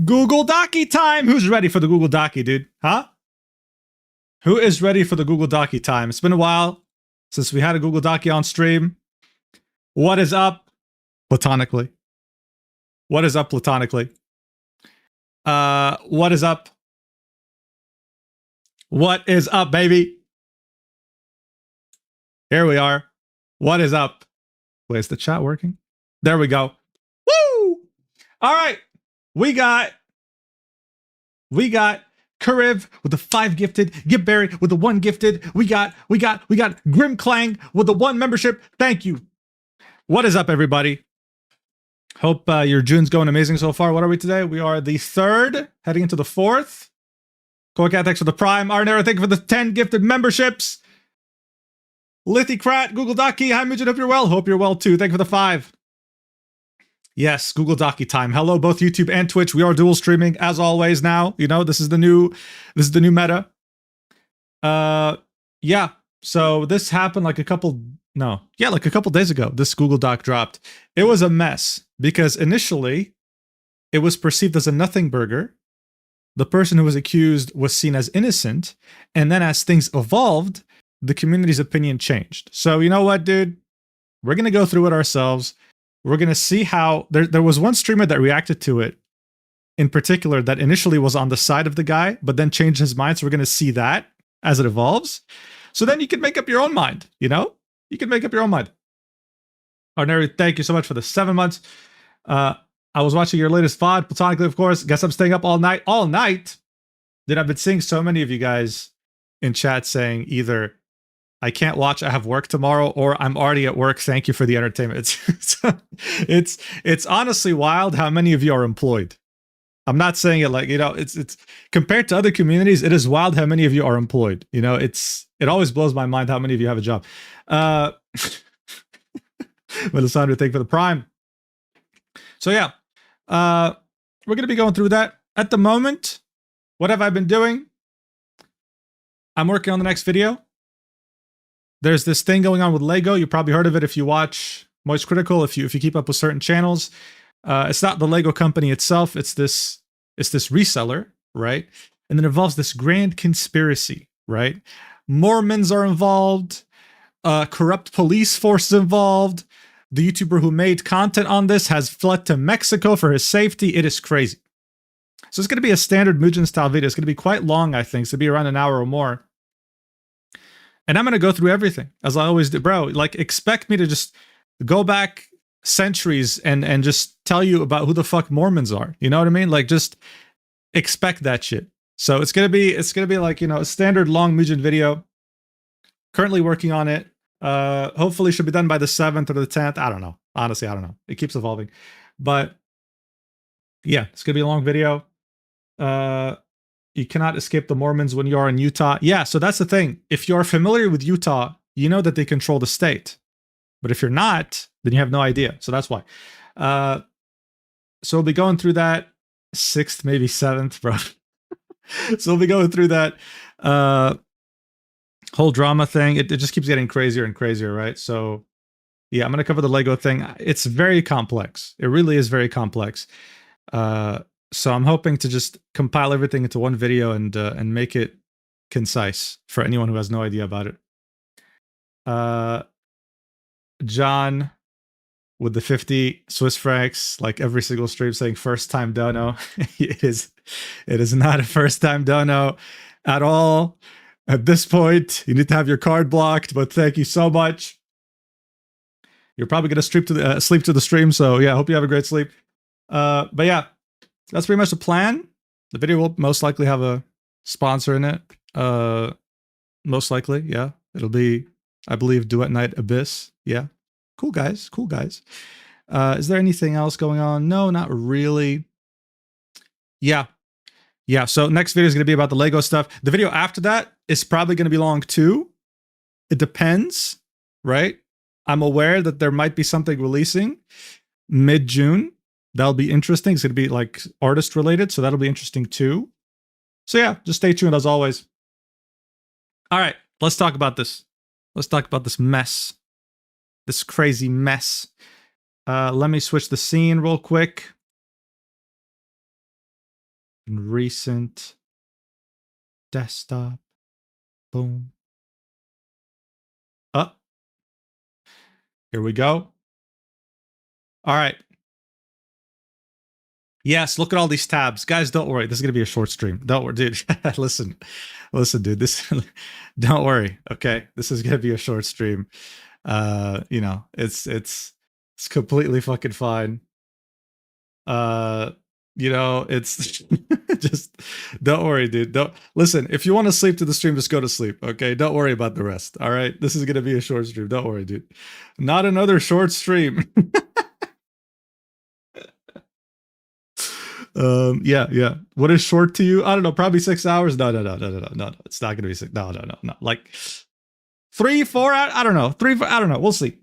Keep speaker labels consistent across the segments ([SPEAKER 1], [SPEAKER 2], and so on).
[SPEAKER 1] Google Docky time. Who's ready for the Google Docky, dude? Huh? Who is ready for the Google Docky time? It's been a while since we had a Google Docky on stream. What is up? Platonically. What is up platonically? What is up? What is up, baby? Here we are. What is up? Wait, is the chat working? There we go. Woo! All right. We got Kariv with the 5 gifted, Gibberry with the 1 gifted. We got Grimclang with the 1 membership. Thank you. What is up, everybody? Hope your June's going amazing so far. What are we today? We are the 3rd, heading into the 4th. Koakat, thanks for the Prime. Arnera, thank you for the 10 gifted memberships. Lithicrat, Google Docky. Hi, Midget. Hope you're well. Hope you're well too. Thank you for the 5. Yes, Google Docky time. Hello, both YouTube and Twitch. We are dual streaming as always now. You know, this is the new meta. Yeah. So this happened like a couple days ago. This Google Doc dropped. It was a mess because initially it was perceived as a nothing burger. The person who was accused was seen as innocent, and then as things evolved, the community's opinion changed. So you know what, dude? We're gonna go through it ourselves. We're going to see how there was one streamer that reacted to it in particular that initially was on the side of the guy, but then changed his mind. So we're going to see that as it evolves. So then you can make up your own mind, you know? You can make up your own mind. Arneri, thank you so much for the 7 months. I was watching your latest VOD, platonically, of course. Guess I'm staying up all night. All night? Then I've been seeing so many of you guys in chat saying either I can't watch, I have work tomorrow, or I'm already at work, thank you for the entertainment. It's honestly wild how many of you are employed. I'm not saying it like, you know, it's compared to other communities, it is wild how many of you are employed. You know, it always blows my mind how many of you have a job. Melisandre, thank you for the Prime. So yeah, we're going to be going through that. At the moment, what have I been doing? I'm working on the next video. There's this thing going on with Lego. You probably heard of it if you watch Moist Critical, if you keep up with certain channels. It's not the Lego company itself. It's this reseller, right? And then it involves this grand conspiracy, right? Mormons are involved. Corrupt police forces involved. The YouTuber who made content on this has fled to Mexico for his safety. It is crazy. So it's going to be a standard Mugen style video. It's going to be quite long, I think. It's going to be around an hour or more. And I'm going to go through everything, as I always do. Bro, like, expect me to just go back centuries and just tell you about who the fuck Mormons are. You know what I mean? Like, just expect that shit. So it's going to be like, you know, a standard long Mugen video. Currently working on it. Hopefully should be done by the 7th or the 10th. I don't know. Honestly, I don't know. It keeps evolving. But yeah, it's going to be a long video. You cannot escape the Mormons when you're in Utah. Yeah, so that's the thing. If you're familiar with Utah, you know that they control the state. But if you're not, then you have no idea. So that's why. So we'll be going through that 6th, maybe 7th, bro. So we'll be going through that whole drama thing. It just keeps getting crazier and crazier, right? So yeah, I'm going to cover the Lego thing. It's very complex. It really is very complex. So I'm hoping to just compile everything into one video and make it concise for anyone who has no idea about it. John with the 50 Swiss francs, like every single stream, saying first time dono. It is not a first time dono at all. At this point, you need to have your card blocked, but thank you so much. You're probably going to sleep to the stream, so yeah, I hope you have a great sleep. But yeah, that's pretty much the plan. The video will most likely have a sponsor in it. Most likely, yeah. It'll be, I believe, Duet Night Abyss. Yeah. Cool guys. Cool guys. Is there anything else going on? No, not really. Yeah. Yeah, so next video is going to be about the Lego stuff. The video after that is probably going to be long too. It depends, right? I'm aware that there might be something releasing mid-June. That'll be interesting. It's going to be like artist related, so that'll be interesting too. So yeah, just stay tuned as always. All right, let's talk about this. Let's talk about this mess. This crazy mess. Let me switch the scene real quick. recent desktop. Boom. Up. Here we go. All right. Yes, look at all these tabs. Guys, don't worry. This is going to be a short stream. Don't worry, dude. Listen, dude. Don't worry. Okay. This is going to be a short stream. You know, it's completely fucking fine. You know, it's just don't worry, dude. Don't listen. If you want to sleep to the stream, just go to sleep. Okay. Don't worry about the rest. All right. This is going to be a short stream. Don't worry, dude. Not another short stream. Yeah. What is short to you? I don't know, probably 6 hours. No. It's not gonna be 6. No. Like 3, 4 hours. I don't know. 3, 4, I don't know. We'll see.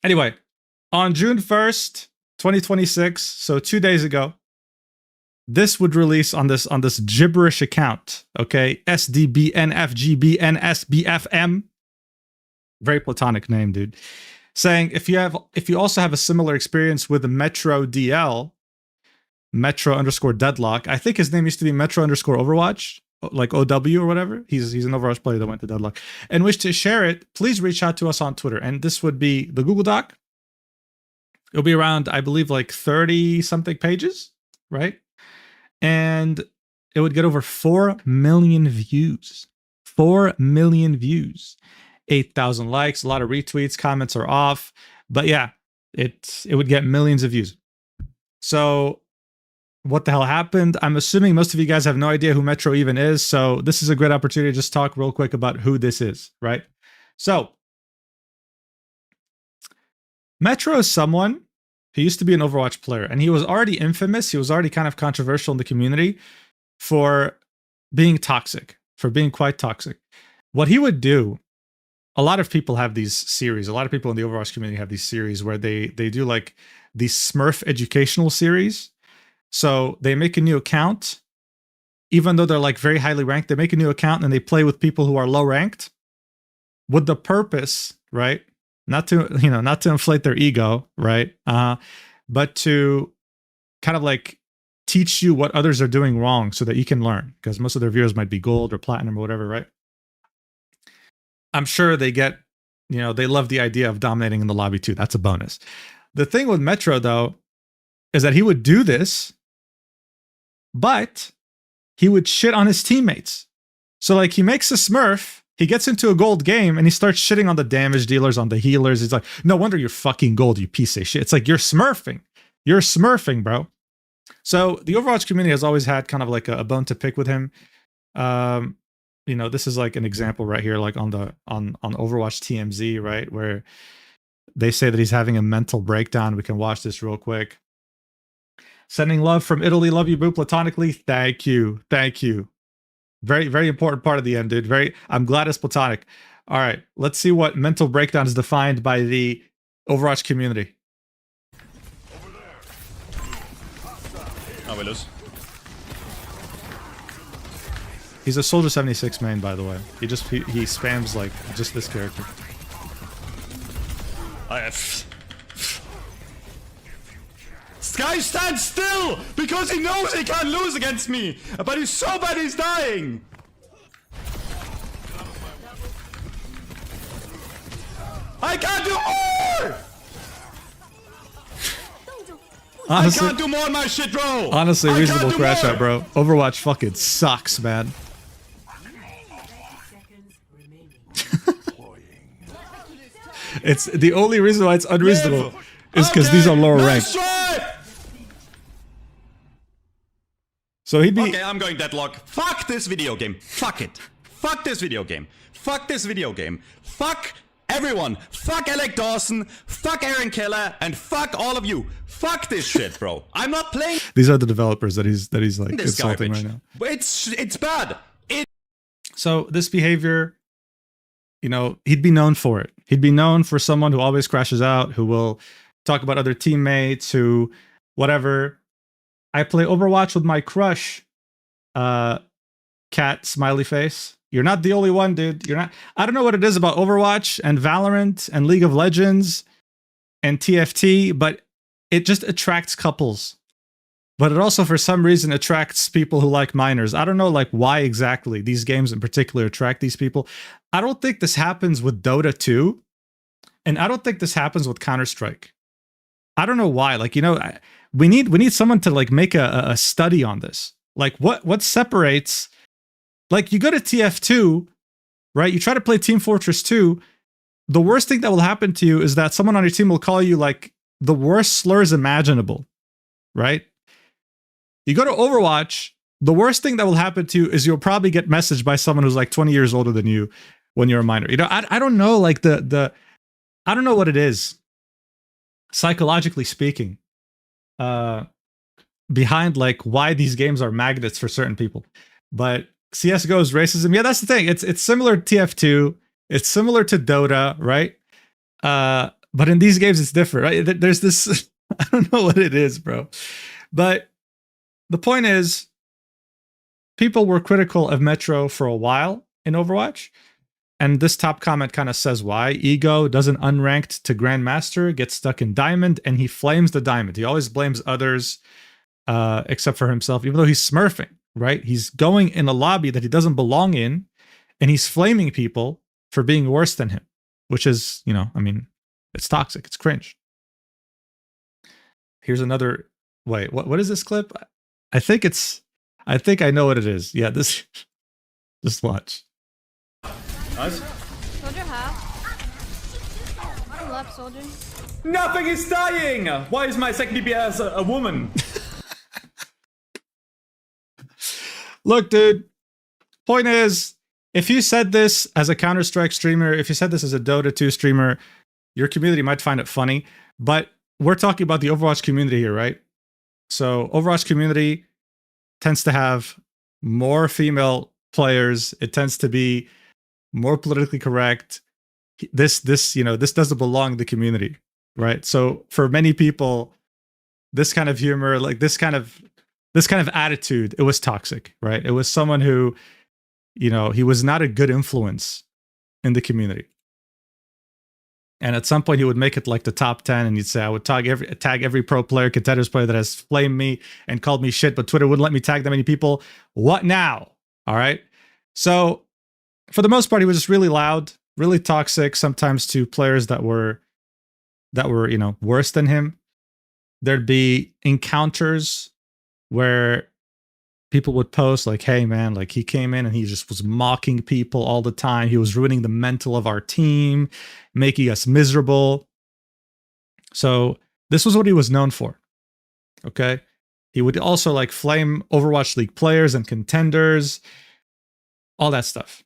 [SPEAKER 1] Anyway, on June 1st, 2026, so 2 days ago, this would release on this gibberish account. Okay, SDBNFGBNSBFM. Very platonic name, dude. Saying if you also have a similar experience with the Metro DL. Metro_Deadlock. I think his name used to be Metro_Overwatch, like OW or whatever. He's an Overwatch player that went to Deadlock. And wish to share it, please reach out to us on Twitter. And this would be the Google Doc. It'll be around, I believe, like 30-something pages, right? And it would get over 4 million views. 4 million views. 8,000 likes, a lot of retweets, comments are off. But yeah, it would get millions of views. So what the hell happened? I'm assuming most of you guys have no idea who Metro even is, so this is a great opportunity to just talk real quick about who this is, right? So, Metro is someone who used to be an Overwatch player, and he was already infamous, he was already kind of controversial in the community for being toxic, for being quite toxic. What he would do, a lot of people have these series, a lot of people in the Overwatch community have these series where they do like these Smurf educational series. So they make a new account, even though they're like very highly ranked, they make a new account and they play with people who are low ranked with the purpose, right? Not to inflate their ego, right? But to kind of like teach you what others are doing wrong so that you can learn, because most of their viewers might be gold or platinum or whatever, right? I'm sure they get, they love the idea of dominating in the lobby too. That's a bonus. The thing with Metro though, is that he would do this, but he would shit on his teammates. So like he makes a Smurf, he gets into a gold game and he starts shitting on the damage dealers, on the healers. He's like, no wonder you're fucking gold, you piece of shit. It's like, you're smurfing. You're smurfing, bro. So the Overwatch community has always had kind of like a bone to pick with him. This is like an example right here, like on Overwatch TMZ, right? Where they say that he's having a mental breakdown. We can watch this real quick. Sending love from Italy. Love you, boo, platonically. Thank you. Very, very important part of the end, dude. I'm glad it's platonic. All right, let's see what mental breakdown is defined by the Overwatch community.
[SPEAKER 2] Oh, we lose.
[SPEAKER 1] He's a Soldier 76 main, by the way. He spams like just this character.
[SPEAKER 2] Sky stands still because he knows he can't lose against me, but he's so bad he's dying. I can't do more. Honestly, I can't do more on my shit, bro.
[SPEAKER 1] Honestly, reasonable crash out, bro. Overwatch fucking sucks, man. It's the only reason why it's unreasonable is because these are lower ranked. So he'd be.
[SPEAKER 2] Okay, I'm going Deadlock. Fuck this video game. Fuck it. Fuck this video game. Fuck this video game. Fuck everyone. Fuck Alec Dawson. Fuck Aaron Keller. And fuck all of you. Fuck this shit, bro. I'm not playing.
[SPEAKER 1] These are the developers that he's like insulting right now.
[SPEAKER 2] It's bad.
[SPEAKER 1] So this behavior, he'd be known for it. He'd be known for someone who always crashes out, who will talk about other teammates, who whatever. I play Overwatch with my crush, cat smiley face. You're not the only one, dude. You're not. I don't know what it is about Overwatch and Valorant and League of Legends and TFT, but it just attracts couples. but it also for some reason attracts people who like minors. I don't know like why exactly these games in particular attract these people. I don't think this happens with Dota 2, and I don't think this happens with Counter-Strike. I don't know why. Like, you know, we need someone to like make a study on this. Like what separates, like you go to TF2, right? You try to play Team Fortress 2. The worst thing that will happen to you is that someone on your team will call you like the worst slurs imaginable, right? You go to Overwatch, the worst thing that will happen to you is you'll probably get messaged by someone who's like 20 years older than you when you're a minor. You know, I don't know, like I don't know what it is, psychologically speaking, behind like why these games are magnets for certain people. But CSGO is racism. Yeah, that's the thing. It's similar to TF2. It's similar to Dota, right? But in these games, it's different, right? There's this, I don't know what it is, bro. But the point is, people were critical of Metro for a while in Overwatch. And this top comment kind of says why. Ego doesn't unranked to Grandmaster, gets stuck in Diamond, and he flames the Diamond. He always blames others except for himself, even though he's smurfing, right? He's going in a lobby that he doesn't belong in, and he's flaming people for being worse than him, which is, you know, I mean, it's toxic. It's cringe. Here's another, wait, what is this clip? I think I know what it is. Yeah, this, just watch.
[SPEAKER 2] Nice.
[SPEAKER 3] Soldier half. On left, soldier.
[SPEAKER 2] Nothing is dying! Why is my second DPS a woman?
[SPEAKER 1] Look, dude, point is, if you said this as a Counter-Strike streamer, if you said this as a Dota 2 streamer, your community might find it funny, but we're talking about the Overwatch community here, right? So Overwatch community tends to have more female players. It tends to be more politically correct. This doesn't belong in the community, right? So for many people, this kind of humor, like this kind of attitude, it was toxic, right? It was someone who, you know, he was not a good influence in the community. And at some point he would make it like the top 10 and he'd say, I would tag every pro player, contenders player that has flamed me and called me shit, but Twitter wouldn't let me tag that many people. What now? All right. So for the most part, he was just really loud, really toxic, sometimes to players that were, you know, worse than him. There'd be encounters where people would post like, hey man, like he came in and he just was mocking people all the time. He was ruining the mental of our team, making us miserable. So this was what he was known for. Okay. He would also like flame Overwatch League players and contenders, all that stuff.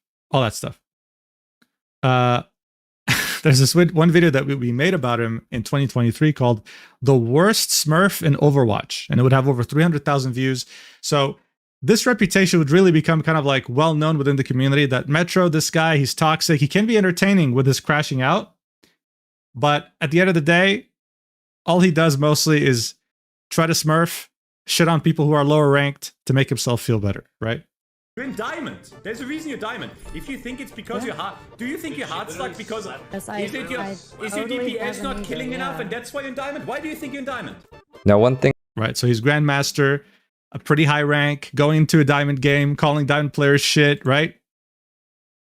[SPEAKER 1] There's this one video that we made about him in 2023 called The Worst Smurf in Overwatch. And it would have over 300,000 views. So this reputation would really become kind of like well known within the community that Metro, this guy, he's toxic. He can be entertaining with his crashing out. But at the end of the day, all he does mostly is try to smurf, shit on people who are lower ranked to make himself feel better, right?
[SPEAKER 2] You're in Diamond. There's a reason you're Diamond. If you think it's because you're hard, do you think you're hard stuck because
[SPEAKER 3] Yes,
[SPEAKER 2] is your
[SPEAKER 3] totally
[SPEAKER 2] DPS not
[SPEAKER 3] have
[SPEAKER 2] killing
[SPEAKER 3] an
[SPEAKER 2] enough
[SPEAKER 3] ego,
[SPEAKER 2] and that's why you're in Diamond? Why do you think you're in Diamond?
[SPEAKER 4] Now, one thing
[SPEAKER 1] Right. So he's Grandmaster, a pretty high rank, going into a Diamond game, calling Diamond players shit, right?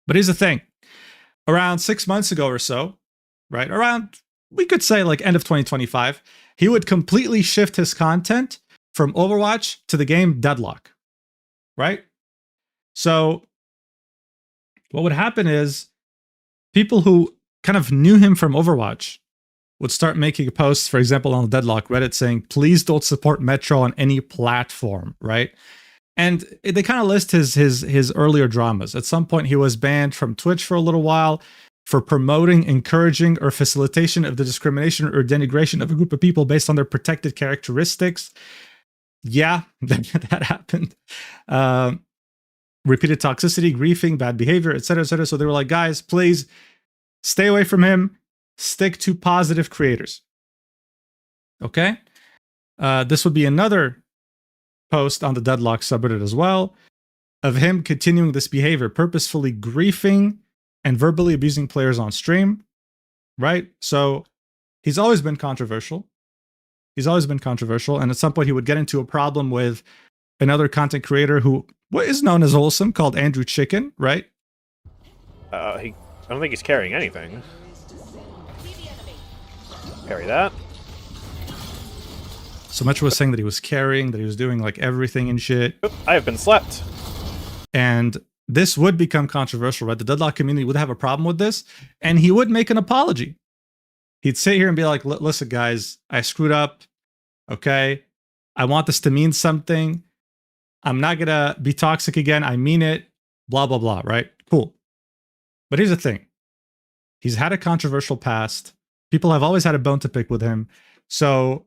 [SPEAKER 1] But here's the thing. Around 6 months ago or so, right? Around, we could say like end of 2025, he would completely shift his content from Overwatch to the game Deadlock, right? So what would happen is people who kind of knew him from Overwatch would start making posts, for example, on the Deadlock Reddit saying, please don't support Metro on any platform, right? And they kind of list his earlier dramas. At some point, he was banned from Twitch for a little while for promoting, encouraging, or facilitation of the discrimination or denigration of a group of people based on their protected characteristics. Yeah, that happened. Repeated toxicity, griefing, bad behavior, etc., etc. So they were like, guys, please stay away from him. Stick to positive creators. Okay? This would be another post on the Deadlock subreddit as well of him continuing this behavior, purposefully griefing and verbally abusing players on stream. Right? So he's always been controversial. He's always been controversial. And at some point, he would get into a problem with another content creator who is known as wholesome, called Andrew Chicken, right?
[SPEAKER 4] I don't think he's carrying anything. Carry that.
[SPEAKER 1] So Metro was saying that he was carrying, that he was doing like everything and shit.
[SPEAKER 4] Oop, I have been slept.
[SPEAKER 1] And this would become controversial, right? The Deadlock community would have a problem with this, and he would make an apology. He'd sit here and be like, listen, guys, I screwed up. Okay. I want this to mean something. I'm not going to be toxic again. I mean it. Blah, blah, blah. Right? Cool. But here's the thing. He's had a controversial past. People have always had a bone to pick with him. So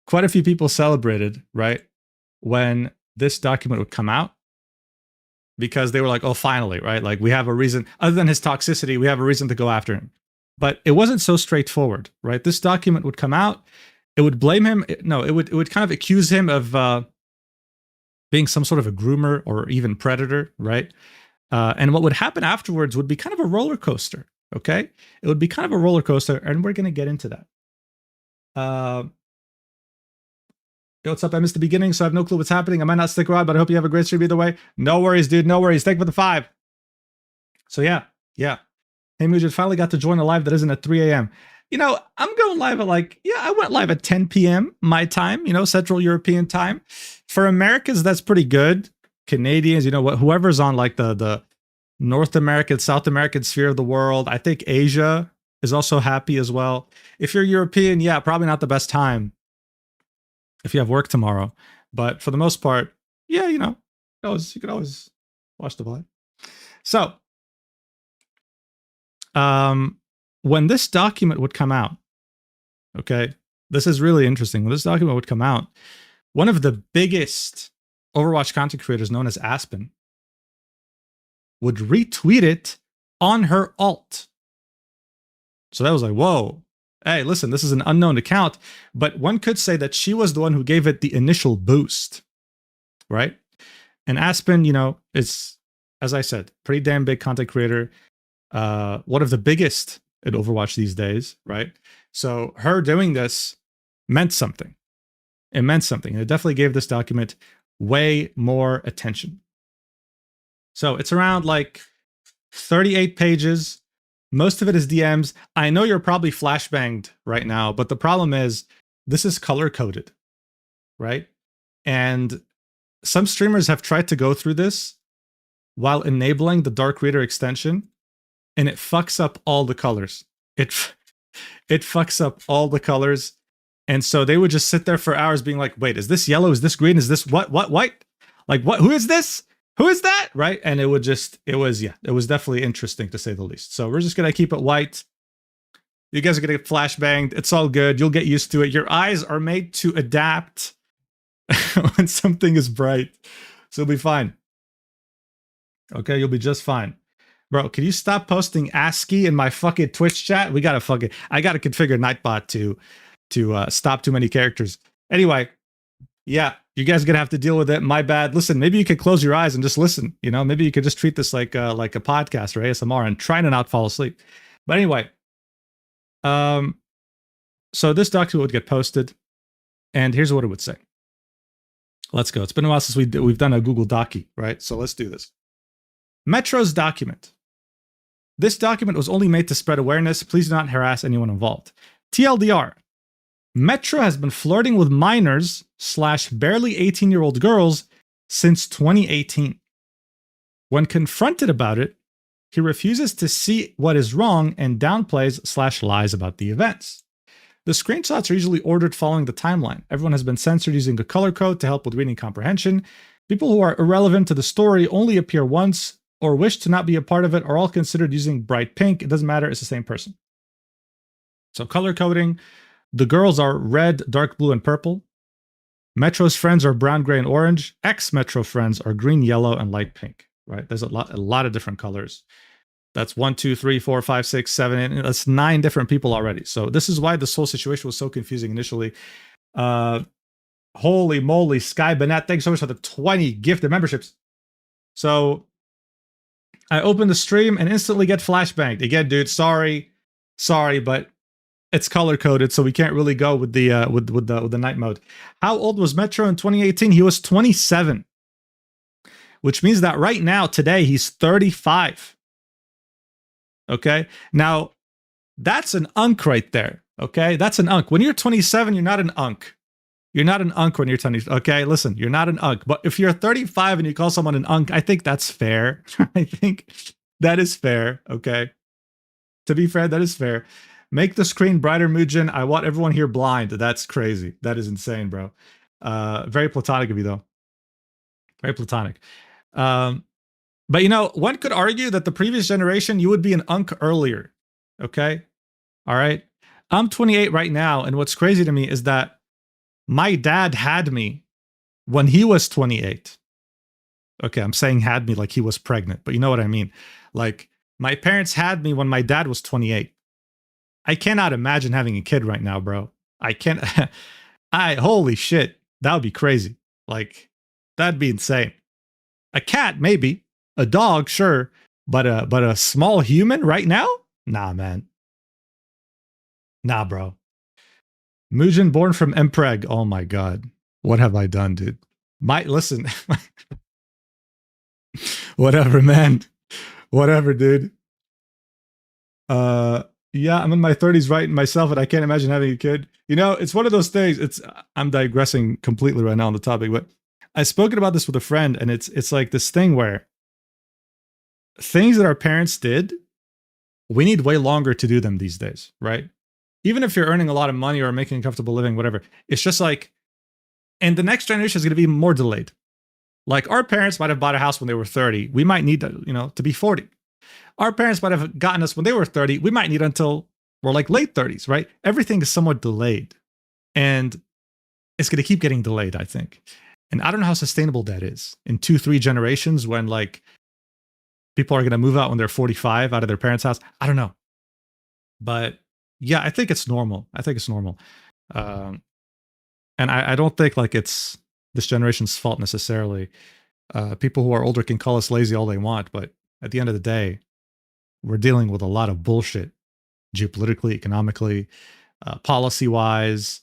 [SPEAKER 1] quite a few people celebrated, right, when this document would come out, because they were like, oh, finally, right? Like, we have a reason, other than his toxicity, we have a reason to go after him. But it wasn't so straightforward, right? This document would come out. It would blame him. No, it would kind of accuse him of being some sort of a groomer or even predator, right? And what would happen afterwards would be kind of a roller coaster, okay? It would be kind of a roller coaster, and we're going to get into that. Yo, what's up? I missed the beginning, so I have no clue what's happening. I might not stick around, but I hope you have a great stream either way. No worries, dude. No worries. Thank you for the 5. So yeah. Hey, Mujid, finally got to join a live that isn't at 3 a.m. You know, I'm going live at I went live at 10 p.m. my time, Central European time. For Americans, that's pretty good. Canadians, whoever's on like the North American, South American sphere of the world. I think Asia is also happy as well. If you're European, yeah, probably not the best time if you have work tomorrow. But for the most part, yeah, you could always watch the live. So, when this document would come out, okay, this is really interesting. When this document would come out, one of the biggest Overwatch content creators, known as Aspen, would retweet it on her alt. So that was like, whoa, hey, listen, this is an unknown account, but one could say that she was the one who gave it the initial boost, right? And Aspen, is, as I said, pretty damn big content creator, one of the biggest at Overwatch these days, right? So her doing this meant something. It meant something. It definitely gave this document way more attention. So it's around like 38 pages. Most of it is DMs. I know you're probably flashbanged right now, but the problem is this is color coded, right? And some streamers have tried to go through this while enabling the Dark Reader extension, and it fucks up all the colors. It fucks up all the colors. And so they would just sit there for hours being like, wait, is this yellow? Is this green? Is this what? Like, what? Who is this? Who is that? Right? And it was definitely interesting to say the least. So we're just going to keep it white. You guys are going to get flashbanged. It's all good. You'll get used to it. Your eyes are made to adapt when something is bright. So you'll be fine. Okay, you'll be just fine. Bro, can you stop posting ASCII in my fucking Twitch chat? I gotta configure Nightbot to stop too many characters. Anyway, yeah, you guys are gonna have to deal with it. My bad. Listen, maybe you could close your eyes and just listen. Maybe you could just treat this like a podcast or ASMR and try to not fall asleep. But anyway, so this document would get posted, and here's what it would say. Let's go. It's been a while since we've done a Google Docie, right? So let's do this. Metro's document. This document was only made to spread awareness. Please do not harass anyone involved. TLDR. Metro has been flirting with minors / barely 18-year-old girls since 2018. When confronted about it, he refuses to see what is wrong and downplays / lies about the events. The screenshots are usually ordered following the timeline. Everyone has been censored using a color code to help with reading comprehension. People who are irrelevant to the story only appear once or wish to not be a part of it are all considered using bright pink. It doesn't matter, it's the same person. So color coding, the girls are red, dark blue, and purple. Metro's friends are brown, gray, and orange. Ex-Metro friends are green, yellow, and light pink, right? There's a lot of different colors. That's 1, 2, 3, 4, 5, 6, 7, 8. That's 9 different people already. So this is why this whole situation was so confusing initially. Holy moly, Sky Bennett, thanks so much for the 20 gifted memberships. So I open the stream and instantly get flashbanged. Again, dude, sorry, but it's color coded, so we can't really go with the with the night mode. How old was Metro in 2018? He was 27, which means that right now, today, he's 35. Okay, now that's an unk right there. Okay, that's an unk. When you're 27, you're not an unk. You're not an unk when you're 20. Okay, listen, you're not an unk. But if you're 35 and you call someone an unk, I think that's fair. I think that is fair. Okay, to be fair, that is fair. Make the screen brighter, Mujin. I want everyone here blind. That's crazy. That is insane, bro. Very platonic of you, though. Very platonic. But you know, one could argue that the previous generation, you would be an unk earlier. Okay, all right. I'm 28 right now, and what's crazy to me is that my dad had me when he was 28. Okay, I'm saying had me like he was pregnant, but you know what I mean. Like, my parents had me when my dad was 28. I cannot imagine having a kid right now, bro. I can't. Holy shit, that would be crazy. Like, that'd be insane. A cat, maybe. A dog, sure. But a small human right now? Nah, man. Nah, bro. Mujin born from Mpreg. Oh my god. What have I done, dude? Listen. Whatever, man. Whatever, dude. Yeah, I'm in my 30s writing myself, and I can't imagine having a kid. You know, it's one of those things. I'm digressing completely right now on the topic, but I've spoken about this with a friend, and it's like this thing where things that our parents did, we need way longer to do them these days, right? Even if you're earning a lot of money or making a comfortable living, whatever, it's just like, and the next generation is going to be more delayed. Like, our parents might have bought a house when they were 30. We might need to be 40. Our parents might have gotten us when they were 30. We might need until we're like late 30s, right? Everything is somewhat delayed. And it's going to keep getting delayed, I think. And I don't know how sustainable that is in 2-3 generations when like people are going to move out when they're 45 out of their parents' house. I don't know. But yeah, I think it's normal. I think it's normal. And I don't think like it's this generation's fault necessarily. People who are older can call us lazy all they want, but at the end of the day, we're dealing with a lot of bullshit, geopolitically, economically, policy-wise,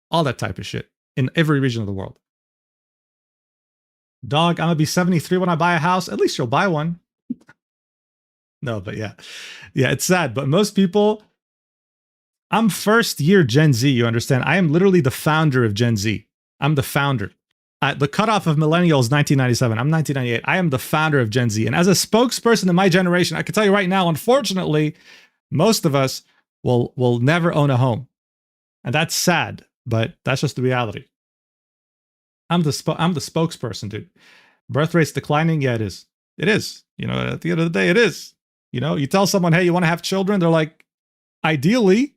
[SPEAKER 1] all that type of shit in every region of the world. Dog, I'm gonna be 73 when I buy a house. At least you'll buy one. No, but yeah, it's sad. But most people, I'm first year Gen Z. You understand? I am literally the founder of Gen Z. I'm the founder. The cutoff of millennials, 1997. I'm 1998. I am the founder of Gen Z. And as a spokesperson in my generation, I can tell you right now, unfortunately, most of us will never own a home. And that's sad, but that's just the reality. I'm the spokesperson, dude. Birth rate's declining. Yeah, it is. It is. You know, at the end of the day, it is. You know, you tell someone, hey, you want to have children? They're like, ideally,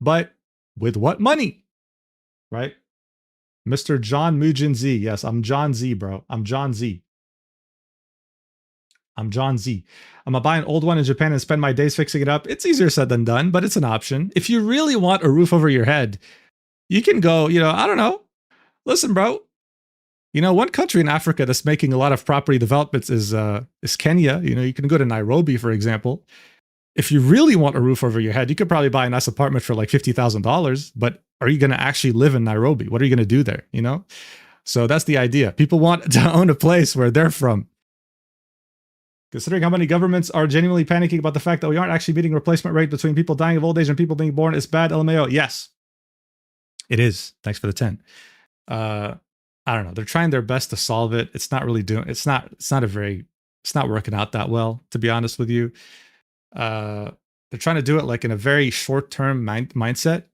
[SPEAKER 1] but with what money? Right? Mr. John Mujin Z. Yes, I'm John Z, bro. I'm John Z. I'm John Z. I'm gonna buy an old one in Japan and spend my days fixing it up. It's easier said than done, but it's an option. If you really want a roof over your head, you can go, I don't know. Listen, bro. One country in Africa that's making a lot of property developments is Kenya. You can go to Nairobi, for example. If you really want a roof over your head, you could probably buy a nice apartment for like $50,000, but are you going to actually live in Nairobi? What are you going to do there? So that's the idea. People want to own a place where they're from. Considering how many governments are genuinely panicking about the fact that we aren't actually meeting replacement rate between people dying of old age and people being born, it's bad, LMAO. Yes, it is. Thanks for the 10. I don't know. They're trying their best to solve it. It's not really doing. It's not working out that well, to be honest with you. They're trying to do it like in a very short-term mindset,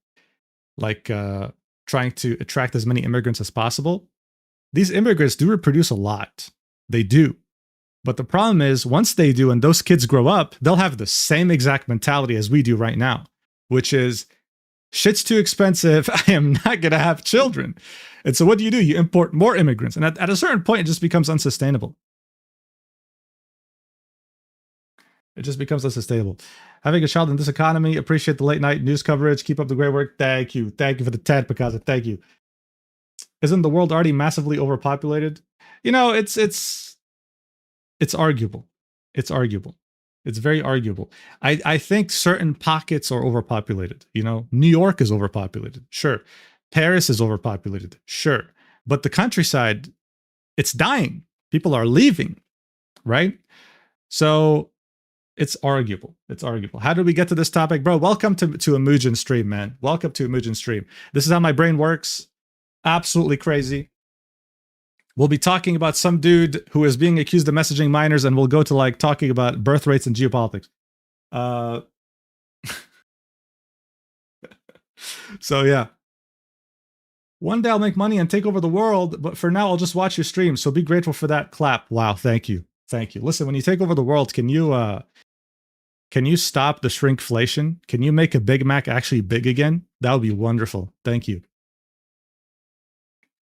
[SPEAKER 1] like trying to attract as many immigrants as possible. These immigrants do reproduce a lot. They do. But the problem is, once they do and those kids grow up, they'll have the same exact mentality as we do right now, which is, shit's too expensive. I am not going to have children. And so what do? You import more immigrants. And at a certain point, it just becomes unsustainable. It just becomes unsustainable. Having a child in this economy, appreciate the late night news coverage. Keep up the great work. Thank you. Thank you for the 10, Picasso. Thank you. Isn't the world already massively overpopulated? It's arguable. It's arguable. It's very arguable. I think certain pockets are overpopulated. You know, New York is overpopulated. Sure. Paris is overpopulated. Sure. But the countryside, it's dying. People are leaving, right? So it's arguable. It's arguable. How did we get to this topic? Bro, welcome to a Mugen stream, man. Welcome to a Mugen stream. This is how my brain works. Absolutely crazy. We'll be talking about some dude who is being accused of messaging minors, and we'll go to like talking about birth rates and geopolitics. So yeah. One day I'll make money and take over the world, but for now I'll just watch your stream. So be grateful for that clap. Wow, thank you. Thank you. Listen, when you take over the world, can you stop the shrinkflation? Can you make a Big Mac actually big again? That would be wonderful. Thank you.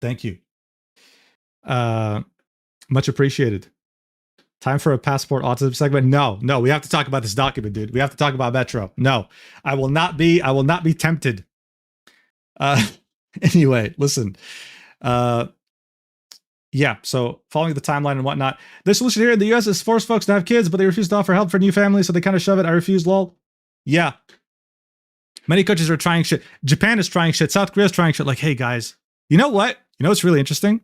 [SPEAKER 1] Thank you. Much appreciated. Time for a passport autism segment. No, we have to talk about this document, dude. We have to talk about Metro. No, I will not be tempted. Anyway, listen. Yeah, so following the timeline and whatnot. The solution here in the US is force folks to have kids, but they refuse to offer help for new families, so they kind of shove it. I refuse, lol. Yeah. Many countries are trying shit. Japan is trying shit. South Korea is trying shit. Like, hey guys, you know what? You know what's really interesting?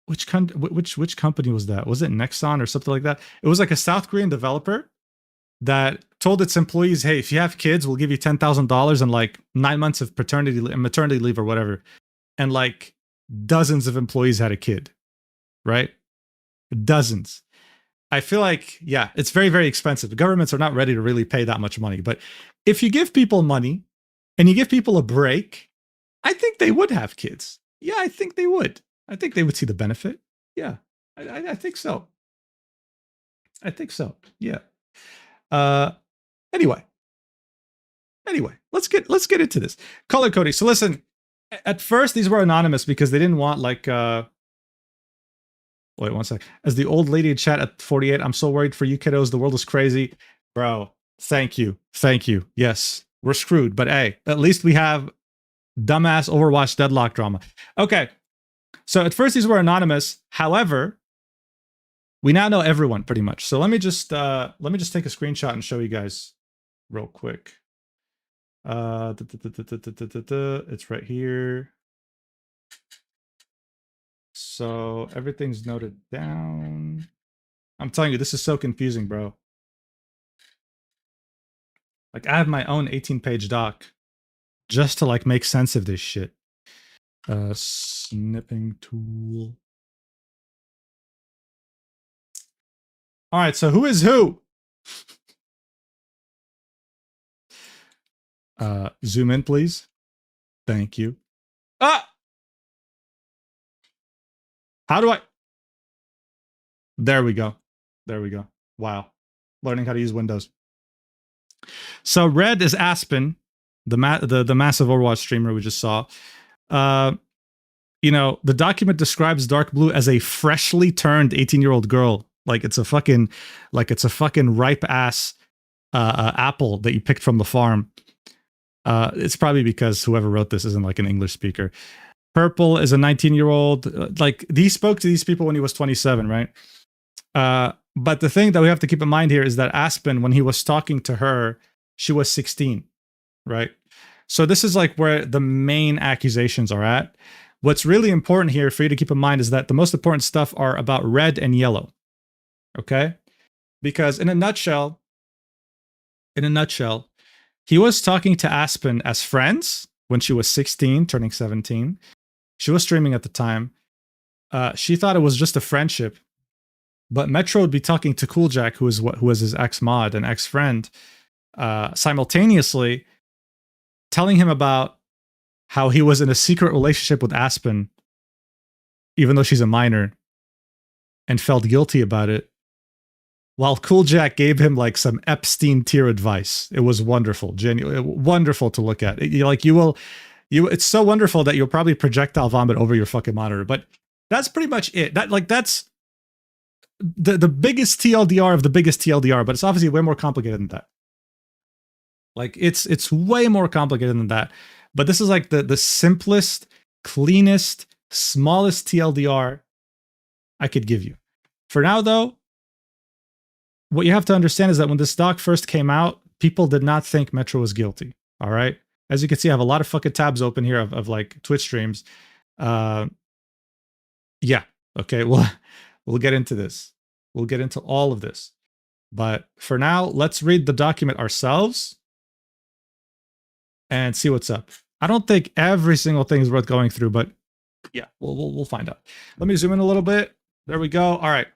[SPEAKER 1] Which company was that? Was it Nexon or something like that? It was like a South Korean developer that told its employees, hey, if you have kids, we'll give you $10,000 and like 9 months of maternity leave or whatever. And like dozens of employees had a kid, right? Dozens. I feel like, yeah, it's very, very expensive. The governments are not ready to really pay that much money. But if you give people money and you give people a break, I think they would have kids. Yeah, I think they would. I think they would see the benefit. Yeah, I think so. I think so. Yeah. Anyway, let's get into this. Color coding. So listen, at first these were anonymous because they didn't want like wait one sec. As the old lady in chat at 48, I'm so worried for you kiddos. The world is crazy. Bro, thank you. Yes, we're screwed, but hey, at least we have dumbass Overwatch Deadlock drama. Okay. So at first these were anonymous. However, we now know everyone pretty much. So let me just take a screenshot and show you guys real quick. It's right here. So everything's noted down. I'm telling you, this is so confusing, bro. Like I have my own 18-page doc just to like make sense of this shit. Snipping tool. All right, so who is who? Zoom in, please. Thank you. Ah! How do I? There we go. Wow. Learning how to use Windows. So red is Aspen, the massive Overwatch streamer we just saw. You know, the document describes dark blue as a freshly turned 18-year-old girl. Like it's a fucking ripe ass apple that you picked from the farm. It's probably because whoever wrote this isn't like an English speaker. Purple is a 19-year-old. Like he spoke to these people when he was 27, right? But the thing that we have to keep in mind here is that Aspen, when he was talking to her, she was 16, right? So this is like where the main accusations are at. What's really important here for you to keep in mind is that the most important stuff are about red and yellow. Okay? Because in a nutshell, he was talking to Aspen as friends when she was 16, turning 17. She was streaming at the time. She thought it was just a friendship. But Metro would be talking to Cool Jack, who was his ex-mod and ex-friend, simultaneously telling him about how he was in a secret relationship with Aspen, even though she's a minor, and felt guilty about it. While Cool Jack gave him like some Epstein tier advice. It was wonderful, genuinely wonderful to look at. It's so wonderful that you'll probably projectile vomit over your fucking monitor. But that's pretty much it. That's the biggest TLDR of the biggest TLDR, but it's obviously way more complicated than that. Like it's way more complicated than that. But this is like the simplest, cleanest, smallest TLDR I could give you. For now, though, what you have to understand is that when this doc first came out, people did not think Metro was guilty. All right. As you can see, I have a lot of fucking tabs open here of like Twitch streams. Yeah. Okay. We'll get into this. We'll get into all of this. But for now, let's read the document ourselves and see what's up. I don't think every single thing is worth going through, but yeah, we'll find out. Let me zoom in a little bit. There we go. All right.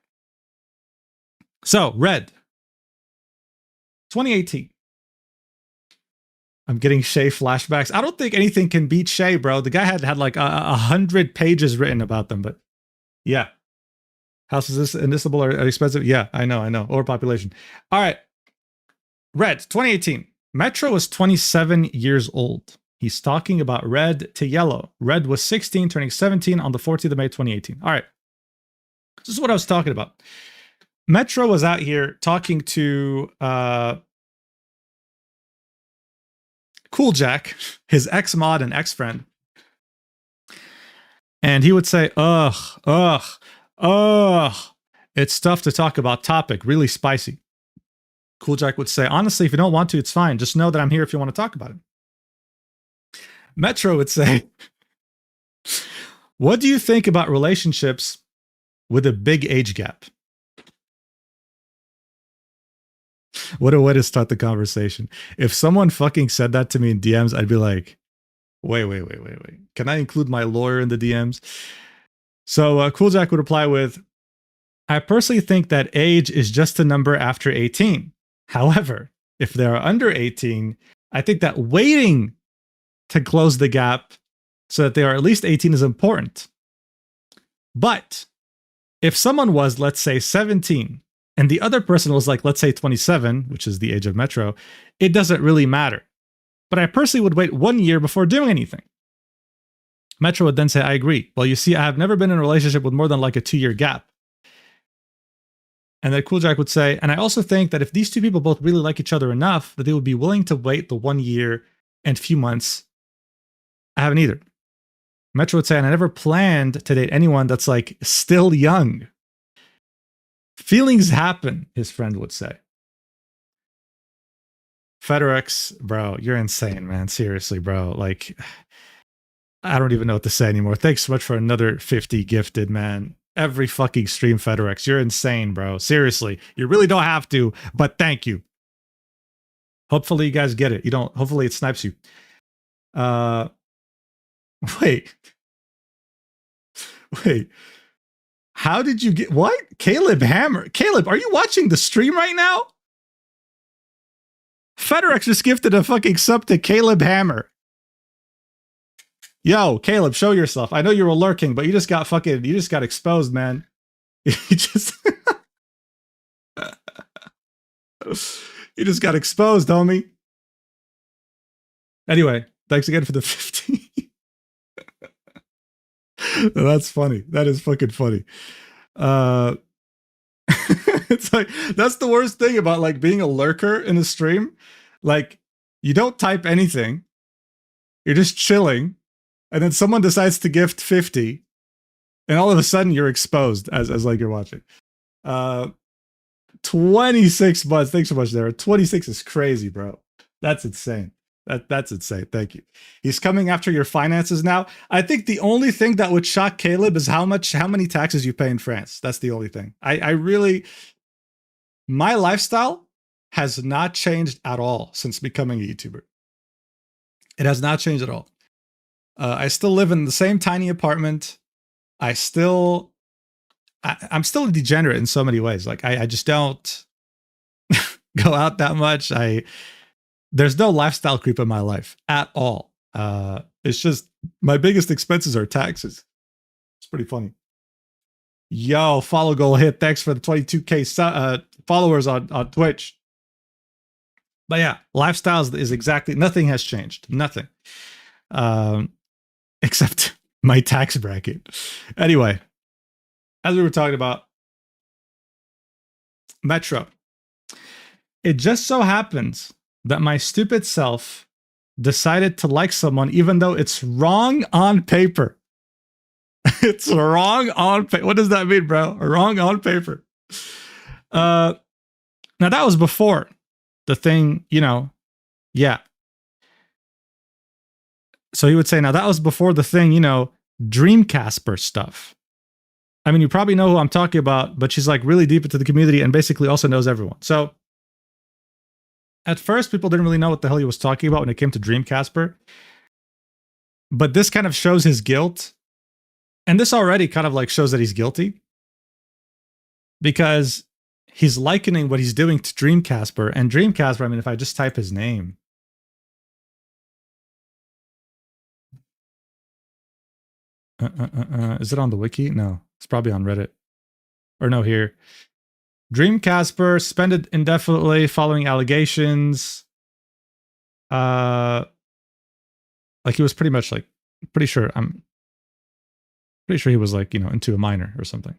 [SPEAKER 1] So, Red, 2018. I'm getting Shay flashbacks. I don't think anything can beat Shay, bro. The guy had like 100 pages written about them, but yeah. Houses this invisibile are expensive. Yeah, I know. Overpopulation. All right. Red, 2018. Metro was 27 years old. He's talking about Red to Yellow. Red was 16, turning 17 on the 14th of May, 2018. All right. This is what I was talking about. Metro was out here talking to Cool Jack, his ex-mod and ex-friend. And he would say, ugh, it's tough to talk about topic, really spicy. Cool Jack would say, honestly, if you don't want to, it's fine. Just know that I'm here if you want to talk about it. Metro would say, what do you think about relationships with a big age gap? What a way to start the conversation. If someone fucking said that to me in DMs, I'd be like, wait. Can I include my lawyer in the DMs? So Cool Jack would reply with, I personally think that age is just a number after 18. However, if they are under 18, I think that waiting to close the gap so that they are at least 18 is important. But if someone was, let's say, 17, and the other person was like, let's say 27, which is the age of Metro, it doesn't really matter. But I personally would wait 1 year before doing anything. Metro would then say, I agree. Well, you see, I have never been in a relationship with more than like a 2-year gap. And then Cool Jack would say, and I also think that if these two people both really like each other enough, that they would be willing to wait the 1 year and few months. I haven't either. Metro would say, and I never planned to date anyone that's like still young. Feelings happen, his friend would say. FedEx, bro, you're insane, man. Seriously, bro. Like, I don't even know what to say anymore. Thanks so much for another 50 gifted, man. Every fucking stream, FedEx. You're insane, bro. Seriously. You really don't have to, but thank you. Hopefully you guys get it. You don't, hopefully it snipes you. Wait. How did you get, what? Caleb Hammer. Caleb, are you watching the stream right now? FedEx just gifted a fucking sub to Caleb Hammer. Yo, Caleb, show yourself. I know you were lurking, but you just got exposed, man. You just you just got exposed, homie. Anyway, thanks again for the 50. That's funny. That is fucking funny. It's like, that's the worst thing about like being a lurker in a stream. Like, you don't type anything. You're just chilling. And then someone decides to gift 50. And all of a sudden you're exposed as like you're watching. 26 months. Thanks so much, Dara. 26 is crazy, bro. That's insane. That's insane. Thank you. He's coming after your finances now. I think the only thing that would shock Caleb is how many taxes you pay in France. That's the only thing. I really, my lifestyle has not changed at all since becoming a YouTuber. It has not changed at all. I still live in the same tiny apartment. I'm still a degenerate in so many ways. Like I just don't go out that much. There's no lifestyle creep in my life at all. It's just my biggest expenses are taxes. It's pretty funny. Yo, follow goal hit. Thanks for the 22K followers on Twitch. But yeah, lifestyle is exactly, nothing has changed. Nothing. Except my tax bracket. Anyway, as we were talking about, Metro. It just so happens that my stupid self decided to like someone even though it's wrong on paper. It's wrong on paper. What does that mean, bro? Wrong on paper. Now that was before the thing, you know, yeah. So he would say, now that was before the thing, you know, Dreamcasper stuff. I mean, you probably know who I'm talking about, but she's like really deep into the community and basically also knows everyone. So at first, people didn't really know what the hell he was talking about when it came to Dreamcasper. But this kind of shows his guilt. And this already kind of like shows that he's guilty. Because he's likening what he's doing to Dreamcasper. And Dreamcasper, I mean, if I just type his name. Is it on the wiki? No, it's probably on Reddit. Or no, here. Dreamcasper suspended indefinitely following allegations. Like he was pretty much like, I'm pretty sure he was like, you know, into a minor or something.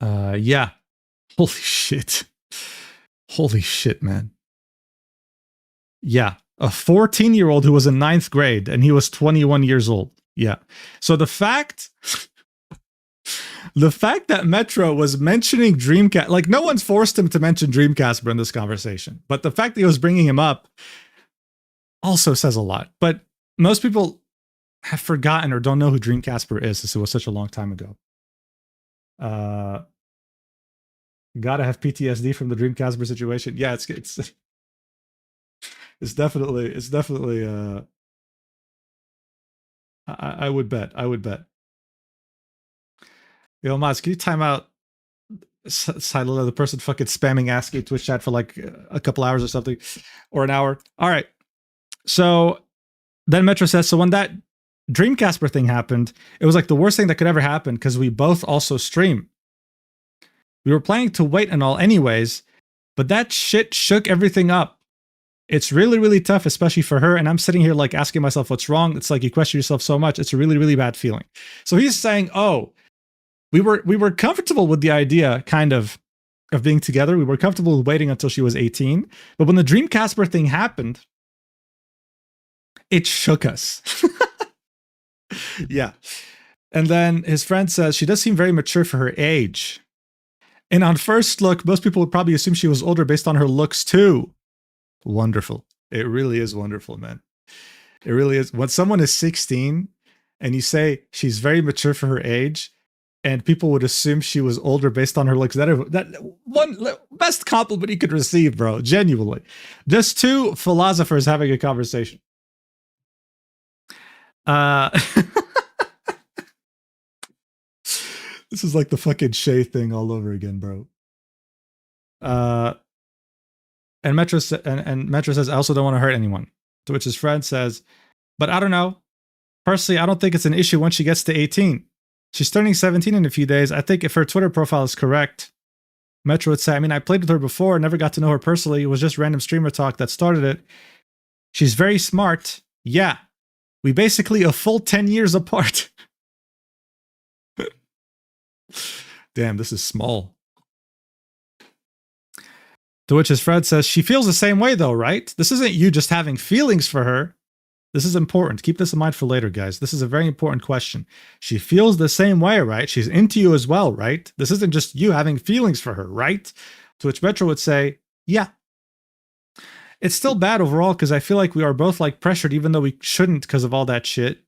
[SPEAKER 1] Yeah. Holy shit. Holy shit, man. Yeah. A 14-year-old who was in 9th grade and he was 21 years old. Yeah. So the fact that Metro was mentioning Dreamcast, like no one's forced him to mention Dreamcasper in this conversation, but the fact that he was bringing him up also says a lot. But most people have forgotten or don't know who Dreamcasper is since it was such a long time ago. Gotta have PTSD from the Dreamcasper situation. Yeah, it's definitely I would bet. Yo, Maz, can you time out Silent the person fucking spamming ASCII Twitch chat for like a couple hours or something, or an hour? All right. So then Metro says, so when that Dreamcasper thing happened, it was like the worst thing that could ever happen because we both also stream. We were planning to wait and all anyways, but that shit shook everything up. It's really, really tough, especially for her. And I'm sitting here like asking myself what's wrong. It's like you question yourself so much. It's a really, really bad feeling. So he's saying, oh, we were comfortable with the idea kind of being together. We were comfortable with waiting until she was 18. But when the Dreamcasper thing happened, it shook us. Yeah. And then his friend says, she does seem very mature for her age. And on first look, most people would probably assume she was older based on her looks too. Wonderful. It really is wonderful, man. It really is. When someone is 16 and you say she's very mature for her age, and people would assume she was older based on her looks, that one best compliment you could receive, bro. Genuinely. Just two philosophers having a conversation. This is like the fucking Shay thing all over again, bro. And Metro says, I also don't want to hurt anyone. To which his friend says, but I don't know. Personally, I don't think it's an issue once she gets to 18. She's turning 17 in a few days. I think if her Twitter profile is correct, Metro would say, I mean, I played with her before, never got to know her personally. It was just random streamer talk that started it. She's very smart. Yeah. We basically a full 10 years apart. Damn, this is small. To which his friend says, she feels the same way though, right? This isn't you just having feelings for her. This is important. Keep this in mind for later, guys. This is a very important question. She feels the same way, right? She's into you as well, right? This isn't just you having feelings for her, right? To which Metro would say, yeah. It's still bad overall because I feel like we are both like pressured even though we shouldn't because of all that shit.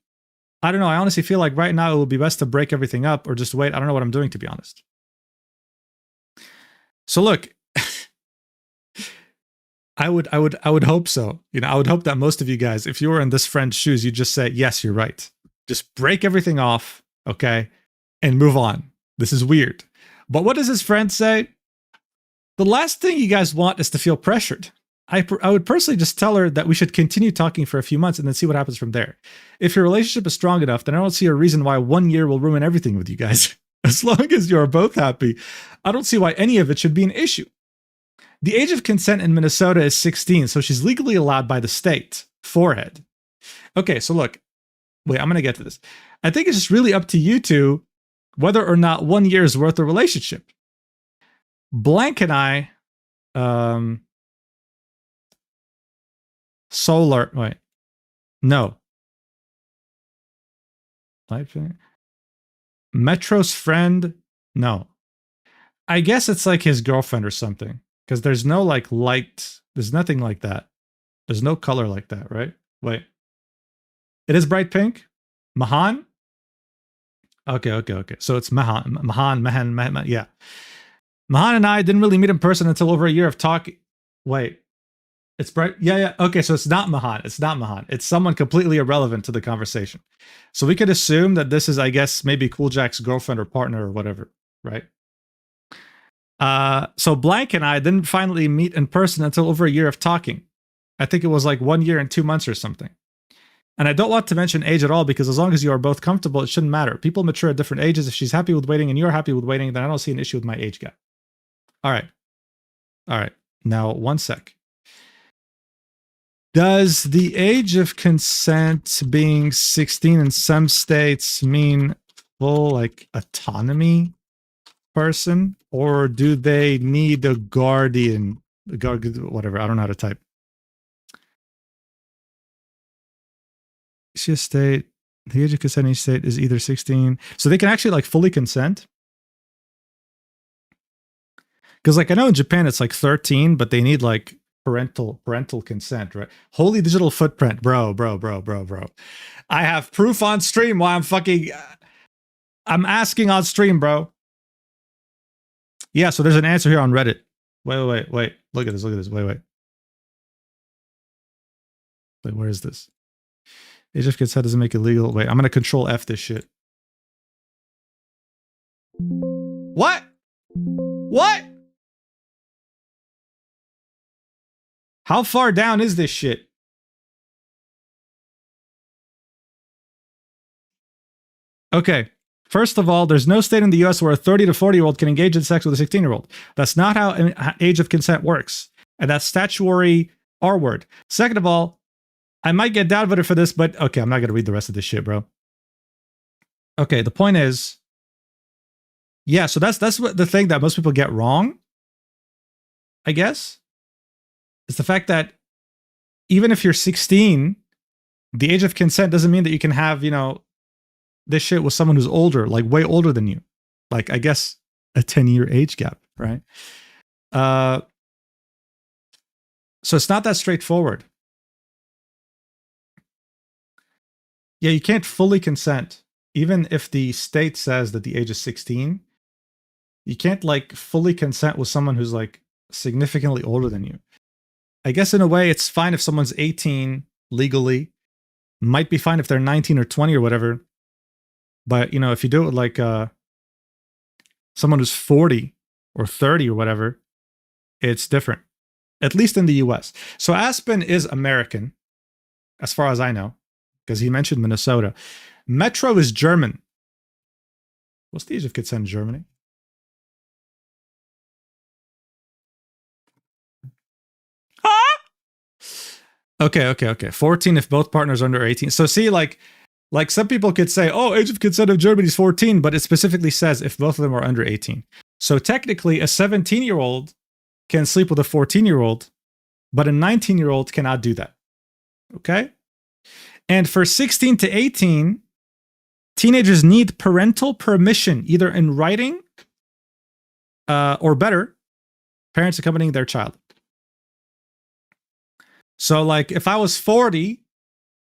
[SPEAKER 1] I don't know. I honestly feel like right now it would be best to break everything up or just wait. I don't know what I'm doing, to be honest. So look, I would hope so. You know, I would hope that most of you guys, if you were in this friend's shoes, you'd just say, yes, you're right. Just break everything off, okay? And move on. This is weird. But what does his friend say? The last thing you guys want is to feel pressured. I would personally just tell her that we should continue talking for a few months and then see what happens from there. If your relationship is strong enough, then I don't see a reason why 1 year will ruin everything with you guys. As long as you're both happy, I don't see why any of it should be an issue. The age of consent in Minnesota is 16, so she's legally allowed by the state. Forehead. Okay, so look. Wait, I'm going to get to this. I think it's just really up to you two whether or not 1 year is worth a relationship. Blank and I... Solar... Wait. No. Metro's friend... No. I guess it's like his girlfriend or something. Because there's no like light. There's nothing like that. There's no color like that, right? Wait. It is bright pink? Mahan? Okay. So it's Mahan, yeah. Mahan and I didn't really meet in person until over a year of talking. Wait. It's bright. Yeah. Okay, so it's not Mahan. It's someone completely irrelevant to the conversation. So we could assume that this is, I guess, maybe Cool Jack's girlfriend or partner or whatever, right? So Blank and I didn't finally meet in person until over a year of talking. I think it was like 1 year and 2 months or something. And I don't want to mention age at all because as long as you are both comfortable, it shouldn't matter. People mature at different ages. If she's happy with waiting and you're happy with waiting, then I don't see an issue with my age gap. All right. Now, 1 sec. Does the age of consent being 16 in some states mean full like autonomy person? Or do they need a guardian? Whatever, I don't know how to type. Each state, the age of consent in each state is either 16. So they can actually like fully consent. Because like I know in Japan it's like 13, but they need like parental consent, right? Holy digital footprint, bro. I have proof on stream why I'm asking on stream, bro. Yeah, so there's an answer here on Reddit. Wait. Look at this. Wait, where is this? Age of consent doesn't make it legal. Wait, I'm gonna control F this shit. What? How far down is this shit? Okay. First of all, there's no state in the US where a 30 to 40-year-old can engage in sex with a 16-year-old. That's not how age of consent works. And that's statutory R word. Second of all, I might get downvoted for this, but okay, I'm not going to read the rest of this shit, bro. Okay, the point is, yeah, so that's what the thing that most people get wrong, I guess. It's the fact that even if you're 16, the age of consent doesn't mean that you can have, this shit with someone who's older, like way older than you. Like, I guess a 10-year age gap, right? So it's not that straightforward. Yeah, you can't fully consent. Even if the state says that the age is 16, you can't like fully consent with someone who's like significantly older than you. I guess in a way it's fine if someone's 18 legally. Might be fine if they're 19 or 20 or whatever. But, if you do it with like someone who's 40 or 30 or whatever, it's different. At least in the US. So Aspen is American, as far as I know, because he mentioned Minnesota. Metro is German. What's the age of consent in Germany? Okay. 14 if both partners are under 18. So see, like some people could say, oh, age of consent of Germany is 14, but it specifically says if both of them are under 18. So technically, a 17-year-old can sleep with a 14-year-old, but a 19-year-old cannot do that. Okay? And for 16 to 18, teenagers need parental permission, either in writing or better, parents accompanying their child. So, like, if I was 40,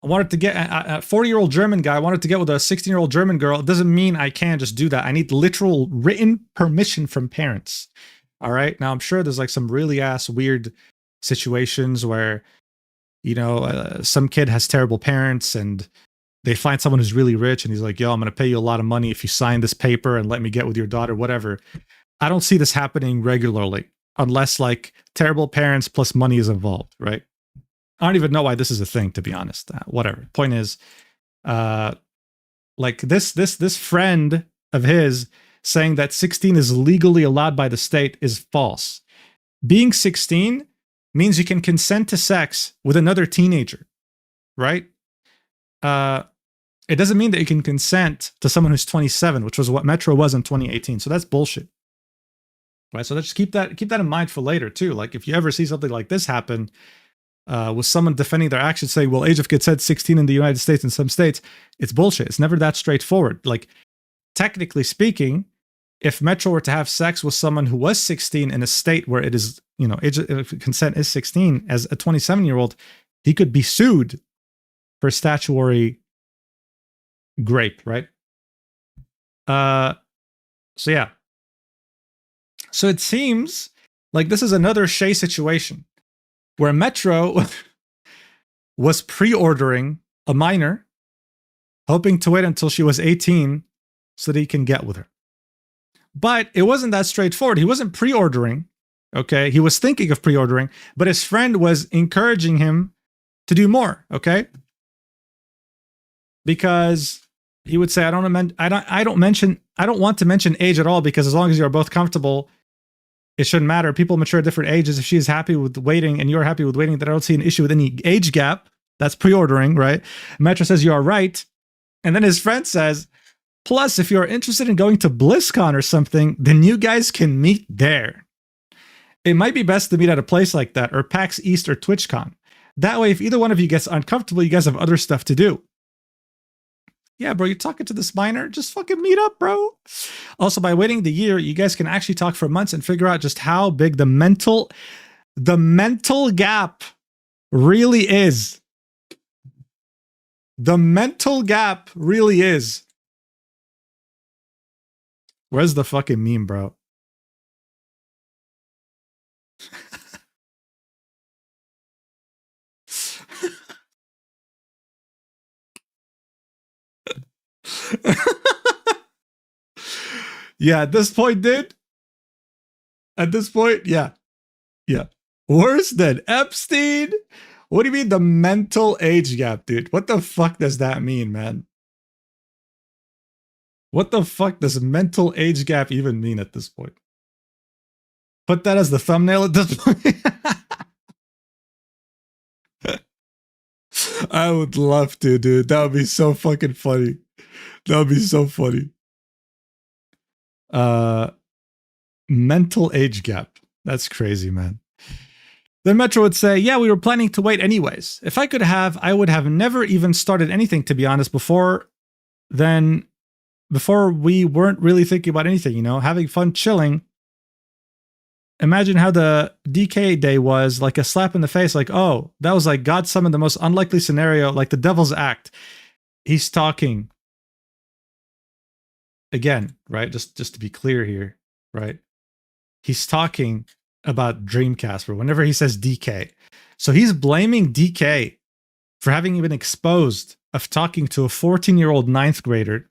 [SPEAKER 1] I wanted to get a 40-year-old German guy, I wanted to get with a 16-year-old German girl, it doesn't mean I can just do that. I need literal written permission from parents. All right? Now, I'm sure there's like some really weird situations where, some kid has terrible parents and they find someone who's really rich and he's like, yo, I'm going to pay you a lot of money if you sign this paper and let me get with your daughter, whatever. I don't see this happening regularly unless like terrible parents plus money is involved, right? I don't even know why this is a thing, to be honest. Whatever. Point is, like this friend of his saying that 16 is legally allowed by the state is false. Being 16 means you can consent to sex with another teenager, right? It doesn't mean that you can consent to someone who's 27, which was what Metro was in 2018. So that's bullshit, right? So let's just keep that in mind for later too. Like if you ever see something like this happen, with someone defending their actions, saying, well, age of consent 16 in the United States and some states, it's bullshit. It's never that straightforward. Like, technically speaking, if Metro were to have sex with someone who was 16 in a state where it is, age consent is 16, as a 27-year-old, he could be sued for statutory rape, right? So yeah. So it seems like this is another Shay situation where Metro was pre-ordering a minor, hoping to wait until she was 18 so that he can get with her. But it wasn't that straightforward. He wasn't pre-ordering, okay? He was thinking of pre-ordering, but his friend was encouraging him to do more, okay? Because he would say, I don't want to mention age at all, because as long as you're both comfortable, it shouldn't matter. People mature at different ages. If she is happy with waiting and you're happy with waiting, then I don't see an issue with any age gap. That's pre-ordering, right? Metro says you are right. And then his friend says, plus, if you're interested in going to BlizzCon or something, then you guys can meet there. It might be best to meet at a place like that, or PAX East or TwitchCon. That way, if either one of you gets uncomfortable, you guys have other stuff to do. Yeah, bro, you're talking to this minor? Just fucking meet up, bro. Also, by waiting the year, you guys can actually talk for months and figure out just how big the mental gap really is. The mental gap really is. Where's the fucking meme, bro? Yeah, at this point, dude. At this point, yeah. Yeah. Worse than Epstein? What do you mean the mental age gap, dude? What the fuck does that mean, man? What the fuck does mental age gap even mean at this point? Put that as the thumbnail at this point. I would love to, dude. That would be so fucking funny. That would be so funny. Mental age gap. That's crazy, man. Then Metro would say, yeah, we were planning to wait anyways. If I could have, I would have never even started anything, to be honest, before we weren't really thinking about anything, having fun, chilling. Imagine how the DK day was, like a slap in the face, like, oh, that was like God summoned the most unlikely scenario, like the devil's act. He's talking. Again, right? Just to be clear here, right? He's talking about Dreamcast, whenever he says DK. So he's blaming DK for having been exposed of talking to a 14-year-old ninth grader,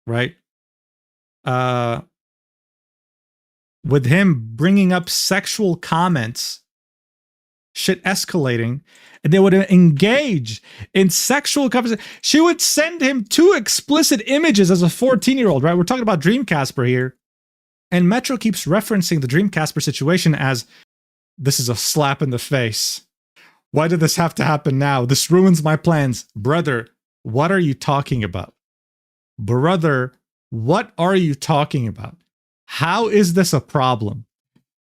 [SPEAKER 1] right? With him bringing up sexual comments, shit escalating, and they would engage in sexual conversation. She would send him 2 explicit images as a 14-year-old, right? We're talking about Dreamcasper here. And Metro keeps referencing the Dreamcasper situation as, this is a slap in the face. Why did this have to happen now? This ruins my plans. Brother, what are you talking about? Brother, what are you talking about? How is this a problem?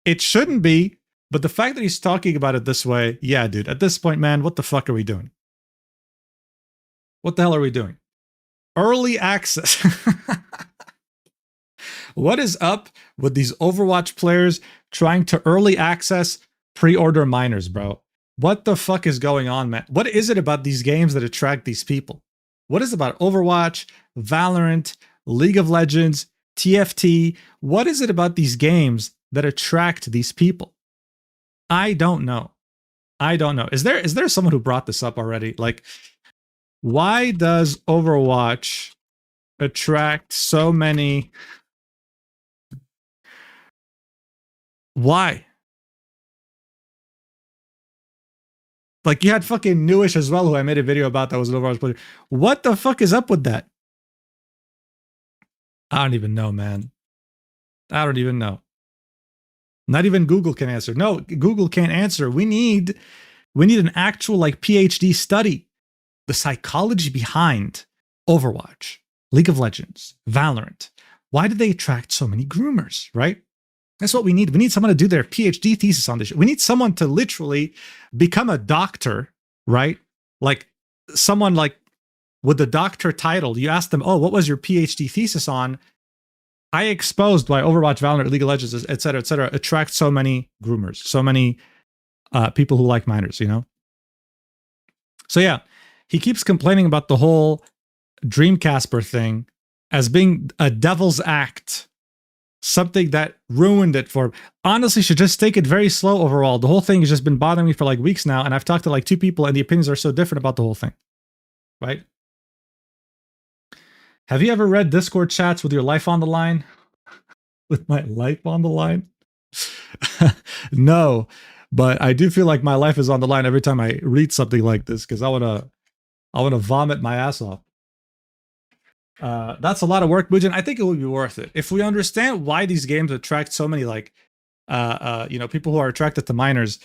[SPEAKER 1] It shouldn't be, but the fact that he's talking about it this way, yeah, dude, at this point, man, what the fuck are we doing? What the hell are we doing? Early access. What is up with these Overwatch players trying to early access pre-order minors, bro? What the fuck is going on, man? What is it about these games that attract these people? What is it about Overwatch, Valorant, League of Legends, TFT? What is it about these games that attract these people? I don't know. I don't know. Is there someone who brought this up already? Like, why does Overwatch attract so many? Why? Like, you had fucking Newish as well, who I made a video about that was an Overwatch player. What the fuck is up with that? I don't even know, man. I don't even know. Not even Google can answer. No, Google can't answer. We need an actual like PhD study. The psychology behind Overwatch, League of Legends, Valorant. Why did they attract so many groomers, right? That's what we need. We need someone to do their PhD thesis on this. We need someone to literally become a doctor, right? Like someone like with the doctor title. You ask them, oh, what was your PhD thesis on? I exposed why Overwatch, Valorant, League of Legends, et cetera, attract so many groomers, so many people who like minors, you know? So yeah, he keeps complaining about the whole Dreamcasper thing as being a devil's act, something that ruined it for him. Honestly, should just take it very slow overall. The whole thing has just been bothering me for like weeks now, and I've talked to like 2 people, and the opinions are so different about the whole thing, right? Have you ever read Discord chats with your life on the line? With my life on the line? No, but I do feel like my life is on the line every time I read something like this, because I wanna vomit my ass off. That's a lot of work, Bujin. I think it would be worth it if we understand why these games attract so many like people who are attracted to minors.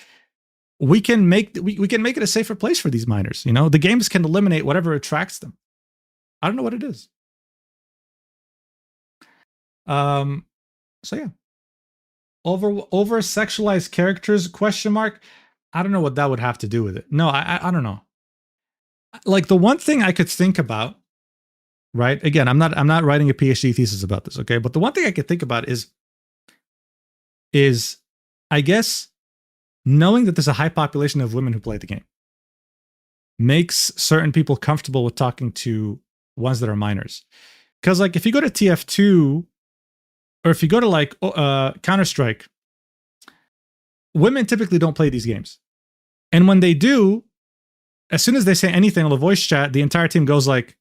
[SPEAKER 1] We can make it a safer place for these minors. You know, the games can eliminate whatever attracts them. I don't know what it is. So yeah, over sexualized characters ? I don't know what that would have to do with it. No, I don't know. Like the one thing I could think about, right? Again, I'm not writing a PhD thesis about this, okay? But the one thing I could think about is I guess knowing that there's a high population of women who play the game makes certain people comfortable with talking to ones that are minors. Because like if you go to TF2 or if you go to like Counter-Strike, women typically don't play these games. And when they do, as soon as they say anything on the voice chat, the entire team goes like,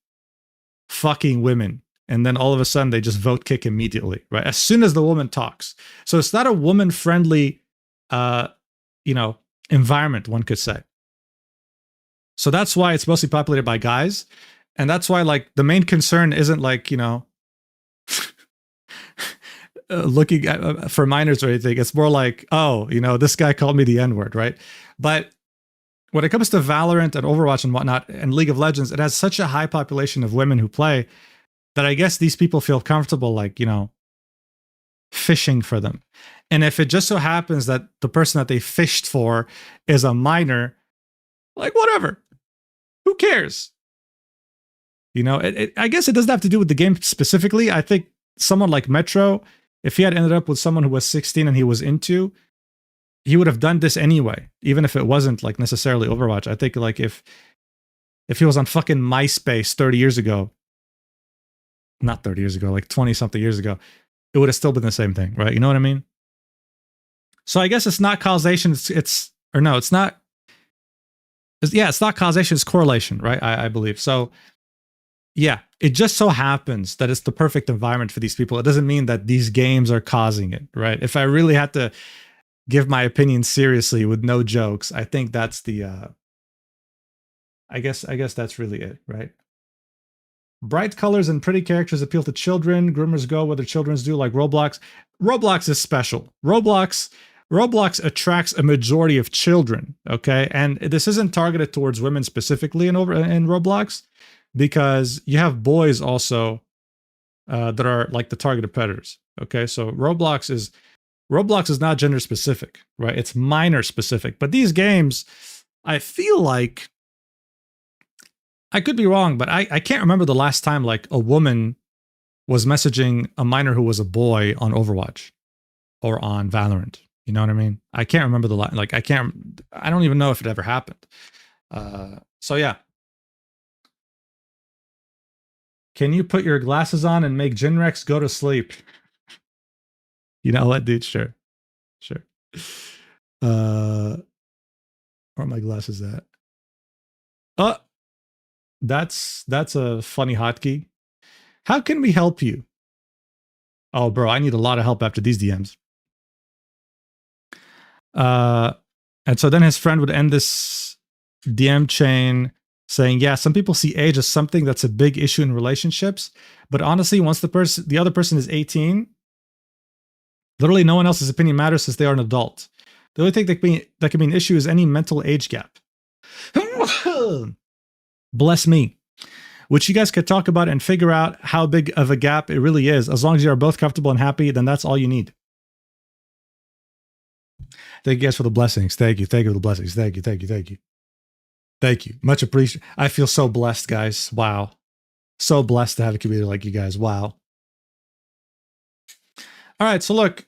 [SPEAKER 1] fucking women. And then all of a sudden they just vote kick immediately, right? As soon as the woman talks. So it's not a woman-friendly, environment, one could say. So that's why it's mostly populated by guys. And that's why like the main concern isn't like, looking at, for minors or anything. It's more like, oh, this guy called me the N-word, right? But when it comes to Valorant and Overwatch and whatnot and League of Legends, it has such a high population of women who play that I guess these people feel comfortable, like, fishing for them. And if it just so happens that the person that they fished for is a minor, like, whatever. Who cares? I guess it doesn't have to do with the game specifically. I think someone like Metro, if he had ended up with someone who was 16 and he was into, he would have done this anyway, even if it wasn't like necessarily Overwatch. I think like if he was on fucking MySpace 30 years ago, not 30 years ago, like 20 something years ago, it would have still been the same thing, right? You know what I mean? So I guess it's not causation. It's not causation. It's correlation, right? I believe. So yeah, it just so happens that it's the perfect environment for these people. It doesn't mean that these games are causing it, right? If I really had to give my opinion seriously with no jokes, I think that's the I guess that's really it, right? Bright colors and pretty characters appeal to children. Groomers go where the children's do, like Roblox. Roblox is special. Roblox attracts a majority of children, okay? And this isn't targeted towards women specifically in Roblox, because you have boys also that are like the targeted predators, okay? So Roblox is not gender specific, right? It's minor specific. But these games, I feel like, I could be wrong, but I can't remember the last time like a woman was messaging a minor who was a boy on Overwatch or on Valorant. You know what I mean? I can't remember I don't even know if it ever happened. So yeah. Can you put your glasses on and make Jinrex go to sleep? You know what, dude? Sure. Where are my glasses at? That's a funny hotkey. How can we help you? Oh, bro, I need a lot of help after these DMs. And so then his friend would end this DM chain saying, yeah, some people see age as something that's a big issue in relationships, but honestly, once the other person is 18, literally no one else's opinion matters since they are an adult. The only thing that can be an issue is any mental age gap. Bless me. Which you guys could talk about and figure out how big of a gap it really is. As long as you are both comfortable and happy, then that's all you need. Thank you guys for the blessings. Thank you for the blessings. Thank you. Much appreciated. I feel so blessed, guys. Wow. So blessed to have a community like you guys. Wow. All right, so look,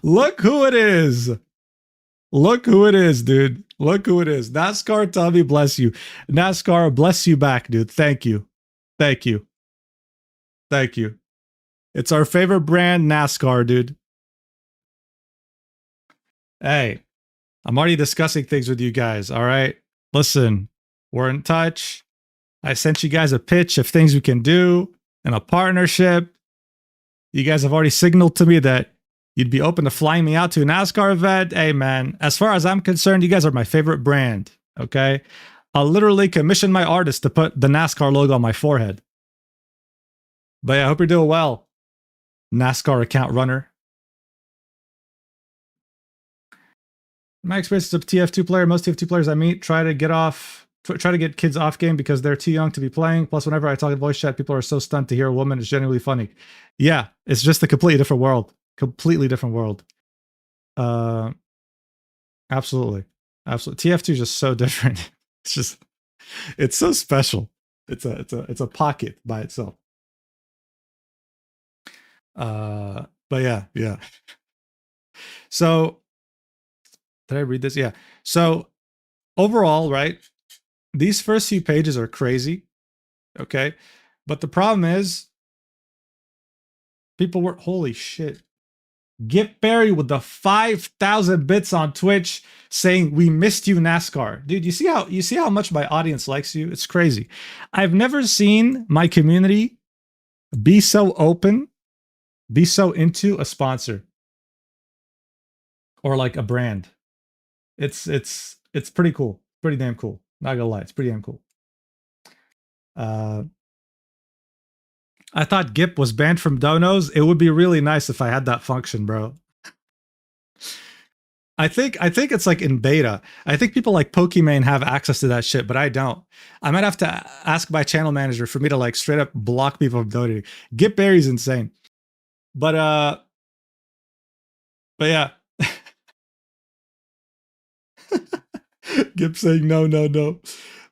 [SPEAKER 1] look who it is. Look who it is, dude. Look who it is. NASCAR, Tommy, bless you. NASCAR, bless you back, dude. Thank you. Thank you. Thank you. It's our favorite brand, NASCAR, dude. Hey, I'm already discussing things with you guys, all right? Listen, we're in touch. I sent you guys a pitch of things we can do in a partnership. You guys have already signaled to me that you'd be open to flying me out to a NASCAR event. Hey, man, as far as I'm concerned, you guys are my favorite brand, okay? I'll literally commission my artist to put the NASCAR logo on my forehead. But yeah, I hope you're doing well, NASCAR account runner. My experience as a TF2 player, most TF2 players I meet try to get kids off game because they're too young to be playing. Plus, whenever I talk in voice chat, people are so stunned to hear a woman. It's genuinely funny. Yeah, it's just a completely different world. Completely different world. Absolutely. Absolutely. TF2 is just so different. It's so special. It's a pocket by itself. But yeah. So did I read this? Yeah. So overall, right? These first few pages are crazy. Okay. But the problem is people were, holy shit. Gip Barry with the 5,000 bits on Twitch saying we missed you, NASCAR. Dude, you see how much my audience likes you? It's crazy. I've never seen my community be so open, be so into a sponsor or like a brand. It's pretty cool. Pretty damn cool. Not gonna lie, it's pretty damn cool. I thought Gip was banned from donos. It would be really nice if I had that function, bro. I think it's like in beta. I think people like Pokimane have access to that shit, but I don't. I might have to ask my channel manager for me to like straight up block people from donating. Gip Barry's insane. But yeah. Gip saying no.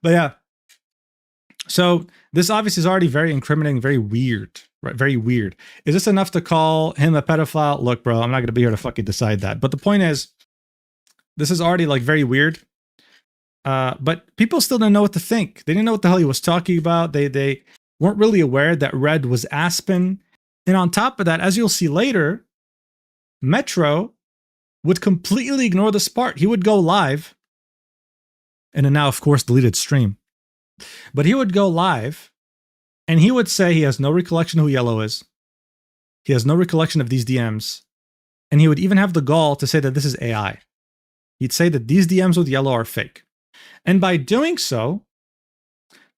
[SPEAKER 1] But yeah. So this obviously is already very incriminating, very weird, right? Very weird. Is this enough to call him a pedophile? Look, bro, I'm not going to be here to fucking decide that. But the point is, this is already like very weird. But people still didn't know what to think. They didn't know what the hell he was talking about. They weren't really aware that Red was Aspen. And on top of that, as you'll see later, Metro would completely ignore this part. He would go live in a now, of course, deleted stream. But he would go live and he would say he has no recollection who Yellow is. He has no recollection of these DMs. And he would even have the gall to say that this is AI. He'd say that these DMs with Yellow are fake. And by doing so,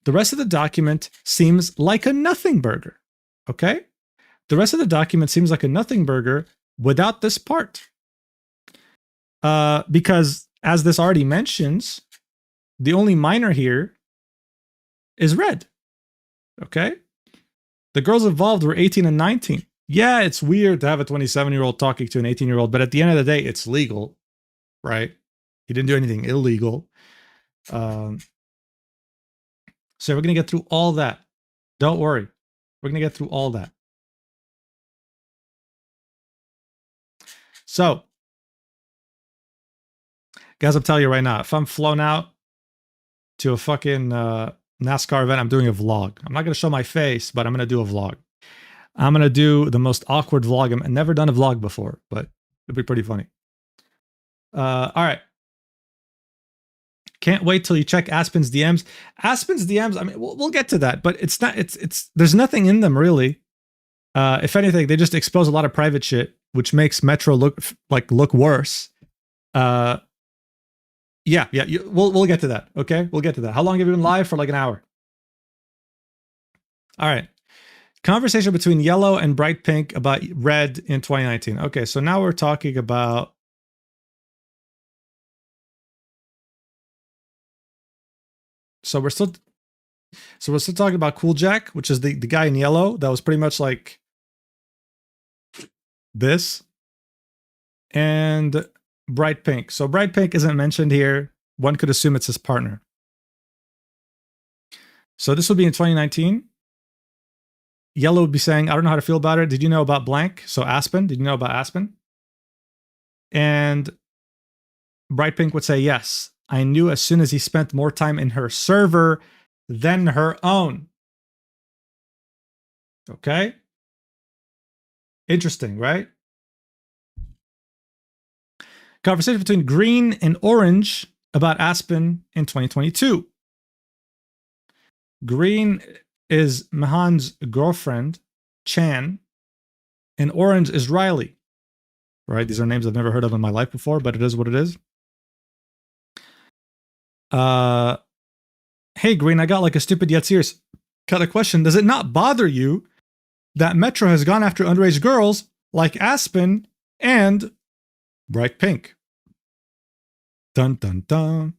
[SPEAKER 1] the rest of the document seems like a nothing burger. Okay? The rest of the document seems like a nothing burger without this part. Because as this already mentions, the only minor here is Red. Okay? The girls involved were 18 and 19. Yeah, it's weird to have a 27-year-old talking to an 18-year-old, but at the end of the day, it's legal, right? He didn't do anything illegal. So we're going to get through all that. Don't worry. We're going to get through all that. So, guys, I'm telling you right now, if I'm flown out to a fucking NASCAR event, I'm doing a vlog. I'm not going to show my face, but I'm going to do a vlog. I'm going to do the most awkward vlog. I've never done a vlog before, but it'll be pretty funny. All right. Can't wait till you check Aspen's DMs. Aspen's DMs, I mean, we'll get to that, but it's not, there's nothing in them really. If anything, they just expose a lot of private shit, which makes Metro look worse. We'll get to that. Okay, we'll get to that. How long have you been live? For like an hour. All right. Conversation between Yellow and Bright Pink about Red in 2019. Okay, so now we're talking about. So we're still talking about Cool Jack, which is the guy in yellow that was pretty much like this, and Bright Pink. So Bright Pink isn't mentioned here. One could assume it's his partner. So this would be in 2019. Yellow would be saying, I don't know how to feel about it. Did you know about blank? So Aspen, did you know about Aspen? And Bright Pink would say, yes, I knew as soon as he spent more time in her server than her own. Okay. Interesting, right? Conversation between Green and Orange about Aspen in 2022. Green is Mahan's girlfriend, Chan, and Orange is Riley. Right? These are names I've never heard of in my life before, but it is what it is. Hey, Green, I got like a stupid yet serious kind of question. Does it not bother you that Metro has gone after underage girls like Aspen and Bright Pink? Dun, dun, dun.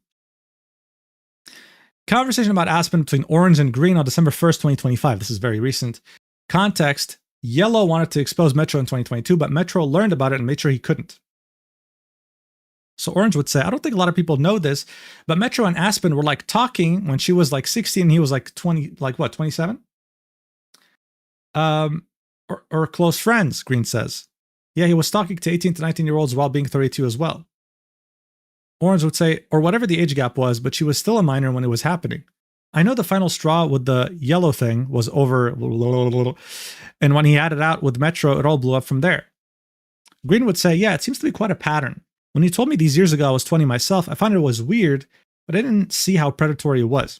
[SPEAKER 1] Conversation about Aspen between Orange and Green on December 1st, 2025. This is very recent. Context, Yellow wanted to expose Metro in 2022, but Metro learned about it and made sure he couldn't. So Orange would say, I don't think a lot of people know this, but Metro and Aspen were like talking when she was like 16 and he was like 20, like what, 27? Or close friends, Green says. Yeah, he was talking to 18 to 19-year-olds while being 32 as well. Orange would say, or whatever the age gap was, but she was still a minor when it was happening. I know the final straw with the Yellow thing was over, and when he had it out with Metro, it all blew up from there. Green would say, yeah, it seems to be quite a pattern. When he told me these years ago I was 20 myself, I found it was weird, but I didn't see how predatory it was.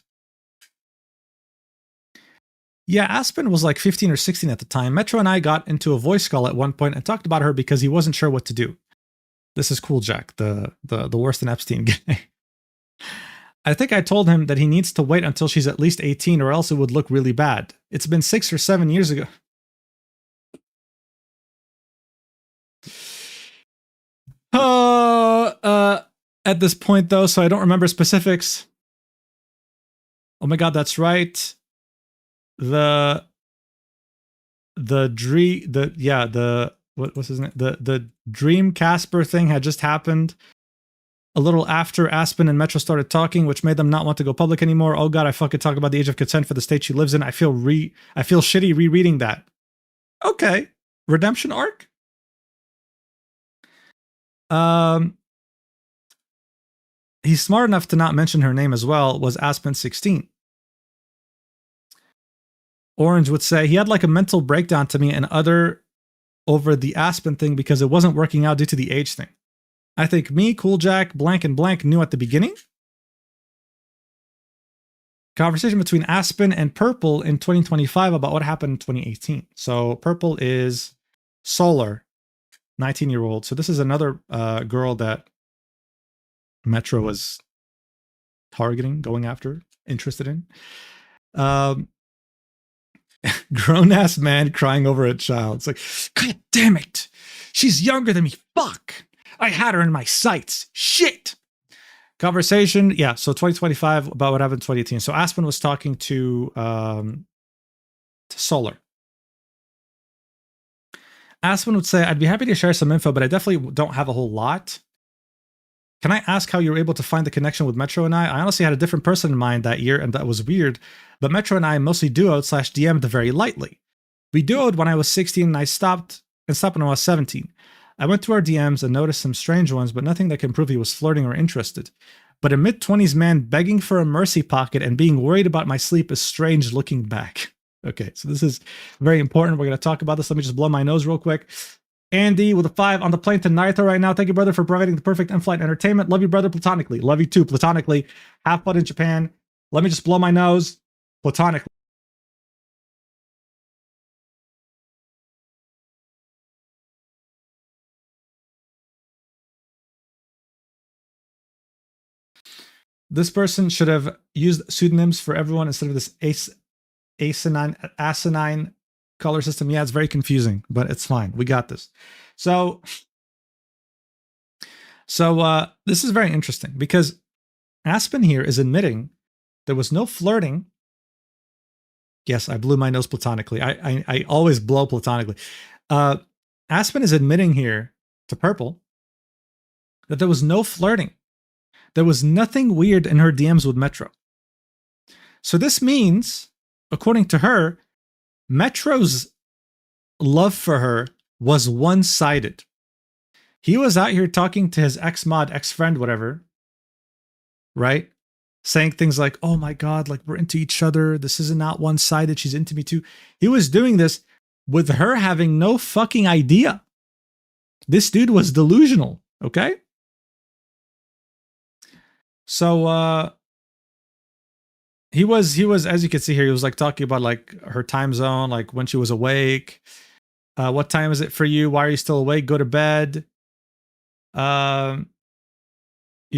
[SPEAKER 1] Yeah, Aspen was like 15 or 16 at the time. Metro and I got into a voice call at one point and talked about her because he wasn't sure what to do. This is Cool Jack, the worst than Epstein guy. I think I told him that he needs to wait until she's at least 18 or else it would look really bad. It's been 6 or 7 years ago. At this point though, so I don't remember specifics. Oh my god, that's right. What's his name? The Dream Casper thing had just happened a little after Aspen and Metro started talking, which made them not want to go public anymore. Oh god, I fucking talk about the age of consent for the state she lives in. I feel shitty rereading that. Okay. Redemption arc? He's smart enough to not mention her name as well. Was Aspen 16? Orange would say he had like a mental breakdown to me and other over the Aspen thing because it wasn't working out due to the age thing. I think me, Cool Jack, blank and blank knew at the beginning. Conversation between Aspen and Purple in 2025 about what happened in 2018. So Purple is Solar, 19-year-old. So this is another girl that Metro was targeting, going after, interested in. Grown-ass man crying over a child. It's like, God damn it. She's younger than me. Fuck. I had her in my sights. Shit. Conversation. Yeah. So 2025 about what happened in 2018. So Aspen was talking to Solar. Aspen would say, I'd be happy to share some info, but I definitely don't have a whole lot. Can I ask how you were able to find the connection with Metro and I? I honestly had a different person in mind that year, and that was weird. But Metro and I mostly duoed/DM'd very lightly. We duoed when I was 16 and I stopped when I was 17. I went through our DMs and noticed some strange ones, but nothing that can prove he was flirting or interested. But a mid-20s man begging for a mercy pocket and being worried about my sleep is strange looking back. Okay, so this is very important. We're going to talk about this. Let me just blow my nose real quick. Andy with a 5 on the plane to Naito right now. Thank you, brother, for providing the perfect in-flight entertainment. Love you, brother, platonically. Love you too, platonically. Have fun in Japan. Let me just blow my nose platonically. This person should have used pseudonyms for everyone instead of this asinine color system. Yeah, it's very confusing, but it's fine. We got this. So this is very interesting because Aspen here is admitting there was no flirting. Yes, I blew my nose platonically. I always blow platonically. Aspen is admitting here to Purple that there was no flirting. There was nothing weird in her DMs with Metro. So this means, according to her, Metro's love for her was one-sided. He was out here talking to his ex-mod, ex-friend, whatever, right? Saying things like, oh my God, like we're into each other. This is not one-sided. She's into me too. He was doing this with her having no fucking idea. This dude was delusional, okay? So he was, as you can see here, he was like talking about like her time zone, like when she was awake. What time is it for you? Why are you still awake? Go to bed. You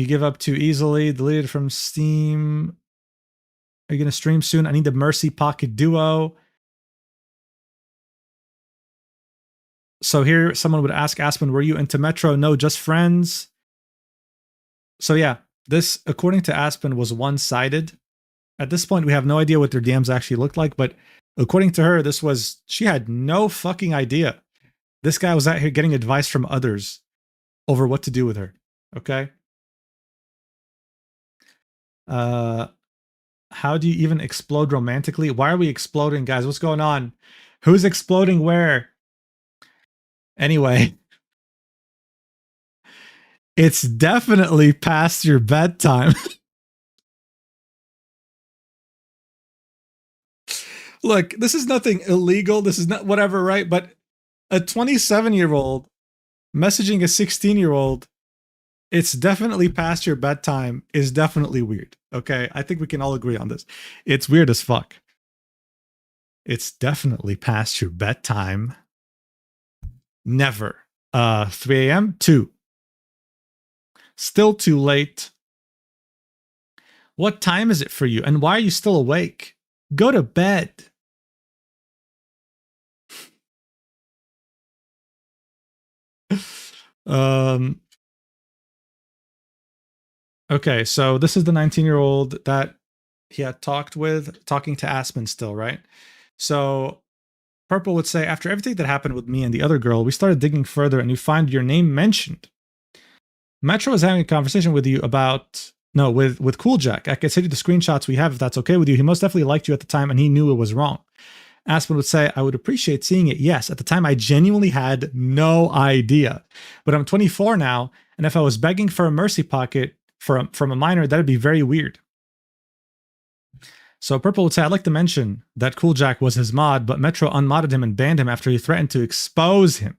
[SPEAKER 1] give up too easily. Deleted from Steam. Are you going to stream soon? I need the Mercy Pocket Duo. So here, someone would ask Aspen, were you into Metro? No, just friends. So yeah, this, according to Aspen, was one-sided. At this point, we have no idea what their DMs actually looked like, but according to her, she had no fucking idea. This guy was out here getting advice from others over what to do with her. Okay? How do you even explode romantically? Why are we exploding, guys? What's going on? Who's exploding where? Anyway, it's definitely past your bedtime. Look, this is nothing illegal. This is not whatever, right? But a 27-year-old messaging a 16-year-old, it's definitely past your bedtime, is definitely weird. Okay? I think we can all agree on this. It's weird as fuck. It's definitely past your bedtime. Never. 3 a.m.? 2. Still too late. What time is it for you? And why are you still awake? Go to bed. Okay, so this is the 19-year-old that he had talking to Aspen still, right? So Purple would say, after everything that happened with me and the other girl, we started digging further and we find your name mentioned. Metro is having a conversation with you about, no, with Cool Jack. I can send you the screenshots we have if that's okay with you. He most definitely liked you at the time and he knew it was wrong. Aspen would say, I would appreciate seeing it. Yes, at the time I genuinely had no idea. But I'm 24 now, and if I was begging for a mercy pocket from a minor, that'd be very weird. So Purple would say, I'd like to mention that Cool Jack was his mod, but Metro unmodded him and banned him after he threatened to expose him.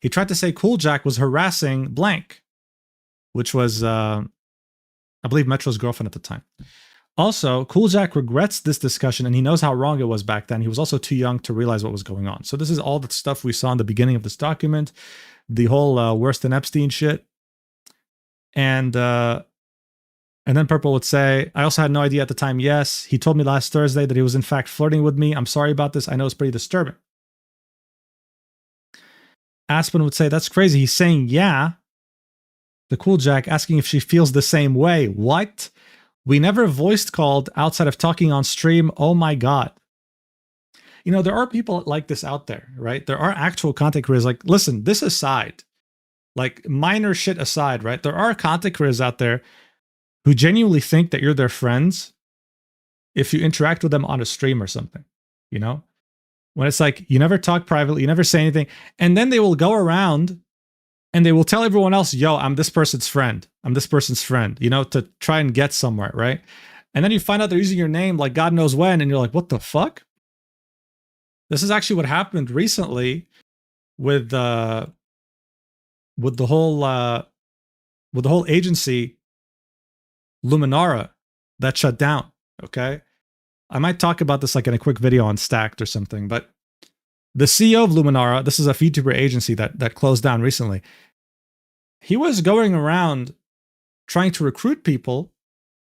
[SPEAKER 1] He tried to say Cool Jack was harassing blank, which was, I believe, Metro's girlfriend at the time. Also, Cool Jack regrets this discussion and he knows how wrong it was back then. He was also too young to realize what was going on. So this is all the stuff we saw in the beginning of this document, the whole worse than Epstein shit. And then Purple would say, I also had no idea at the time. Yes, he told me last Thursday that he was in fact flirting with me. I'm sorry about this. I know it's pretty disturbing. Aspen would say, that's crazy. He's saying, yeah. The Cool Jack asking if she feels the same way. What? We never voiced called outside of talking on stream. Oh my God. You know, there are people like this out there, right? There are actual content creators like, listen, this aside, like minor shit aside, right? There are content creators out there who genuinely think that you're their friends if you interact with them on a stream or something, you know? When it's like, you never talk privately, you never say anything, and then they will go around and they will tell everyone else, yo, I'm this person's friend. I'm this person's friend, you know, to try and get somewhere, right? And then you find out they're using your name like God knows when, and you're like, what the fuck? This is actually what happened recently with the whole agency Luminara that shut down. Okay, I might talk about this like in a quick video on Stacked or something, but the CEO of Luminara, this is a VTuber agency that closed down recently. He was going around trying to recruit people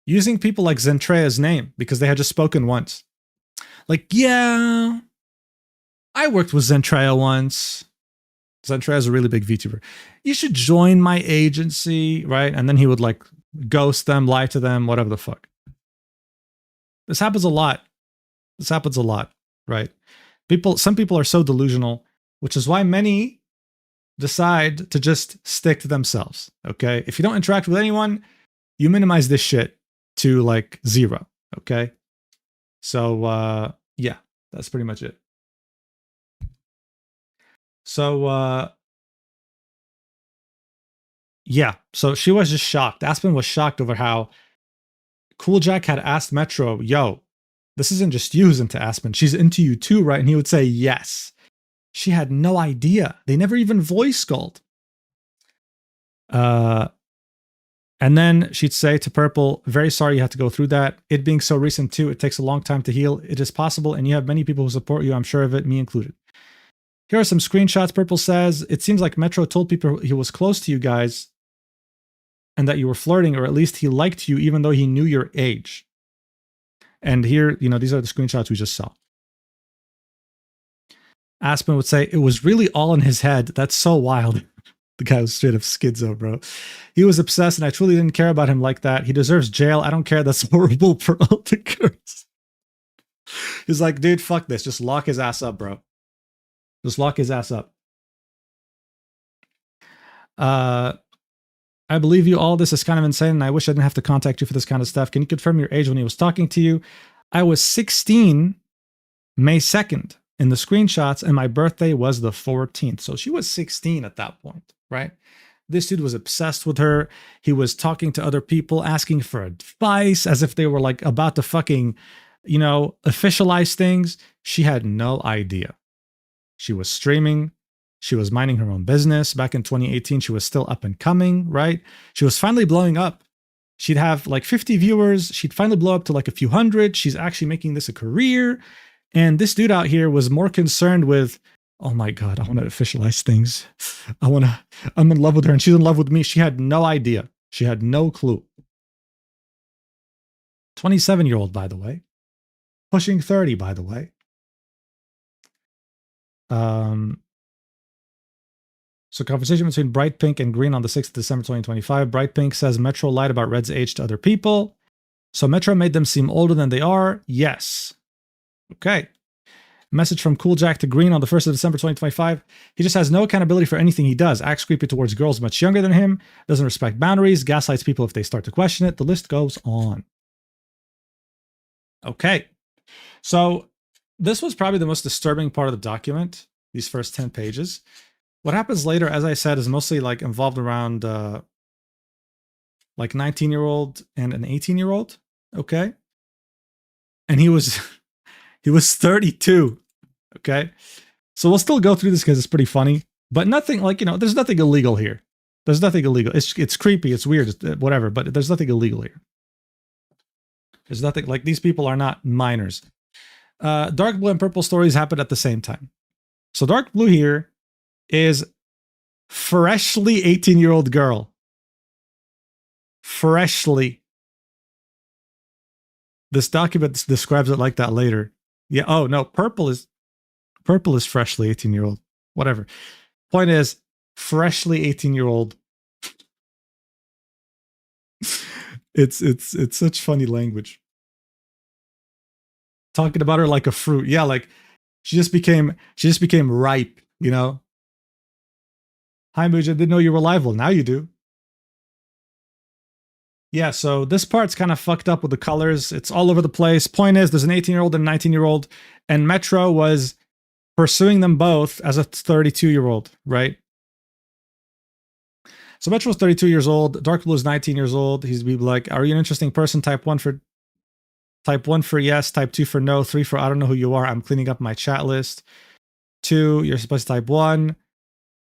[SPEAKER 1] using people like Zentrea's name because they had just spoken once. Like, yeah, I worked with Zentrea once. Zentrea is a really big VTuber. You should join my agency, right? And then he would like ghost them, lie to them, whatever the fuck. This happens a lot. This happens a lot, right? Some people are so delusional, which is why many decide to just stick to themselves, okay? If you don't interact with anyone, you minimize this shit to like 0, okay? So yeah, that's pretty much it. So yeah, so she was just shocked. Aspen was shocked over how Cool Jack had asked Metro, yo, this isn't just you who's into Aspen, she's into you too, right? And he would say yes. She had no idea. They never even voice called. And then she'd say to Purple, very sorry you had to go through that. It being so recent too, it takes a long time to heal. It is possible, and you have many people who support you, I'm sure of it, me included. Here are some screenshots. Purple says, it seems like Metro told people he was close to you guys and that you were flirting, or at least he liked you even though he knew your age. And here, these are the screenshots we just saw. Aspen would say, it was really all in his head. That's so wild. The guy was straight up schizo, bro. He was obsessed, and I truly didn't care about him like that. He deserves jail. I don't care. That's horrible for all the girls. He's like, dude, fuck this. Just lock his ass up, bro. Just lock his ass up. I believe you. All this is kind of insane, and I wish I didn't have to contact you for this kind of stuff. Can you confirm your age when he was talking to you? I was 16 May 2nd in the screenshots, and my birthday was the 14th. So she was 16 at that point, right? This dude was obsessed with her. He was talking to other people, asking for advice as if they were like about to fucking, officialize things. She had no idea. She was streaming. She was minding her own business. Back in 2018, she was still up and coming, right? She was finally blowing up. She'd have like 50 viewers. She'd finally blow up to like a few hundred. She's actually making this a career. And this dude out here was more concerned with, oh my God, I want to officialize things. I'm in love with her and she's in love with me. She had no idea. She had no clue. 27-year-old, by the way. Pushing 30, by the way. So conversation between Bright Pink and Green on the 6th of December 2025. Bright Pink says Metro lied about Red's age to other people. So Metro made them seem older than they are. Yes. Okay. Message from Cool Jack to Green on the 1st of December 2025. He just has no accountability for anything he does. Acts creepy towards girls much younger than him. Doesn't respect boundaries. Gaslights people if they start to question it. The list goes on. Okay. So this was probably the most disturbing part of the document. These first 10 pages. What happens later, as I said, is mostly like involved around like 19-year-old and an 18-year-old. Okay. And he was 32. Okay. So we'll still go through this because it's pretty funny, but nothing like, there's nothing illegal here. There's nothing illegal. It's creepy. It's weird, whatever, but there's nothing illegal here. There's nothing like these people are not minors. Dark blue and purple stories happened at the same time. So dark blue here is freshly 18-year-old girl. Freshly. This document describes it like that later. Yeah. Oh no, purple is freshly 18-year-old. Whatever. Point is, freshly 18-year-old. It's such funny language. Talking about her like a fruit. Yeah, like she just became ripe, Hi, Muja, didn't know you were liable. Now you do. Yeah, so this part's kind of fucked up with the colors. It's all over the place. Point is, there's an 18-year-old and a 19-year-old, and Metro was pursuing them both as a 32-year-old, right? So Metro was 32 years old. Dark Blue is 19 years old. He's be like, are you an interesting person? Type 1 for yes. Type 2 for no. 3 for I don't know who you are. I'm cleaning up my chat list. 2, you're supposed to type 1.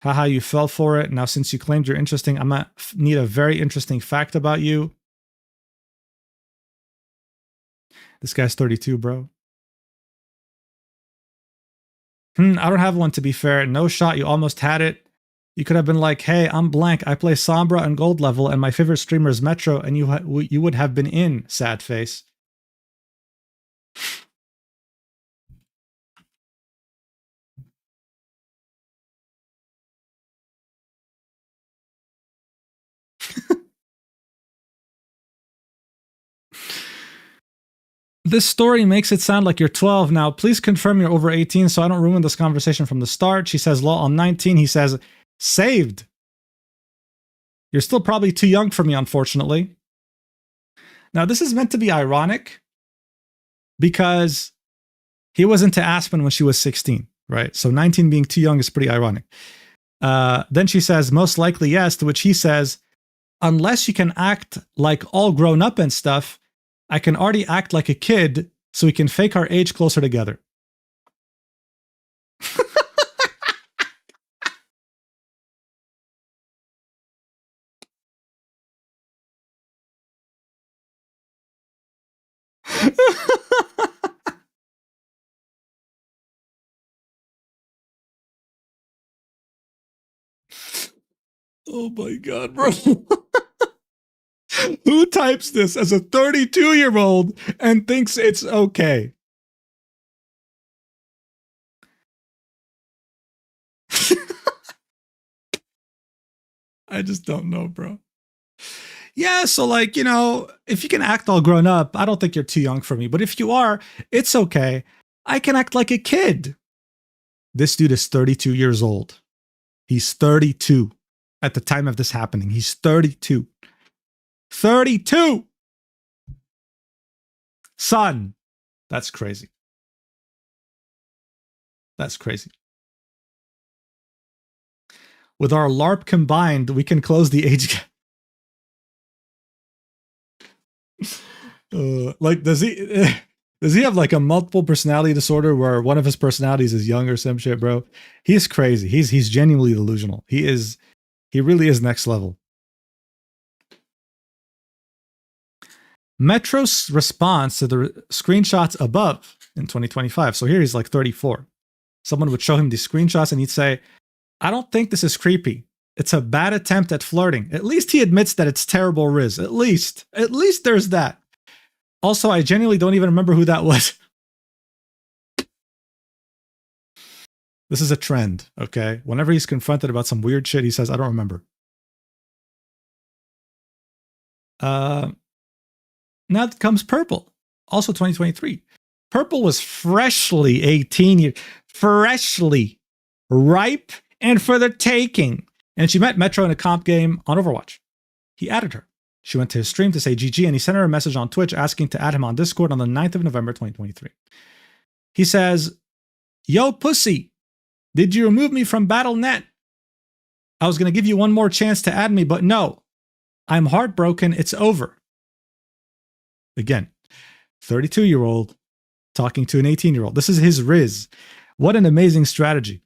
[SPEAKER 1] Haha, you fell for it. Now, since you claimed you're interesting, I might need a very interesting fact about you. This guy's 32, bro. I don't have one, to be fair. No shot, you almost had it. You could have been like, hey, I'm blank. I play Sombra and Gold level, and my favorite streamer is Metro, and you would have been in, sad face. This story makes it sound like you're 12 now. Please confirm you're over 18 so I don't ruin this conversation from the start. She says, lol, I'm 19. He says, saved. You're still probably too young for me, unfortunately. Now, this is meant to be ironic, because he was into Aspen when she was 16, right? So 19 being too young is pretty ironic. Then she says, most likely yes, to which he says, unless you can act like all grown up and stuff, I can already act like a kid so we can fake our age closer together. Oh my God, bro. Who types this as a 32-year-old and thinks it's okay? I just don't know, bro. Yeah, so like, you know, if you can act all grown up, I don't think you're too young for me. But if you are, it's okay. I can act like a kid. This dude is 32 years old. He's 32 at the time of this happening. He's 32. 32! Son, that's crazy. That's crazy. With our LARP combined, we can close the age gap. Like, does he have like a multiple personality disorder where one of his personalities is young or some shit, bro? He's crazy. He's genuinely delusional. He really is next level. Metro's response to the screenshots above in 2025. So here he's like 34. Someone would show him these screenshots and he'd say, I don't think this is creepy. It's a bad attempt at flirting. At least he admits that it's terrible Riz. At least there's that. Also, I genuinely don't even remember who that was. This is a trend, okay? Whenever he's confronted about some weird shit, he says, I don't remember. Now comes Purple. Also 2023. Purple was freshly 18 years. Freshly ripe and for the taking. And she met Metro in a comp game on Overwatch. He added her. She went to his stream to say GG, and he sent her a message on Twitch asking to add him on Discord on the 9th of November, 2023. He says, yo, pussy, did you remove me from Battle.net? I was going to give you one more chance to add me, but no. I'm heartbroken. It's over. Again, 32-year-old talking to an 18-year-old. This is his Riz. What an amazing strategy.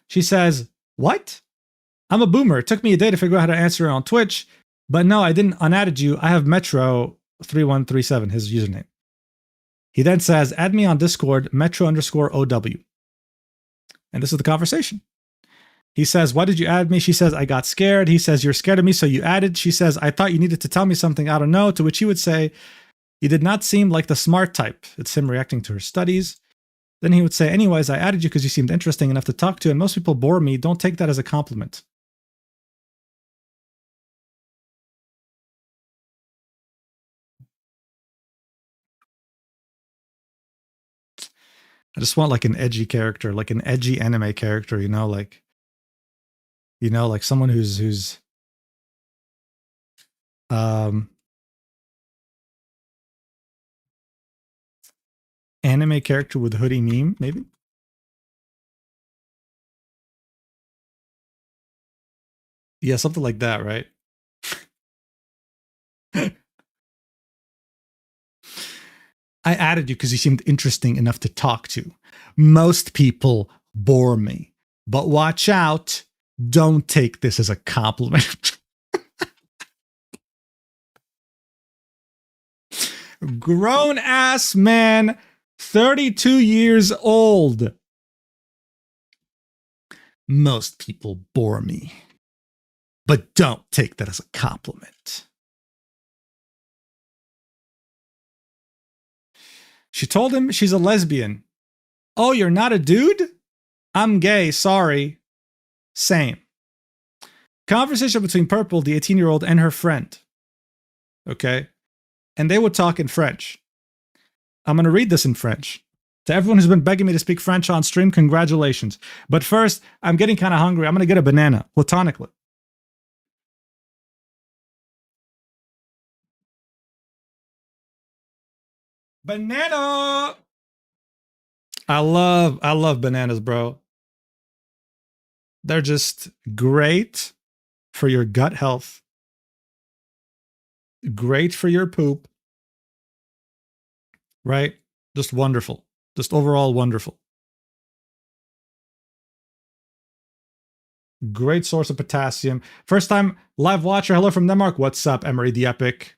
[SPEAKER 1] She says, what? I'm a boomer. It took me a day to figure out how to answer it on Twitch. But no, I didn't unadded you. I have Metro3137, his username. He then says, add me on Discord, Metro_OW. And this is the conversation. He says, why did you add me? She says, I got scared. He says, you're scared of me, so you added. She says, I thought you needed to tell me something I don't know. To which he would say, you did not seem like the smart type. It's him reacting to her studies. Then he would say, anyways, I added you because you seemed interesting enough to talk to, and most people bore me. Don't take that as a compliment. I just want like an edgy character, like an edgy anime character, like someone who's anime character with hoodie meme, maybe. Yeah, something like that, right? I added you because you seemed interesting enough to talk to. Most people bore me. But watch out. Don't take this as a compliment. Grown ass man, 32 years old. Most people bore me. But don't take that as a compliment. She told him she's a lesbian. Oh, you're not a dude? I'm gay, sorry. Same. Conversation between Purple, the 18-year-old, and her friend. Okay? And they would talk in French. I'm going to read this in French. To everyone who's been begging me to speak French on stream, congratulations. But first, I'm getting kind of hungry. I'm going to get a banana, platonically. Banana. I love bananas, bro. They're just great for your gut health. Great for your poop. Right? Just wonderful. Just overall wonderful. Great source of potassium. First time live watcher. Hello from Denmark. What's up, Emery the Epic?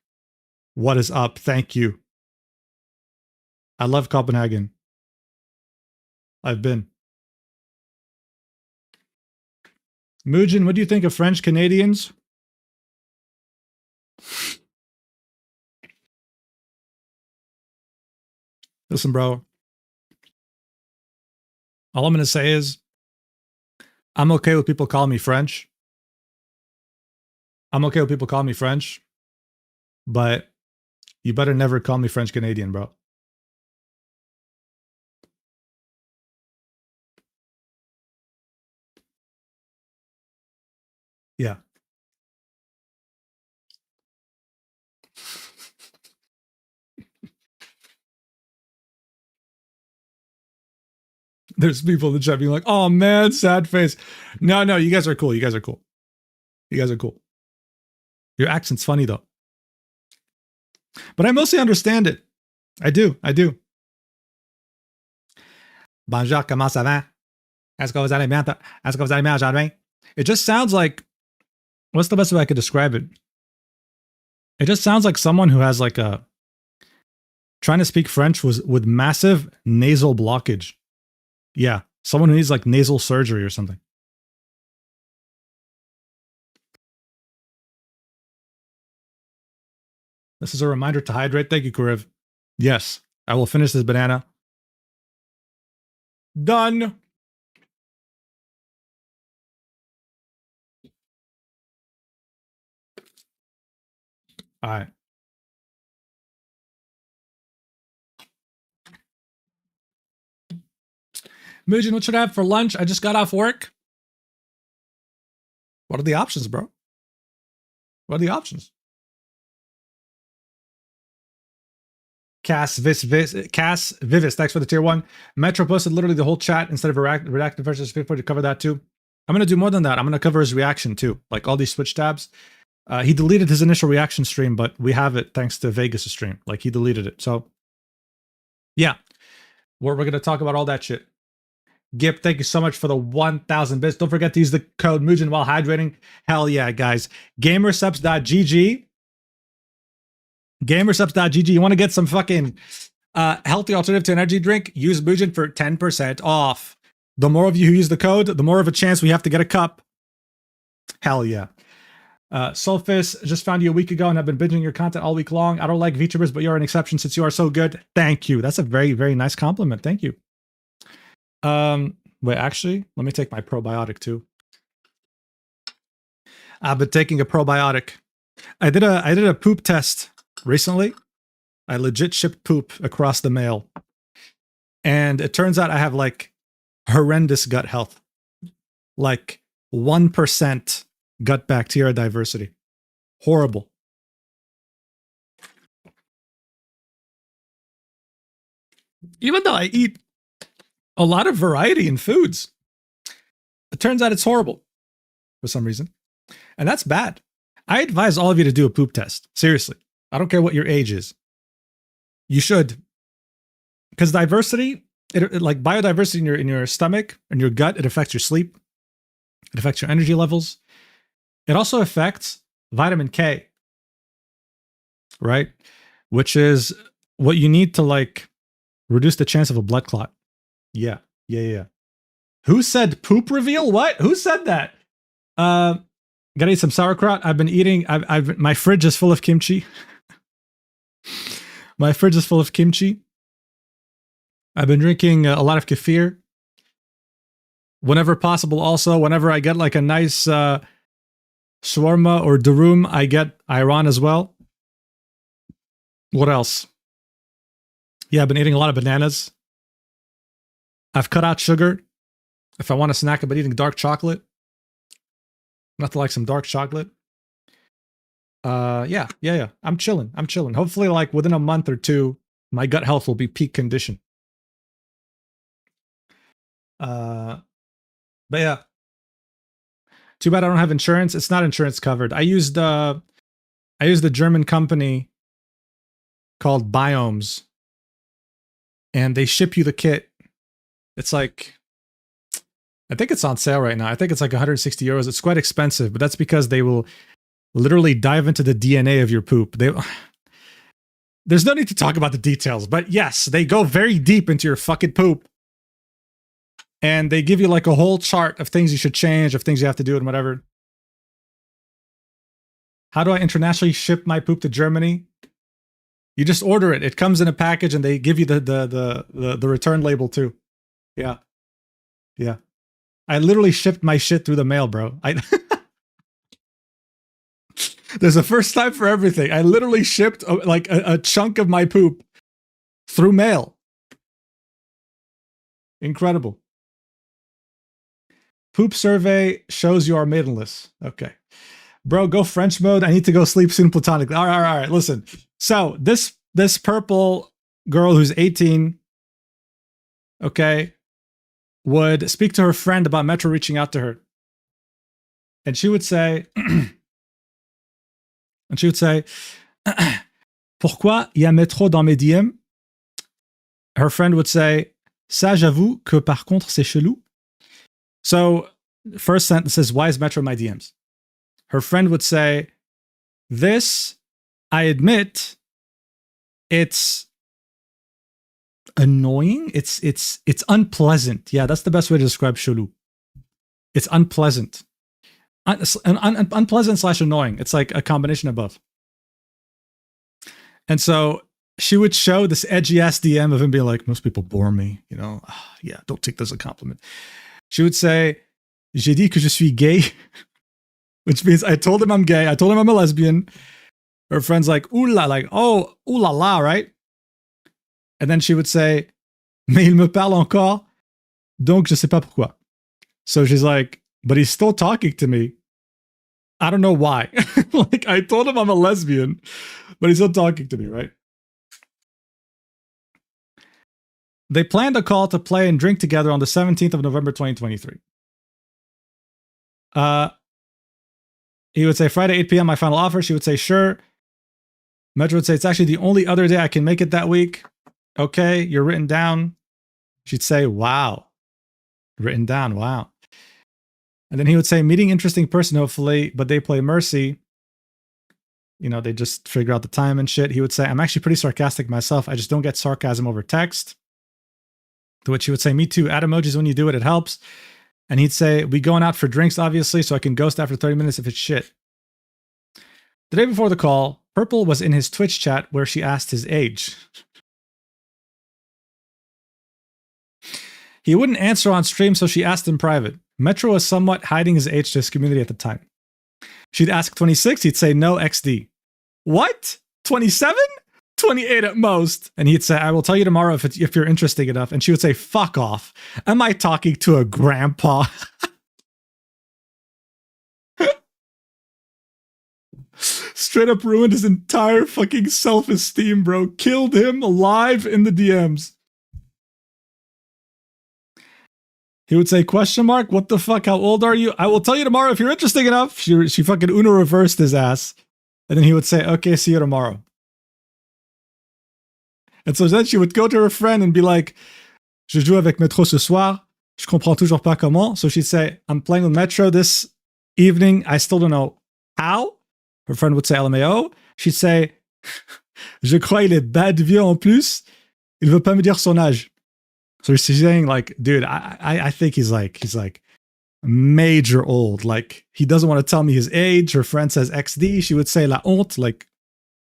[SPEAKER 1] What is up? Thank you. I love Copenhagen. I've been. Mujan, what do you think of French Canadians? Listen, bro. All I'm going to say is I'm okay with people calling me French. I'm okay with people calling me French. But you better never call me French Canadian, bro. Yeah. There's people in the chat being like, oh man, sad face. No, you guys are cool. You guys are cool. You guys are cool. Your accent's funny though. But I mostly understand it. I do. Bonjour, comment ça va? Est-ce que vous allez bien? Est-ce que vous allez bien aujourd'hui? It just sounds like, what's the best way I could describe it? It just sounds like someone who has like a, trying to speak French with massive nasal blockage. Yeah, someone who needs like nasal surgery or something. This is a reminder to hydrate. Thank you, Kuriv. Yes, I will finish this banana. Done. All right. Mujan, what should I have for lunch? I just got off work. What are the options, bro? What are the options? Cass Vivis, thanks for the tier 1. Metro posted literally the whole chat instead of redacted versus to cover that too. I'm going to do more than that. I'm going to cover his reaction too. Like all these Switch tabs. He deleted his initial reaction stream, but we have it thanks to Vegas' stream. Like he deleted it. So yeah, we're going to talk about all that shit. Gip, thank you so much for the 1,000 bits. Don't forget to use the code Mujan while hydrating. Hell yeah, guys. Gamersubs.gg. Gamersubs.gg. You want to get some fucking healthy alternative to energy drink? Use Mujan for 10% off. The more of you who use the code, the more of a chance we have to get a cup. Hell yeah. Sulfus, just found you a week ago and I've been binging your content all week long. I don't like VTubers, but you're an exception since you are so good. Thank you. That's a very, very nice compliment. Thank you. Wait, actually, let me take my probiotic too. I've been taking a probiotic. I did a poop test recently. I legit shipped poop across the mail. And it turns out I have like horrendous gut health. Like 1% gut bacteria diversity. Horrible. Even though I eat a lot of variety in foods, it turns out it's horrible for some reason. And that's bad. I advise all of you to do a poop test. Seriously. I don't care what your age is. You should. Because diversity, it like biodiversity in your stomach and your gut, it affects your sleep. It affects your energy levels. It also affects vitamin K. Right? Which is what you need to like reduce the chance of a blood clot. Yeah. Who said poop reveal? What? Who said that? Gotta eat some sauerkraut. I've been eating. My fridge is full of kimchi. My fridge is full of kimchi. I've been drinking a lot of kefir. Whenever possible, also, whenever I get like a nice shawarma or durum, I get ayran as well. What else? Yeah, I've been eating a lot of bananas. I've cut out sugar. If I want a snack, I've been eating dark chocolate. Nothing like some dark chocolate. Yeah. I'm chilling. Hopefully, like within a month or two, My gut health will be peak condition. But yeah. Too bad I don't have insurance. It's not insurance covered. I used a German company called Biomes, and they ship you the kit. It's like, I think it's on sale right now. I think it's like 160 euros. It's quite expensive, but that's because they will literally dive into the DNA of your poop. There's no need to talk about the details, but yes, they go very deep into your fucking poop. And they give you like a whole chart of things you should change, of things you have to do and whatever. How do I internationally ship my poop to Germany? You just order it. It comes in a package and they give you the return label too. Yeah. Yeah. I literally shipped my shit through the mail, bro. There's a first time for everything. I literally shipped like a chunk of my poop through mail. Incredible. Poop survey shows you are maidenless. Okay. Bro, go French mode. I need to go sleep soon platonically. All right. Listen. So this purple girl who's 18, okay, would speak to her friend about Metro reaching out to her. And she would say, pourquoi y a Metro dans mes DM? Her friend would say, ça j'avoue que par contre c'est chelou. So, first sentence is, why is Metro in my DMs? Her friend would say, this, I admit, it's annoying. It's unpleasant. Yeah, that's the best way to describe chelou. It's unpleasant. Unpleasant / annoying. It's like a combination of both. And so she would show this edgy ass DM of him being like, most people bore me, you know. Yeah, don't take this as a compliment. She would say, j'ai dit que je suis gay, which means I told him I'm gay. I told him I'm a lesbian. Her friend's like, ooh la, like, oh, ooh la la, right? And then she would say, mais il me parle encore, donc je sais pas pourquoi. So she's like, but he's still talking to me. I don't know why. Like, I told him I'm a lesbian, but he's still talking to me, right? They planned a call to play and drink together on the 17th of November, 2023. He would say, Friday, 8 p.m., my final offer. She would say, sure. Metro would say, it's actually the only other day I can make it that week. Okay, you're written down. She'd say, wow. Written down, wow. And then he would say, meeting interesting person, hopefully, but they play Mercy. You know, they just figure out the time and shit. He would say, I'm actually pretty sarcastic myself. I just don't get sarcasm over text. To which he would say, me too. Add emojis when you do it. It helps. And he'd say, we going out for drinks, obviously, so I can ghost after 30 minutes if it's shit. The day before the call, Purple was in his Twitch chat where she asked his age. He wouldn't answer on stream, so she asked in private. Metro was somewhat hiding his age to his community at the time. She'd ask 26, he'd say no XD. What? 27? 28 at most. And he'd say, I will tell you tomorrow if you're interesting enough. And she would say, fuck off. Am I talking to a grandpa? Straight up ruined his entire fucking self-esteem, bro. Killed him alive in the DMs. He would say, question mark, what the fuck, how old are you? I will tell you tomorrow if you're interesting enough. She fucking Uno reversed his ass. And then he would say, okay, see you tomorrow. And so then she would go to her friend and be like, je joue avec Metro ce soir. Je comprends toujours pas comment. So she'd say, I'm playing with Metro this evening. I still don't know how. Her friend would say LMAO. She'd say, je crois il est bad vieux en plus. Il veut pas me dire son âge. So she's saying like, dude, I think he's like major old. Like, he doesn't want to tell me his age. Her friend says XD. She would say la honte, like,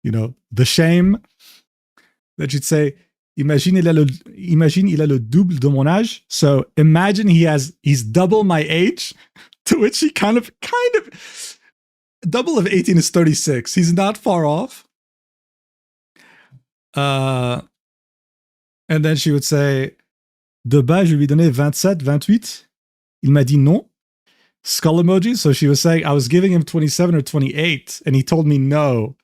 [SPEAKER 1] you know, the shame. Then she'd say, imagine il a le double de mon âge. So imagine he's double my age. To which he kind of, double of 18 is 36. He's not far off. And then she would say, de base, je lui donnais 27, 28. Il m'a dit non. Skull emoji. So she was saying I was giving him 27 or 28, and he told me no.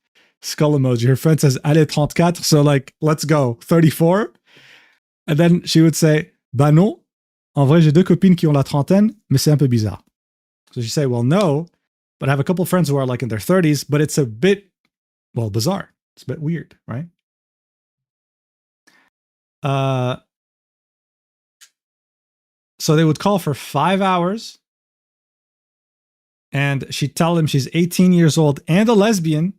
[SPEAKER 1] skull emoji. Her friend says, allez 34. So like, let's go, 34. And then she would say, bah non. En vrai, j'ai deux copines qui ont la trentaine, mais c'est un peu bizarre. So she'd say, well, no, but I have a couple friends who are like in their 30s, but it's a bit, well, bizarre. It's a bit weird, right? So they would call for 5 hours, and she'd tell them she's 18 years old and a lesbian.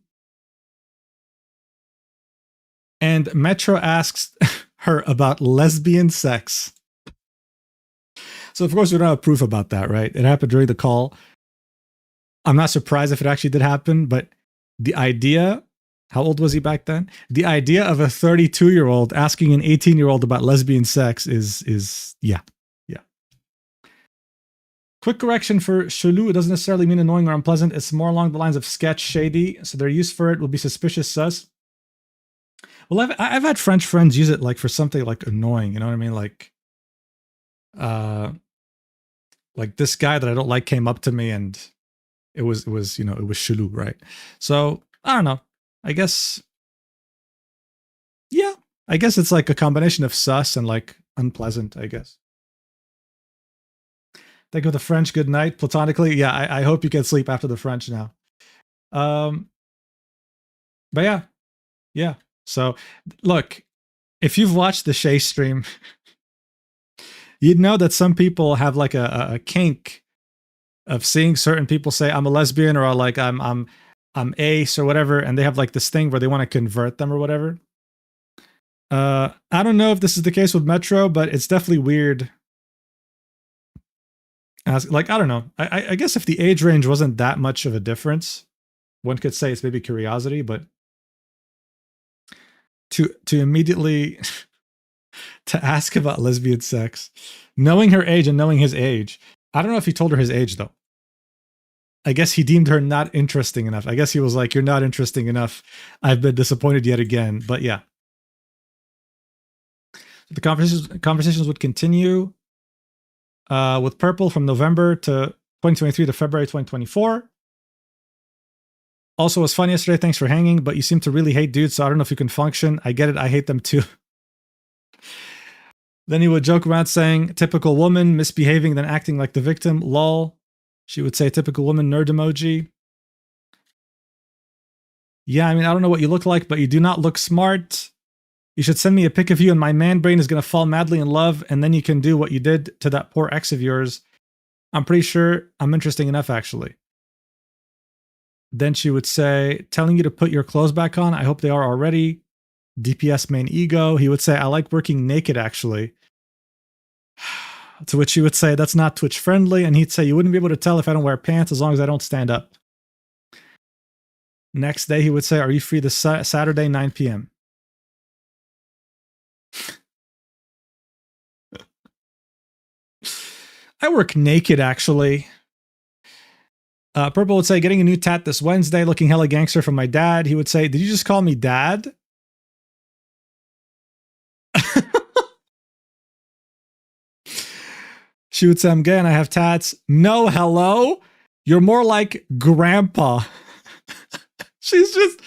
[SPEAKER 1] And Metro asks her about lesbian sex. So of course we don't have proof about that, right? It happened during the call. I'm not surprised if it actually did happen, but the idea, how old was he back then? The idea of a 32-year-old asking an 18-year-old about lesbian sex is yeah. Quick correction for chelou. It doesn't necessarily mean annoying or unpleasant. It's more along the lines of sketch, shady. So their use for it will be suspicious, sus. Well, I've had French friends use it like for something like annoying. You know what I mean? Like this guy that I don't like came up to me and it was chelou, right? So I don't know. I guess, yeah. I guess it's like a combination of sus and like unpleasant, I guess. Think of the French good night platonically. Yeah, I hope you can sleep after the French now. But yeah. So look, if you've watched the Shay stream, you'd know that some people have like a kink of seeing certain people say I'm a lesbian or like I'm ace or whatever, and they have like this thing where they want to convert them or whatever. I don't know if this is the case with Metro, but it's definitely weird. Like, I don't know. I guess if the age range wasn't that much of a difference, one could say it's maybe curiosity, but to immediately to ask about lesbian sex, knowing her age and knowing his age. I don't know if he told her his age though. I guess he deemed her not interesting enough. I guess he was like, you're not interesting enough. I've been disappointed yet again. But yeah. The conversations would continue. With Purple from November to 2023 to February 2024. Also was fun yesterday. Thanks for hanging, but you seem to really hate dudes, so I don't know if you can function. I get it. I hate them too. Then he would joke around saying, typical woman, misbehaving, then acting like the victim. Lol. She would say, typical woman, nerd emoji. Yeah, I mean, I don't know what you look like, but you do not look smart. You should send me a pic of you and my man brain is going to fall madly in love, and then you can do what you did to that poor ex of yours. I'm pretty sure I'm interesting enough, actually. Then she would say, telling you to put your clothes back on. I hope they are already. DPS main ego. He would say, I like working naked, actually. To which she would say, that's not Twitch friendly. And he'd say, you wouldn't be able to tell if I don't wear pants as long as I don't stand up. Next day, he would say, are you free this Saturday, 9 p.m.? I work naked, actually. Purple would say, getting a new tat this Wednesday, looking hella gangster from my dad. He would say, did you just call me dad? She would say, I'm gay and I have tats. No, hello? You're more like grandpa. She's just,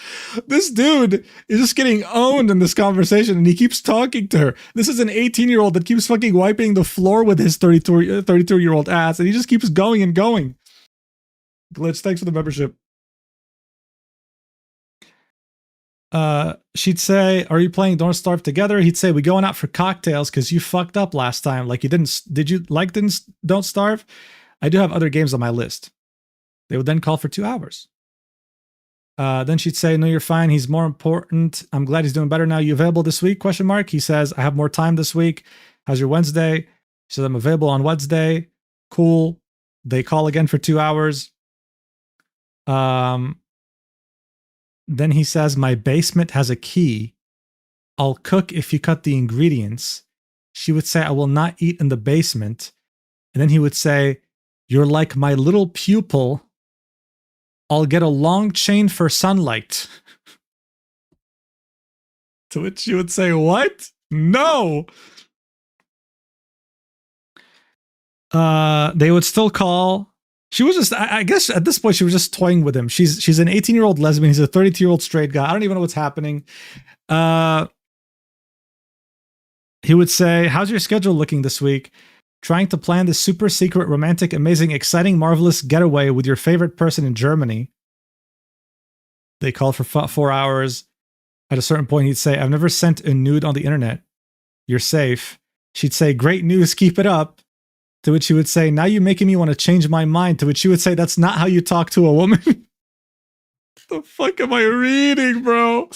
[SPEAKER 1] this dude is just getting owned in this conversation and he keeps talking to her. This is an 18-year-old that keeps fucking wiping the floor with his 32-year-old ass and he just keeps going and going. Glitch, thanks for the membership. She'd say, are you playing Don't Starve together? He'd say, we going out for cocktails because you fucked up last time. Like you didn't, Don't Starve? I do have other games on my list. They would then call for 2 hours. Then she'd say, no, you're fine. He's more important. I'm glad he's doing better now. You available this week? Question mark. He says, I have more time this week. How's your Wednesday? She says, I'm available on Wednesday. Cool. They call again for 2 hours. Then he says, my basement has a key. I'll cook if you cut the ingredients. She would say, I will not eat in the basement. And then he would say, you're like my little pupil. I'll get a long chain for sunlight. To which she would say, what? No. They would still call. She was just, I guess at this point, she was just toying with him. She's an 18-year-old lesbian. He's a 32-year-old straight guy. I don't even know what's happening. He would say, how's your schedule looking this week? Trying to plan this super secret, romantic, amazing, exciting, marvelous getaway with your favorite person in Germany. They called for 4 hours. At a certain point, he'd say, I've never sent a nude on the internet. You're safe. She'd say, great news, keep it up. To which he would say, now you're making me want to change my mind. To which she would say, that's not how you talk to a woman. The fuck am I reading, bro?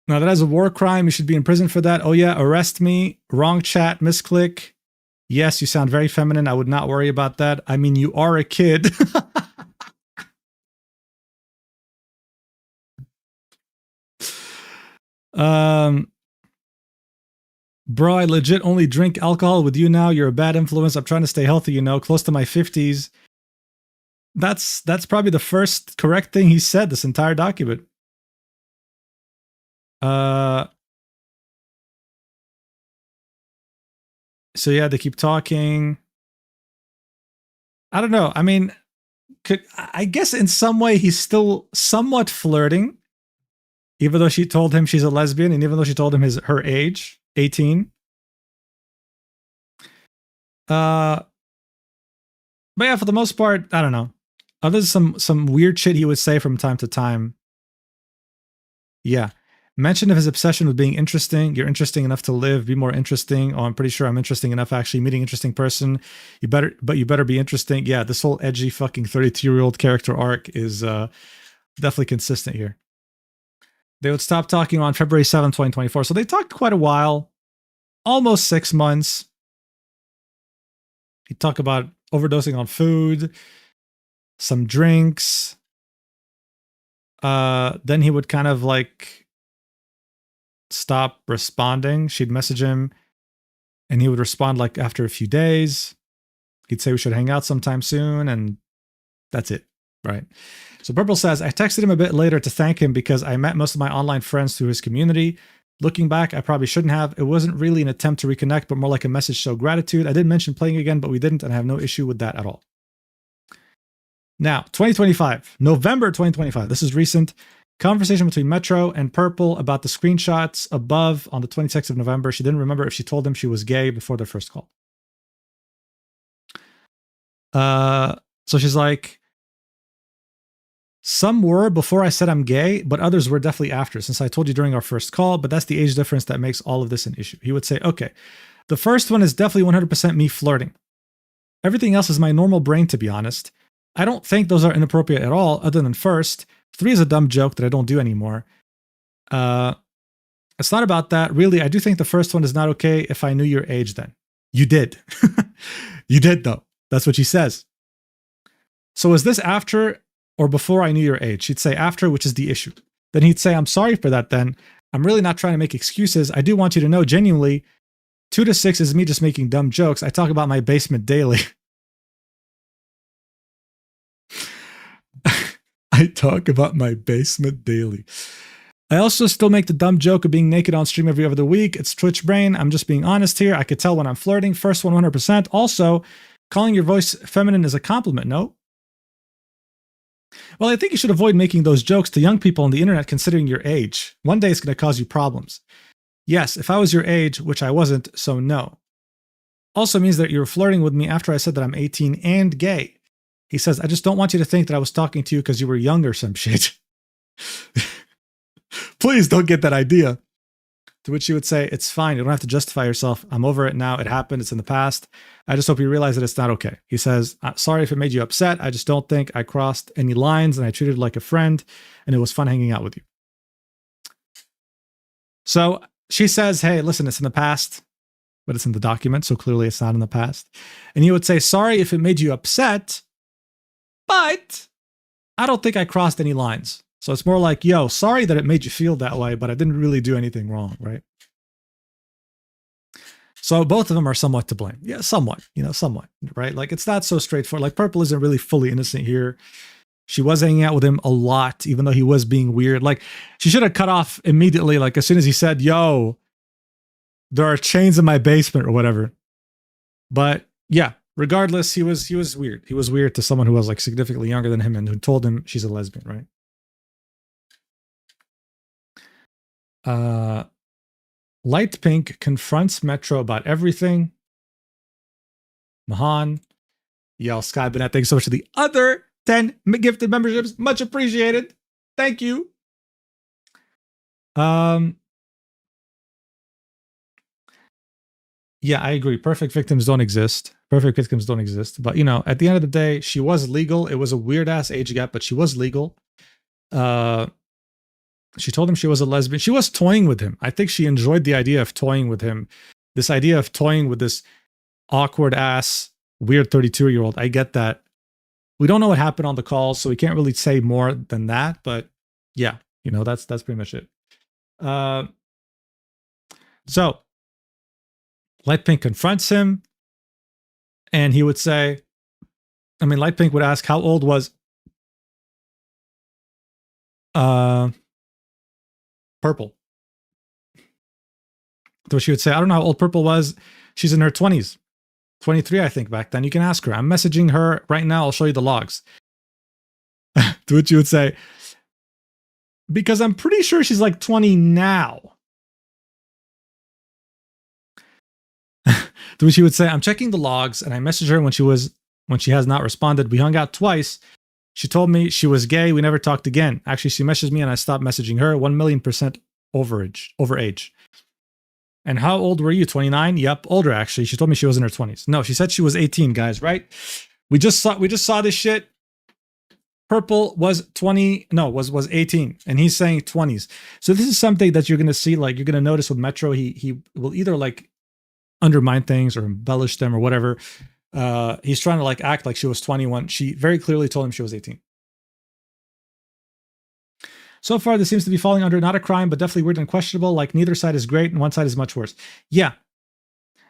[SPEAKER 1] Now, that is a war crime. You should be in prison for that. Oh, yeah, arrest me. Wrong chat, misclick. Yes, you sound very feminine. I would not worry about that. I mean, you are a kid. Bro, I legit only drink alcohol with you now. You're a bad influence. I'm trying to stay healthy, you know, close to my 50s. That's probably the first correct thing he said this entire document. So yeah, they keep talking. I don't know. I mean, I guess in some way he's still somewhat flirting, even though she told him she's a lesbian, and even though she told him her age, 18. But yeah, for the most part, I don't know. Other than some weird shit he would say from time to time. Yeah. Mention of his obsession with being interesting. You're interesting enough to live. Be more interesting. Oh, I'm pretty sure I'm interesting enough. Actually, meeting an interesting person. You better be interesting. Yeah, this whole edgy fucking 32-year-old character arc is definitely consistent here. They would stop talking on February 7th, 2024. So they talked quite a while, almost 6 months. He'd talk about overdosing on food, some drinks. Then he would kind of like stop responding. She'd message him and he would respond like after a few days. He'd say we should hang out sometime soon, and that's it, right? So Purple says, I texted him a bit later to thank him because I met most of my online friends through his community. Looking back, I probably shouldn't have. It wasn't really an attempt to reconnect, but more like a message to show gratitude. I did mention playing again, but we didn't, and I have no issue with that at all. Now, 2025, November 2025. This is recent. Conversation between Metro and Purple about the screenshots above on the 26th of November. She didn't remember if she told him she was gay before their first call. So she's like, some were before I said I'm gay, but others were definitely after, since I told you during our first call, but that's the age difference that makes all of this an issue. He would say, okay, the first one is definitely 100% me flirting. Everything else is my normal brain, to be honest. I don't think those are inappropriate at all, other than first. 3 is a dumb joke that I don't do anymore. It's not about that. Really, I do think the first one is not okay if I knew your age then. You did. You did, though. That's what she says. So is this after or before I knew your age? She'd say after, which is the issue. Then he'd say, I'm sorry for that then. I'm really not trying to make excuses. I do want you to know genuinely, 2 to 6 is me just making dumb jokes. I talk about my basement daily. I talk about my basement daily. I also still make the dumb joke of being naked on stream every other week. It's Twitch brain. I'm just being honest here. I could tell when I'm flirting. First one, 100%. Also, calling your voice feminine is a compliment, no? Well, I think you should avoid making those jokes to young people on the internet considering your age. One day it's going to cause you problems. Yes, if I was your age, which I wasn't, so no. Also means that you're flirting with me after I said that I'm 18 and gay. He says, I just don't want you to think that I was talking to you because you were young or some shit. Please don't get that idea. To which you would say, it's fine. You don't have to justify yourself. I'm over it now. It happened. It's in the past. I just hope you realize that it's not okay. He says, sorry if it made you upset. I just don't think I crossed any lines and I treated you like a friend and it was fun hanging out with you. So she says, hey, listen, it's in the past, but it's in the document. So clearly it's not in the past. And he would say, sorry if it made you upset, but I don't think I crossed any lines. So it's more like, yo, sorry that it made you feel that way, but I didn't really do anything wrong, right? So both of them are somewhat to blame. Yeah, somewhat, somewhat, right? Like it's not so straightforward. Like Purple isn't really fully innocent here. She was hanging out with him a lot, even though he was being weird. Like she should have cut off immediately, like as soon as he said, yo, there are chains in my basement or whatever. But yeah, regardless, he was weird. He was weird to someone who was like significantly younger than him and who told him she's a lesbian, right? Light Pink confronts Metro about everything. Mahan, Yell, Sky Bennett, thanks so much to the other 10 gifted memberships. Much appreciated. Thank you. Yeah, I agree. Perfect victims don't exist. Perfect victims don't exist. But, you know, at the end of the day, she was legal. It was a weird-ass age gap, but she was legal. She told him she was a lesbian. She was toying with him. I think she enjoyed the idea of toying with him. This idea of toying with this awkward-ass, weird 32-year-old. I get that. We don't know what happened on the call, so we can't really say more than that. But, yeah, you know, that's pretty much it. So, Light Pink confronts him, and he would say, I mean, Light Pink would ask, how old was Purple? So she would say, I don't know how old Purple was. She's in her 20s. 23, I think, back then. You can ask her. I'm messaging her right now. I'll show you the logs. To which you would say, because I'm pretty sure she's like 20 now. To which she would say, I'm checking the logs, and I messaged her when she has not responded. We hung out twice. She told me she was gay. We never talked again. Actually, she messaged me and I stopped messaging her. 1,000,000% over age. And how old were you? 29? Yep, older actually. She told me she was in her 20s. No, she said she was 18, guys, right? We just saw this shit. Purple was 20, no, was 18, and he's saying 20s. So this is something that you're gonna see, like you're gonna notice with Metro. He will either like undermine things or embellish them or whatever. He's trying to like act like she was 21. She very clearly told him she was 18. So far, this seems to be falling under not a crime, but definitely weird and questionable. Like neither side is great and one side is much worse. Yeah.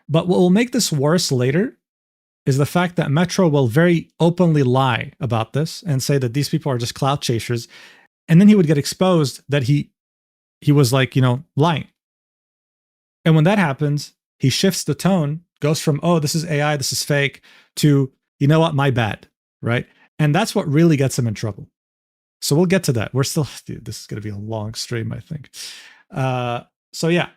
[SPEAKER 1] But what will make this worse later is the fact that Metro will very openly lie about this and say that these people are just clout chasers. And then he would get exposed that he was like, you know, lying. And when that happens, he shifts the tone, goes from, oh, this is AI, this is fake, to, you know what, my bad, right? And that's what really gets him in trouble. So we'll get to that. We're still, dude, this is going to be a long stream, I think. So yeah.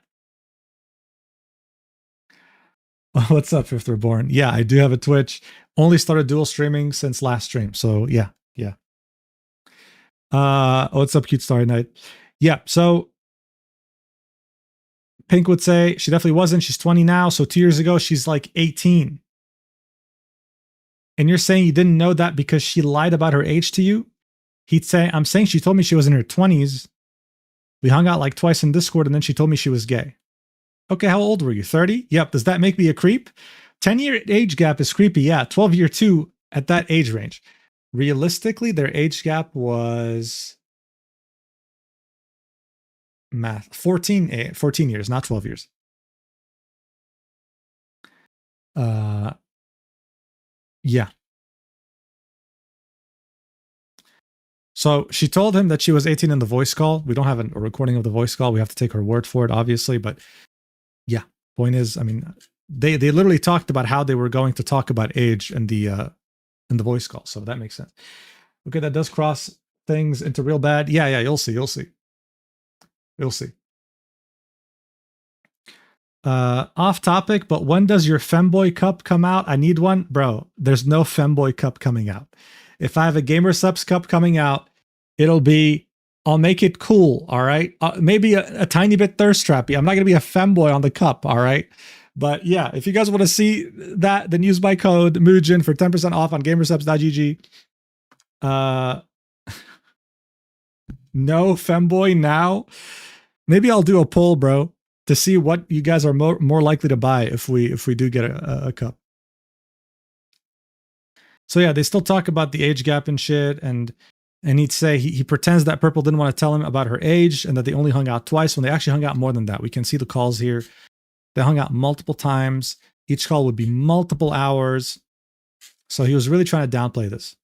[SPEAKER 1] What's up, Fifth Reborn? Yeah, I do have a Twitch. Only started dual streaming since last stream. So yeah. What's up, Cute Starry Night? Yeah, so Pink would say she definitely wasn't. She's 20 now. So 2 years ago, she's like 18. And you're saying you didn't know that because she lied about her age to you? He'd say, I'm saying she told me she was in her 20s. We hung out like twice in Discord, and then she told me she was gay. Okay, how old were you? 30? Yep. Does that make me a creep? 10-year age gap is creepy. Yeah, 12-year too at that age range. Realistically, their age gap was 14 years, not 12 years. Yeah. So she told him that she was 18 in the voice call. We don't have a recording of the voice call. We have to take her word for it, obviously. But yeah, point is, I mean, they literally talked about how they were going to talk about age in the voice call. So that makes sense. Okay, that does cross things into real bad. Yeah, you'll see. Off topic, but when does your Femboy Cup come out? I need one. Bro, there's no Femboy Cup coming out. If I have a Gamer Subs Cup coming out, I'll make it cool, all right? Maybe a tiny bit thirst trappy. I'm not going to be a femboy on the cup, all right? But yeah, if you guys want to see that, then use my code Mujin for 10% off on gamersubs.gg. No femboy now. Maybe I'll do a poll, bro, to see what you guys are more likely to buy if we do get a cup. So yeah, they still talk about the age gap and shit, and he'd say he pretends that Purple didn't want to tell him about her age and that they only hung out twice when they actually hung out more than that. We can see the calls here. They hung out multiple times. Each call would be multiple hours. So he was really trying to downplay this.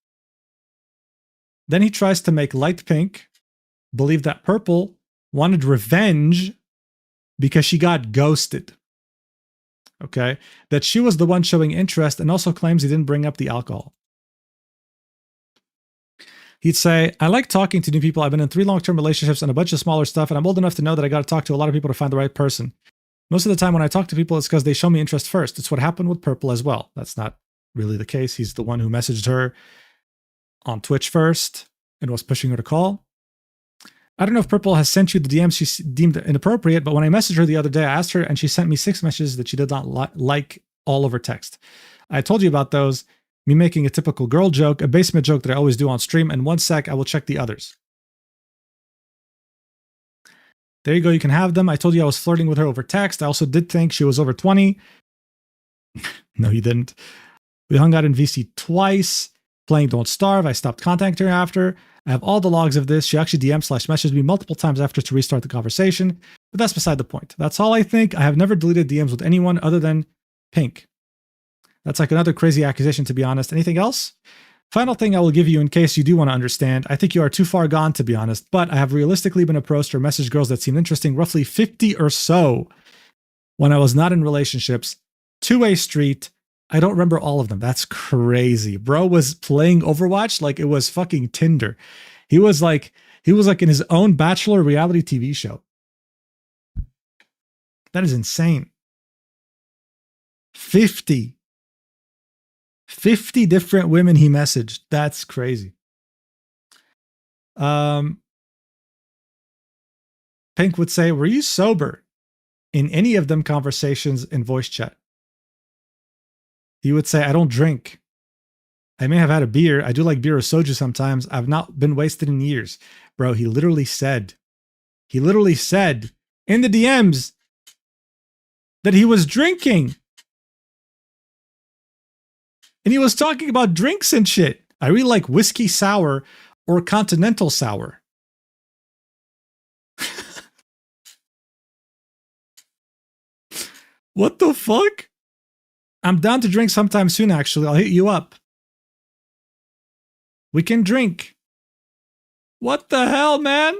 [SPEAKER 1] Then he tries to make Light Pink believe that Purple wanted revenge because she got ghosted. okay, that she was the one showing interest and also claims he didn't bring up the alcohol. He'd say, I like talking to new people. I've been in 3 long-term relationships and a bunch of smaller stuff, and I'm old enough to know that I got to talk to a lot of people to find the right person. Most of the time when I talk to people, it's because they show me interest first. It's what happened with Purple as well. That's not really the case. He's the one who messaged her on Twitch first and was pushing her to call. I don't know if Purple has sent you the DMs she deemed inappropriate, but when I messaged her the other day, I asked her and she sent me 6 messages that she did not like all over text. I told you about those. Me making a typical girl joke, a basement joke that I always do on stream, and 1 sec, I will check the others. There you go, you can have them. I told you I was flirting with her over text. I also did think she was over 20. No, you didn't. We hung out in VC twice, playing Don't Starve. I stopped contacting her after. I have all the logs of this. She actually DM/messaged me multiple times after to restart the conversation, but that's beside the point. That's all I think. I have never deleted DMs with anyone other than Pink. That's like another crazy accusation, to be honest. Anything else? Final thing I will give you in case you do want to understand. I think you are too far gone, to be honest, but I have realistically been approached or messaged girls that seemed interesting, roughly 50 or so, when I was not in relationships. Two-way street. I don't remember all of them. That's crazy. Bro was playing Overwatch like it was fucking Tinder. He was like in his own Bachelor reality TV show. That is insane. 50 different women he messaged. That's crazy. Pink would say, were you sober in any of them conversations in voice chat? He would say, I don't drink. I may have had a beer. I do like beer or soju sometimes. I've not been wasted in years. Bro, he literally said in the DMs that he was drinking. And he was talking about drinks and shit. I really like whiskey sour or continental sour. What the fuck? I'm down to drink sometime soon, actually. I'll hit you up. We can drink. What the hell, man?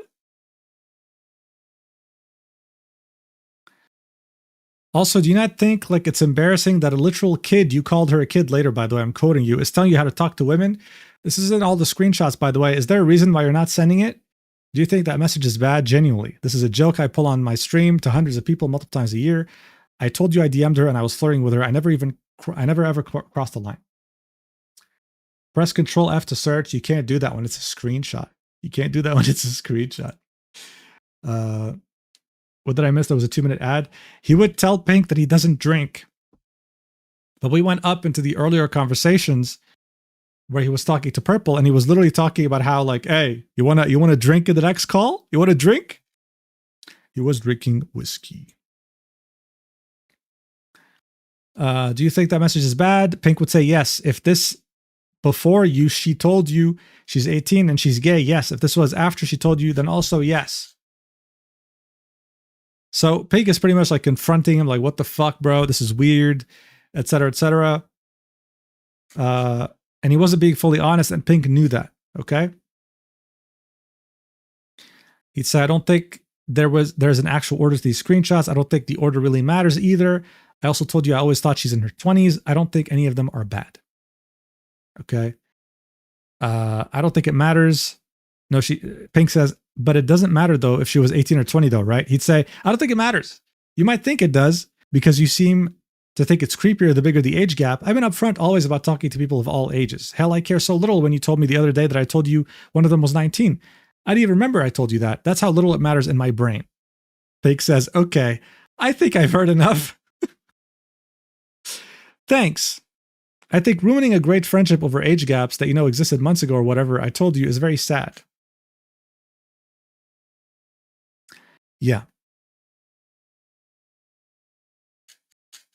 [SPEAKER 1] Also, do you not think like it's embarrassing that a literal kid, you called her a kid later, by the way, I'm quoting you, is telling you how to talk to women? This isn't all the screenshots, by the way. Is there a reason why you're not sending it? Do you think that message is bad? Genuinely. This is a joke I pull on my stream to hundreds of people multiple times a year. I told you I DM'd her and I was flirting with her. I never ever crossed the line. Press Control F to search. You can't do that when it's a screenshot. You can't do that when it's a screenshot. What did I miss? There was a 2-minute ad. He would tell Pink that he doesn't drink. But we went up into the earlier conversations where he was talking to Purple and he was literally talking about how like, hey, you wanna drink in the next call? You wanna drink? He was drinking whiskey. Do you think that message is bad? Pink would say yes. If this before you, she told you she's 18 and she's gay, yes. If this was after she told you, then also yes. So Pink is pretty much like confronting him, like, what the fuck, bro? This is weird, etc., etc. And he wasn't being fully honest, and Pink knew that, okay? He'd say, I don't think there's an actual order to these screenshots. I don't think the order really matters either. I also told you I always thought she's in her 20s. I don't think any of them are bad. Okay. I don't think it matters. No, Pink says, but it doesn't matter though if she was 18 or 20 though, right? He'd say, I don't think it matters. You might think it does because you seem to think it's creepier the bigger the age gap. I've been upfront always about talking to people of all ages. Hell, I care so little when you told me the other day that I told you one of them was 19. I didn't even remember I told you that. That's how little it matters in my brain. Pink says, okay, I think I've heard enough. Thanks. I think ruining a great friendship over age gaps that you know existed months ago or whatever I told you is very sad. Yeah.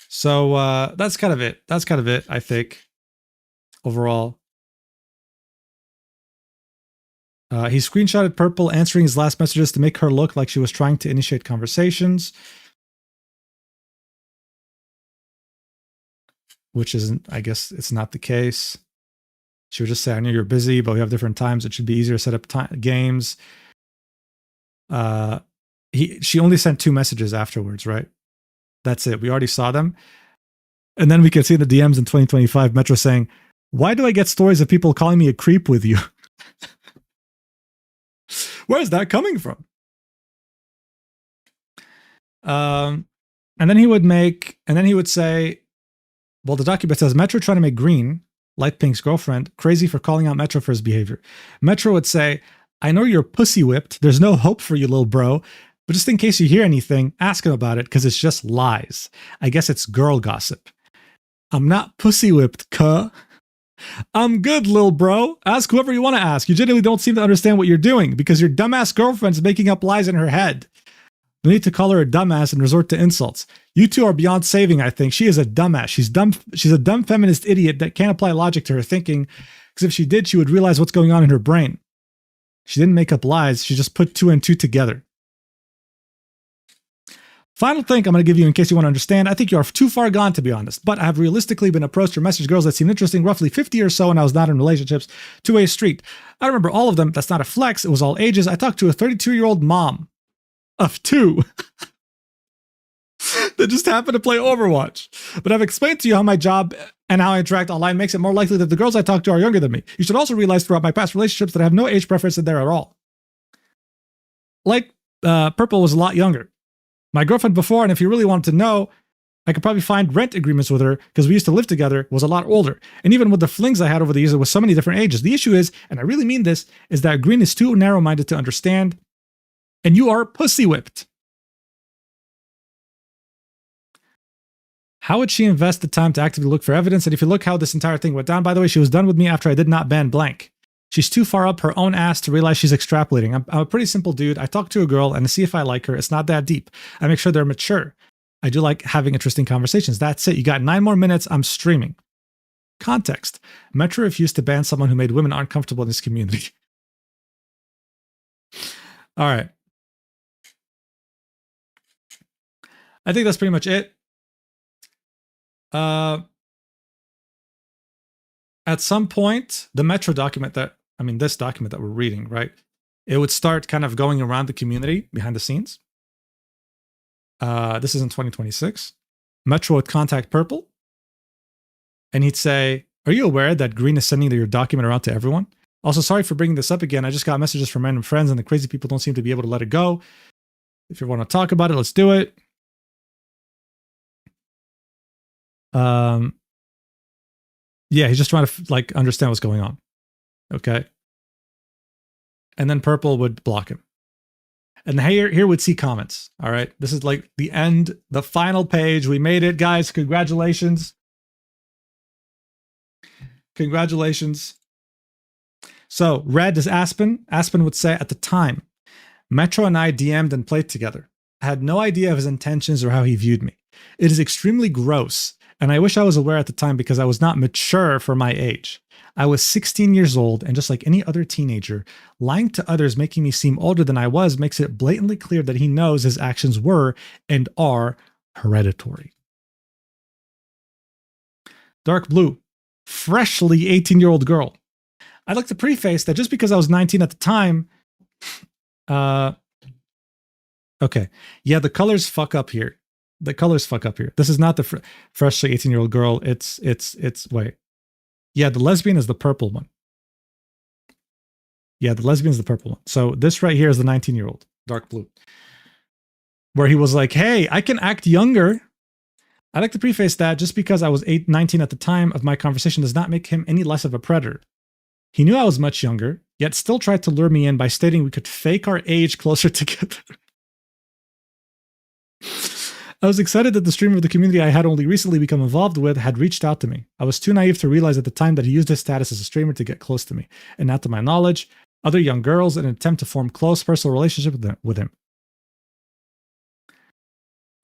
[SPEAKER 1] So that's kind of it. That's kind of it, I think, overall. He screenshotted Purple answering his last messages to make her look like she was trying to initiate conversations. Which isn't, I guess it's not the case. She would just say, I know you're busy, but we have different times. It should be easier to set up games. She only sent 2 messages afterwards, right? That's it. We already saw them. And then we can see the DMs in 2025, Metro saying, why do I get stories of people calling me a creep with you? Where's that coming from? And then he would say, well, the document says, Metro trying to make Green, Light Pink's girlfriend, crazy for calling out Metro for his behavior. Metro would say, I know you're pussy whipped. There's no hope for you, little bro. But just in case you hear anything, ask him about it because it's just lies. I guess it's girl gossip. I'm not pussy whipped, cuh. I'm good, lil bro. Ask whoever you want to ask. You genuinely don't seem to understand what you're doing because your dumbass girlfriend's making up lies in her head. No need to call her a dumbass and resort to insults. You two are beyond saving, I think. She is a dumbass. She's dumb. She's a dumb feminist idiot that can't apply logic to her thinking because if she did, she would realize what's going on in her brain. She didn't make up lies. She just put 2 and 2 together. Final thing I'm going to give you in case you want to understand. I think you are too far gone, to be honest, but I have realistically been approached or messaged girls that seemed interesting, roughly 50 or so when I was not in relationships, two-way street. I remember all of them. That's not a flex. It was all ages. I talked to a 32-year-old mom of 2 that just happened to play Overwatch. But I've explained to you how my job and how I interact online makes it more likely that the girls I talk to are younger than me. You should also realize throughout my past relationships that I have no age preference in there at all. Like, Purple was a lot younger. My girlfriend before, and if you really wanted to know, I could probably find rent agreements with her because we used to live together, was a lot older. And even with the flings I had over the years, it was so many different ages. The issue is, and I really mean this, is that Green is too narrow-minded to understand, and you are pussy whipped. How would she invest the time to actively look for evidence? And if you look how this entire thing went down, by the way, she was done with me after I did not ban blank. She's too far up her own ass to realize she's extrapolating. I'm a pretty simple dude. I talk to a girl and see if I like her. It's not that deep. I make sure they're mature. I do like having interesting conversations. That's it. You got 9 more minutes. I'm streaming. Context. Metro refused to ban someone who made women uncomfortable in his community. All right. I think that's pretty much it. At some point, the Metro document this document that we're reading, right? It would start kind of going around the community behind the scenes. This is in 2026. Metro would contact Purple and he'd say, are you aware that Green is sending your document around to everyone? Also, sorry for bringing this up again. I just got messages from random friends and the crazy people don't seem to be able to let it go. If you want to talk about it, let's do it. Yeah, he's just trying to understand what's going on. Okay. And then Purple would block him. And here would see comments. All right. This is like the end, the final page. We made it, guys. Congratulations. Congratulations. So red is Aspen. Aspen would say, at the time, Metro and I DM'd and played together. I had no idea of his intentions or how he viewed me. It is extremely gross. And I wish I was aware at the time because I was not mature for my age. I was 16 years old, and just like any other teenager, lying to others making me seem older than I was makes it blatantly clear that he knows his actions were and are hereditary. Dark blue, freshly 18-year-old girl. I'd like to preface that just because I was 19 at the time, okay, yeah, the colors fuck up here. The colors fuck up here. This is not the freshly 18-year-old girl. It's wait. Yeah, the lesbian is the purple one. Yeah, the lesbian is the purple one. So this right here is the 19-year-old, dark blue. Where he was like, hey, I can act younger. I like to preface that just because I was 19 at the time of my conversation does not make him any less of a predator. He knew I was much younger, yet still tried to lure me in by stating we could fake our age closer together. I was excited that the streamer of the community I had only recently become involved with had reached out to me. I was too naive to realize at the time that he used his status as a streamer to get close to me, and not to my knowledge, other young girls in an attempt to form close personal relationship with him.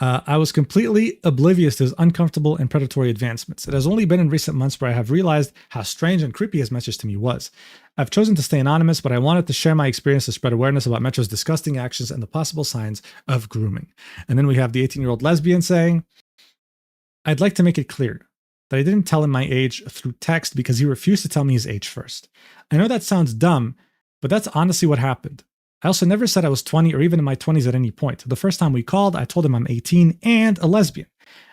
[SPEAKER 1] I was completely oblivious to his uncomfortable and predatory advancements. It has only been in recent months where I have realized how strange and creepy his message to me was. I've chosen to stay anonymous, but I wanted to share my experience to spread awareness about Metro's disgusting actions and the possible signs of grooming. And then we have the 18-year-old lesbian saying, I'd like to make it clear that I didn't tell him my age through text because he refused to tell me his age first. I know that sounds dumb, but that's honestly what happened. I also never said I was 20 or even in my 20s at any point. The first time we called, I told him I'm 18 and a lesbian.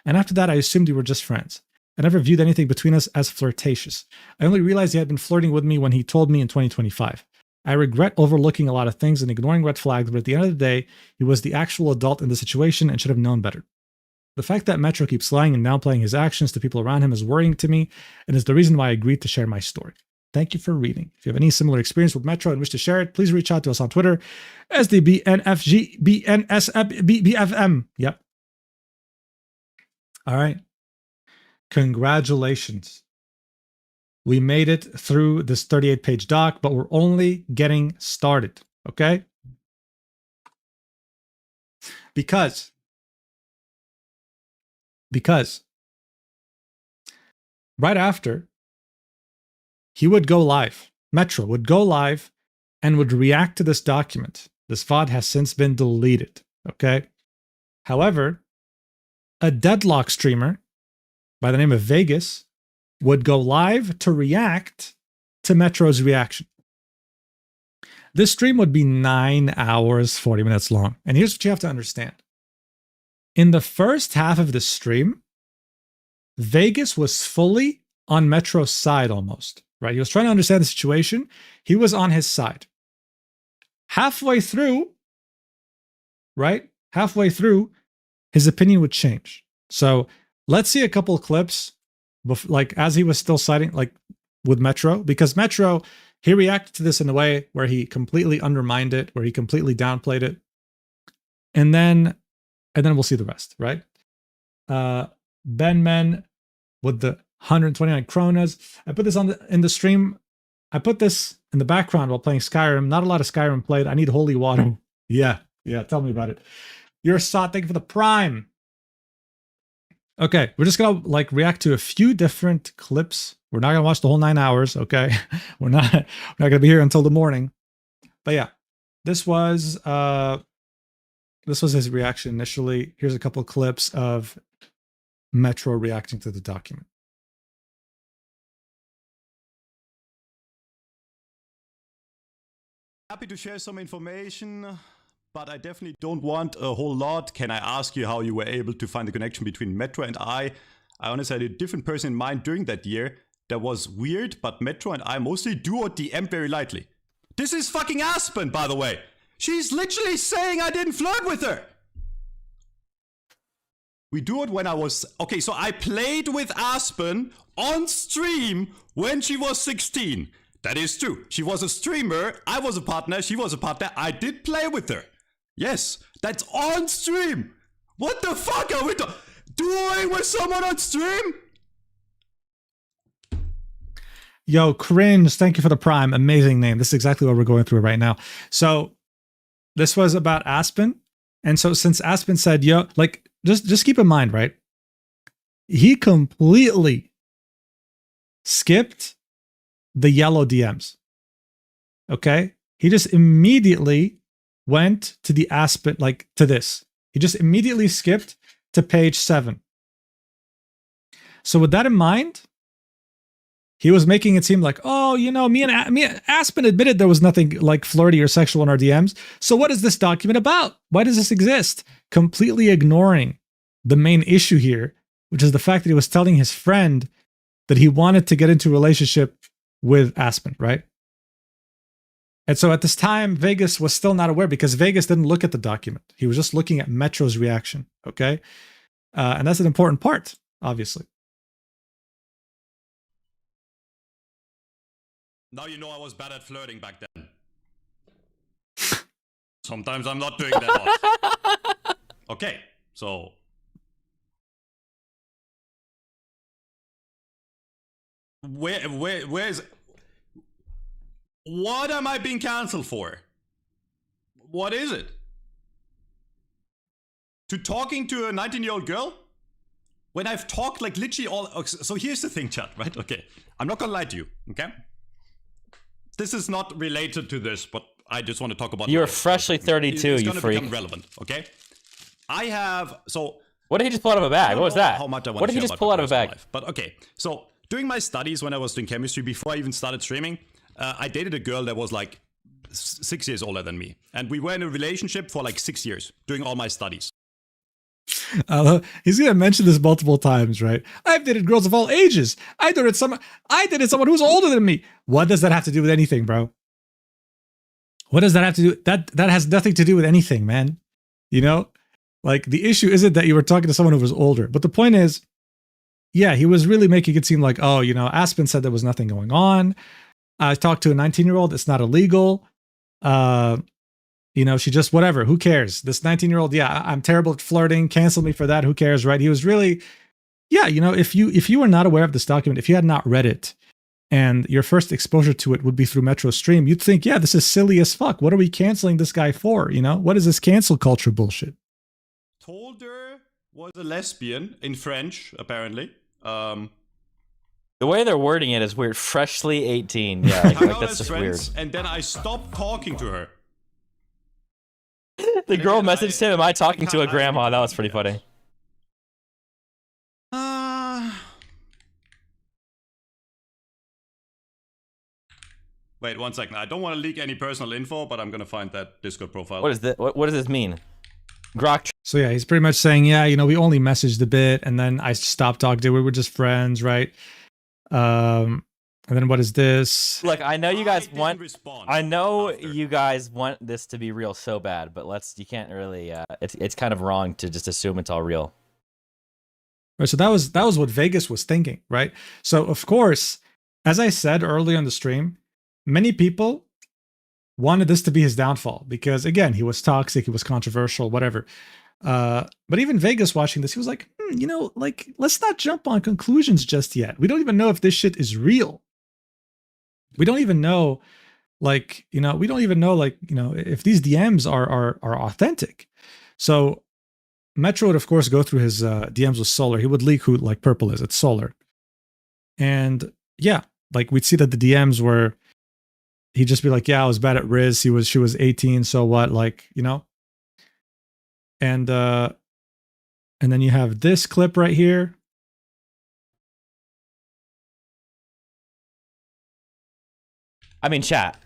[SPEAKER 1] And after that, I assumed we were just friends. I never viewed anything between us as flirtatious. I only realized he had been flirting with me when he told me in 2025. I regret overlooking a lot of things and ignoring red flags, but at the end of the day, he was the actual adult in the situation and should have known better. The fact that Metro keeps lying and downplaying his actions to people around him is worrying to me and is the reason why I agreed to share my story. Thank you for reading. If you have any similar experience with Metro and wish to share it, please reach out to us on Twitter, SDBNFGBNSBBFM. Yep. All right. Congratulations. We made it through this 38-page doc, but we're only getting started, okay? Because right after, he would go live. Metro would go live and would react to this document. This VOD has since been deleted, okay? However, a Deadlock streamer by the name of Vegas would go live to react to Metro's reaction. This stream would be 9 hours, 40 minutes long. And here's what you have to understand. In the first half of the stream, Vegas was fully on Metro's side almost, right? He was trying to understand the situation. He was on his side. Halfway through, right? Halfway through, his opinion would change. So let's see a couple of clips, like as he was still siding, like with Metro, because Metro, he reacted to this in a way where he completely undermined it, where he completely downplayed it. And then we'll see the rest, right? Ben Men with the 129 kronas. I put this in the stream. I put this in the background while playing Skyrim. Not a lot of Skyrim played. I need holy water. Yeah, tell me about it. You're Sot, thank you for the Prime. Okay, we're just gonna like react to a few different clips. We're not gonna watch the whole 9 hours, okay? We're not gonna be here until the morning. But yeah, this was his reaction initially. Here's a couple of clips of Metro reacting to the document.
[SPEAKER 2] Happy to share some information, but I definitely don't want a whole lot. Can I ask you how you were able to find the connection between Metro and I? I honestly had a different person in mind during that year. That was weird, but Metro and I mostly do or DM very lightly. This is fucking Aspen, by the way. She's literally saying I didn't flirt with her. We do it when I was... Okay, so I played with Aspen on stream when she was 16. That is true. She was a streamer, I was a partner, she was a partner. I did play with her. Yes, that's on stream. What the fuck are we doing with someone on stream?
[SPEAKER 1] Yo, Cringe, thank you for the Prime. Amazing name. This is exactly what we're going through right now. So this was about Aspen. And so since Aspen said, yo, like, just keep in mind, right? He completely skipped the yellow DMs. Okay? He just immediately went to the Aspen, like to this. He just immediately skipped to page 7. So with that in mind, he was making it seem like, oh, you know, me and Aspen admitted there was nothing like flirty or sexual in our DMs. So what is this document about? Why does this exist? Completely ignoring the main issue here, which is the fact that he was telling his friend that he wanted to get into a relationship with Aspen, right? And so at this time, Vegas was still not aware because Vegas didn't look at the document. He was just looking at Metro's reaction, okay? And that's an important part, obviously.
[SPEAKER 2] Now you know I was bad at flirting back then. Sometimes I'm not doing that. Okay, so... Where's... What am I being cancelled for? What is it? To talking to a 19-year-old girl? When I've talked like literally all... So here's the thing, chat, right? Okay, I'm not gonna lie to you, okay? This is not related to this, but I just want to talk about...
[SPEAKER 5] You're freshly 32, you freak.
[SPEAKER 2] It's gonna become relevant, okay? I have... So...
[SPEAKER 5] What did he just pull out of a bag? What was that?
[SPEAKER 2] How much I want
[SPEAKER 5] what did he just pull out of a bag?
[SPEAKER 2] Life. But okay, so during my studies when I was doing chemistry, before I even started streaming, I dated a girl that was like 6 years older than me. And we were in a relationship for like 6 years, doing all my studies.
[SPEAKER 1] He's gonna mention this multiple times, right? I've dated girls of all ages. I dated someone who's older than me. What does that have to do with anything, bro? What does that have to do? That has nothing to do with anything, man. You know, like the issue isn't that you were talking to someone who was older, but the point is, yeah, he was really making it seem like, oh, you know, Aspen said there was nothing going on. I talked to a 19-year-old. It's not illegal. You know, she just, whatever, who cares? This 19-year-old, yeah, I'm terrible at flirting. Cancel me for that. Who cares, right? He was really, yeah, you know, if you were not aware of this document, if you had not read it, and your first exposure to it would be through Metro Stream, you'd think, yeah, this is silly as fuck. What are we canceling this guy for? You know, what is this cancel culture bullshit?
[SPEAKER 2] Told her was a lesbian in French, apparently.
[SPEAKER 5] The way they're wording it is weird. Freshly 18. Yeah,
[SPEAKER 2] Hung
[SPEAKER 5] like
[SPEAKER 2] out
[SPEAKER 5] that's
[SPEAKER 2] as
[SPEAKER 5] just
[SPEAKER 2] friends,
[SPEAKER 5] weird.
[SPEAKER 2] and then I stopped talking to her.
[SPEAKER 5] The girl
[SPEAKER 2] And
[SPEAKER 5] messaged him, am I talking to a grandma? That was pretty funny.
[SPEAKER 2] Wait 1 second. I don't want to leak any personal info, but I'm gonna find that Discord profile.
[SPEAKER 5] What is this? What does this mean? Grok.
[SPEAKER 1] So yeah, he's pretty much saying, yeah, you know, we only messaged a bit, and then I stopped talking to her. We were just friends, right? And then what is this?
[SPEAKER 5] Look, I know you guys
[SPEAKER 2] didn't
[SPEAKER 5] want.
[SPEAKER 2] respond
[SPEAKER 5] I know
[SPEAKER 2] after.
[SPEAKER 5] you guys want this to be real so bad, but you can't really. It's kind of wrong to just assume it's all real.
[SPEAKER 1] Right, so that was what Vegas was thinking, right? So of course, as I said earlier in the stream, many people wanted this to be his downfall because again, he was toxic, he was controversial, whatever. But even Vegas watching this, he was like, you know, like let's not jump on conclusions just yet. We don't even know if this shit is real. We don't even know, like, you know, we don't even know, like, you know, if these DMs are authentic. So Metro would, of course, go through his DMs with Solar. He would leak who like Purple is. It's Solar. And yeah, like we'd see that the DMs were, he'd just be like, yeah, I was bad at Riz. She was 18. So what? Like, you know? And then you have this clip right here.
[SPEAKER 5] I mean, chat.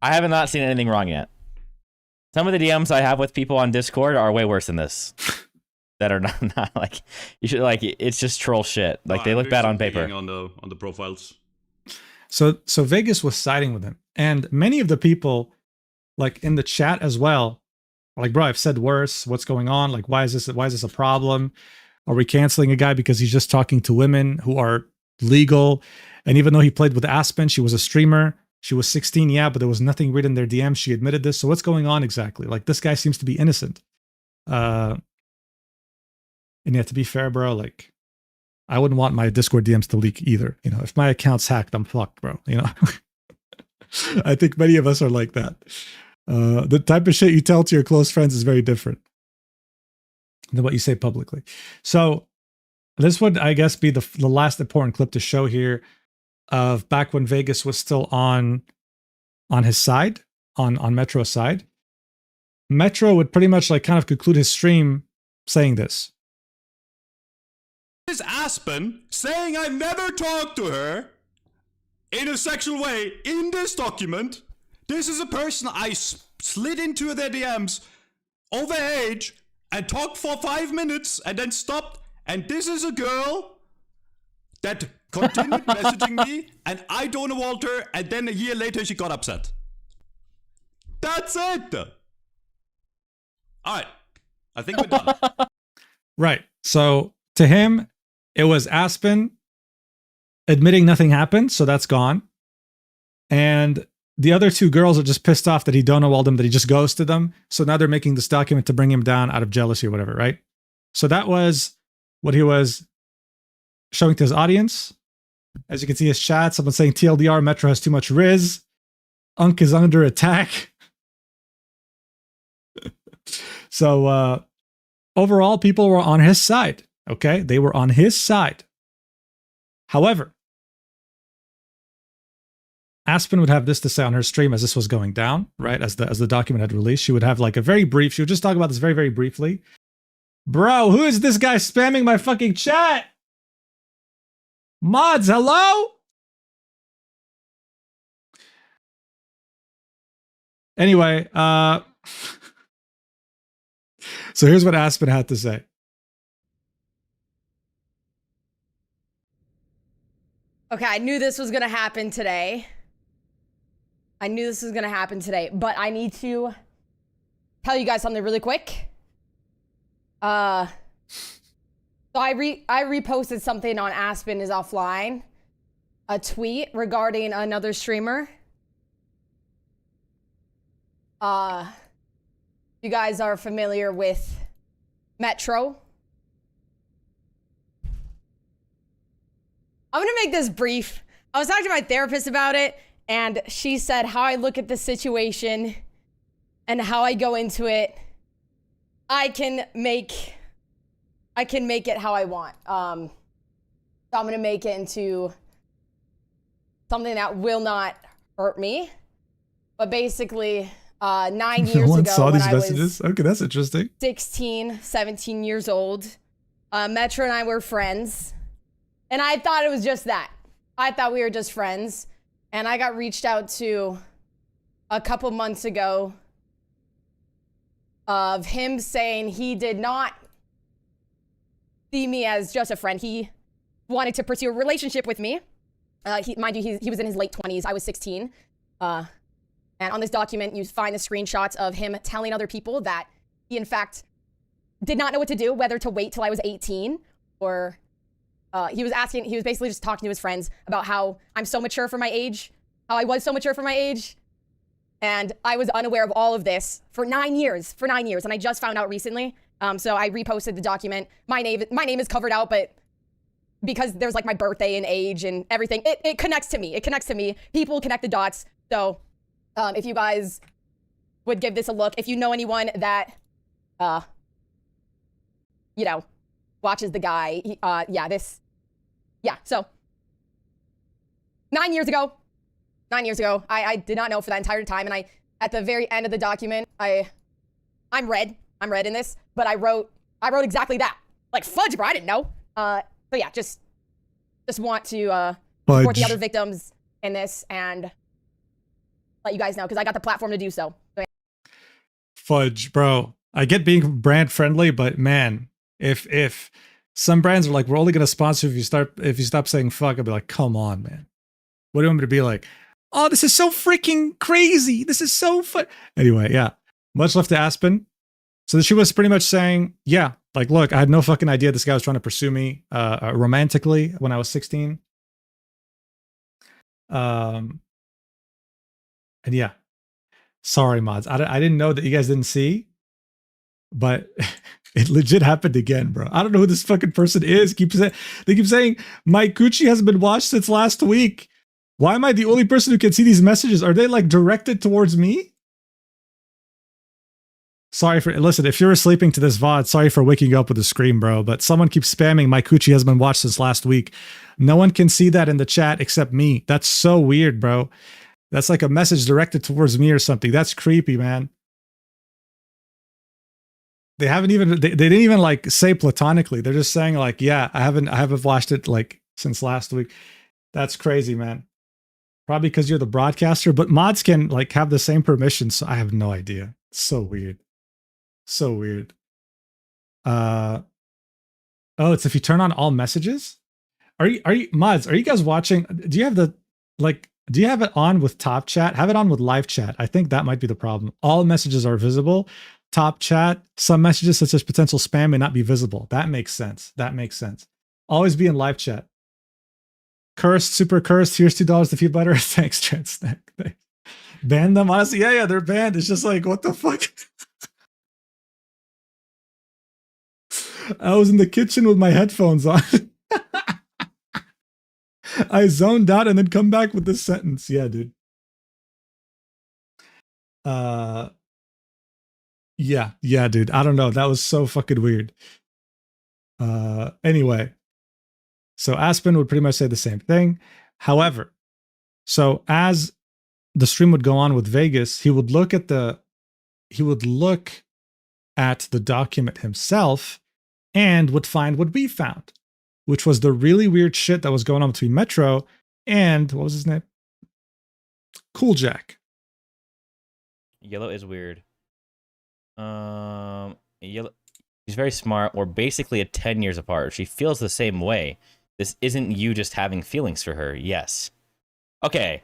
[SPEAKER 5] I have not seen anything wrong yet. Some of the DMs I have with people on Discord are way worse than this. That are not like you should like. It's just troll shit. Like they look bad on paper.
[SPEAKER 2] On the profiles.
[SPEAKER 1] So Vegas was siding with him, and many of the people, like in the chat as well, are like, bro, I've said worse. What's going on? Like, why is this a problem? Are we canceling a guy because he's just talking to women who are legal? And even though he played with Aspen, she was a streamer. She was 16, yeah, but there was nothing written in their DM. She admitted this. So what's going on exactly? Like, this guy seems to be innocent. And yeah, to be fair, bro, like, I wouldn't want my Discord DMs to leak either. You know, if my account's hacked, I'm fucked, bro. You know, I think many of us are like that. The type of shit you tell to your close friends is very different than what you say publicly. So this would, I guess, be the last important clip to show here of back when Vegas was still on his side, on Metro's side. Metro would pretty much like kind of conclude his stream saying this.
[SPEAKER 2] Is Aspen saying I never talked to her in a sexual way in this document? This is a person I slid into their DMs over age and talked for 5 minutes and then stopped. And this is a girl that continued messaging me, and I don't know Walter, and then a year later she got upset. That's it. All right, I think we're done.
[SPEAKER 1] Right. So to him, it was Aspen admitting nothing happened, so that's gone. And the other two girls are just pissed off that he don't know all them, that he just ghosted them. So now they're making this document to bring him down out of jealousy or whatever, right? So that was what he was showing to his audience. As you can see his chat, someone saying TLDR, Metro has too much Riz. Unk is under attack. So overall, people were on his side. Okay, they were on his side. However, Aspen would have this to say on her stream as this was going down, right? As the document had released, she would have like a very brief. She would just talk about this very, very briefly. Bro, who is this guy spamming my fucking chat? Mods, hello? Anyway, so here's what Aspen had to say.
[SPEAKER 6] Okay, I knew this was gonna happen today. But I need to tell you guys something really quick. So I reposted something on Aspen is Offline, a tweet regarding another streamer. You guys are familiar with Metro. I'm gonna make this brief. I was talking to my therapist about it, and she said how I look at the situation and how I go into it, I can make it how I want. So I'm gonna make it into something that will not hurt me. But basically, 9 years
[SPEAKER 1] No one
[SPEAKER 6] ago,
[SPEAKER 1] saw
[SPEAKER 6] when
[SPEAKER 1] these
[SPEAKER 6] I
[SPEAKER 1] messages.
[SPEAKER 6] was
[SPEAKER 1] Okay, that's interesting.
[SPEAKER 6] 16, 17 years old, Metro and I were friends. And I thought it was just that. I thought we were just friends. And I got reached out to a couple months ago of him saying he did not see me as just a friend. He wanted to pursue a relationship with me. Mind you, he was in his late 20s. I was 16. And on this document, you find the screenshots of him telling other people that he, in fact, did not know what to do, whether to wait till I was 18 or... he was basically just talking to his friends about how I'm so mature for my age, how I was so mature for my age. And I was unaware of all of this for 9 years, and I just found out recently. So I reposted the document. My name is covered out, but because there's like my birthday and age and everything, it connects to me. People connect the dots. So if you guys would give this a look, if you know anyone that, watches the guy, so 9 years ago, I did not know for that entire time, and at the very end of the document, I'm red in this, but I wrote exactly that. Like, fudge, bro, I didn't know. So yeah, just want to support the other victims in this and let you guys know, because I got the platform to do so. So yeah.
[SPEAKER 1] Fudge, bro. I get being brand friendly, but man, if some brands are like, we're only gonna sponsor if you stop saying fuck, I'll be like, come on, man. What do you want me to be like? Oh, this is so freaking crazy. This is so fun. Anyway, yeah. Much love to Aspen. So she was pretty much saying, yeah, like, look, I had no fucking idea this guy was trying to pursue me romantically when I was 16. And yeah, sorry, mods. I didn't know that you guys didn't see, but it legit happened again, bro. I don't know who this fucking person is. They keep saying my coochie hasn't been watched since last week. Why am I the only person who can see these messages? Are they like directed towards me? Listen, if you're sleeping to this VOD, sorry for waking you up with a scream, bro. But someone keeps spamming my coochie has been watched since last week. No one can see that in the chat except me. That's so weird, bro. That's like a message directed towards me or something. That's creepy, man. They didn't even like say platonically. They're just saying like, yeah, I haven't watched it like since last week. That's crazy, man. Probably because you're the broadcaster, but mods can like have the same permission. So I have no idea. It's so weird. So weird. Oh, it's if you turn on all messages. Are you mods? Are you guys watching? Do you have it on with top chat? Have it on with live chat. I think that might be the problem. All messages are visible. Top chat, some messages such as potential spam may not be visible. That makes sense. Always be in live chat. Cursed, super cursed. Here's $2 to feel better. Thanks, Transnack. Thanks. Ban them, honestly. Yeah, they're banned. It's just like, what the fuck? I was in the kitchen with my headphones on. I zoned out and then come back with this sentence. Yeah, dude. Yeah, dude. I don't know. That was so fucking weird. Anyway. So Aspen would pretty much say the same thing. However, so as the stream would go on with Vegas, he would look at the document himself and would find what we found, which was the really weird shit that was going on between Metro and what was his name? Cool Jack.
[SPEAKER 5] Yellow is weird. Yellow. She's very smart. We're basically 10 years apart. She feels the same way. This isn't you just having feelings for her. Yes. Okay.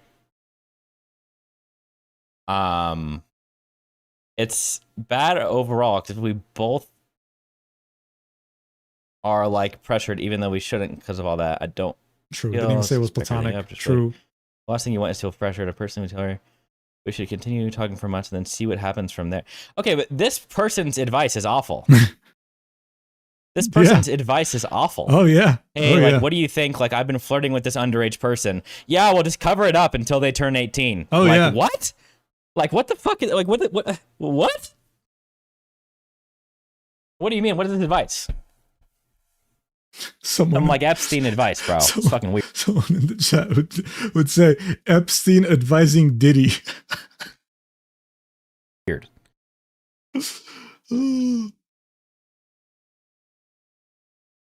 [SPEAKER 5] It's bad overall because we both are like pressured, even though we shouldn't because of all that. I don't.
[SPEAKER 1] True.
[SPEAKER 5] feel
[SPEAKER 1] Didn't even say it was
[SPEAKER 5] expecting
[SPEAKER 1] platonic.
[SPEAKER 5] up, just
[SPEAKER 1] True.
[SPEAKER 5] like, the last thing you want is to feel pressured. A person would tell her we should continue talking for months and then see what happens from there. Okay, but this person's advice is awful. This person's advice is awful.
[SPEAKER 1] Oh yeah.
[SPEAKER 5] Hey,
[SPEAKER 1] oh,
[SPEAKER 5] like,
[SPEAKER 1] yeah.
[SPEAKER 5] what do you think? Like, I've been flirting with this underage person. Yeah, well, just cover it up until they turn 18.
[SPEAKER 1] Oh,
[SPEAKER 5] like,
[SPEAKER 1] yeah.
[SPEAKER 5] What? Like, what the fuck? Like, what? What? What do you mean? What is this advice?
[SPEAKER 1] Someone
[SPEAKER 5] I'm like Epstein advice, bro. It's fucking weird.
[SPEAKER 1] Someone in the chat would say Epstein advising Diddy.
[SPEAKER 5] Weird.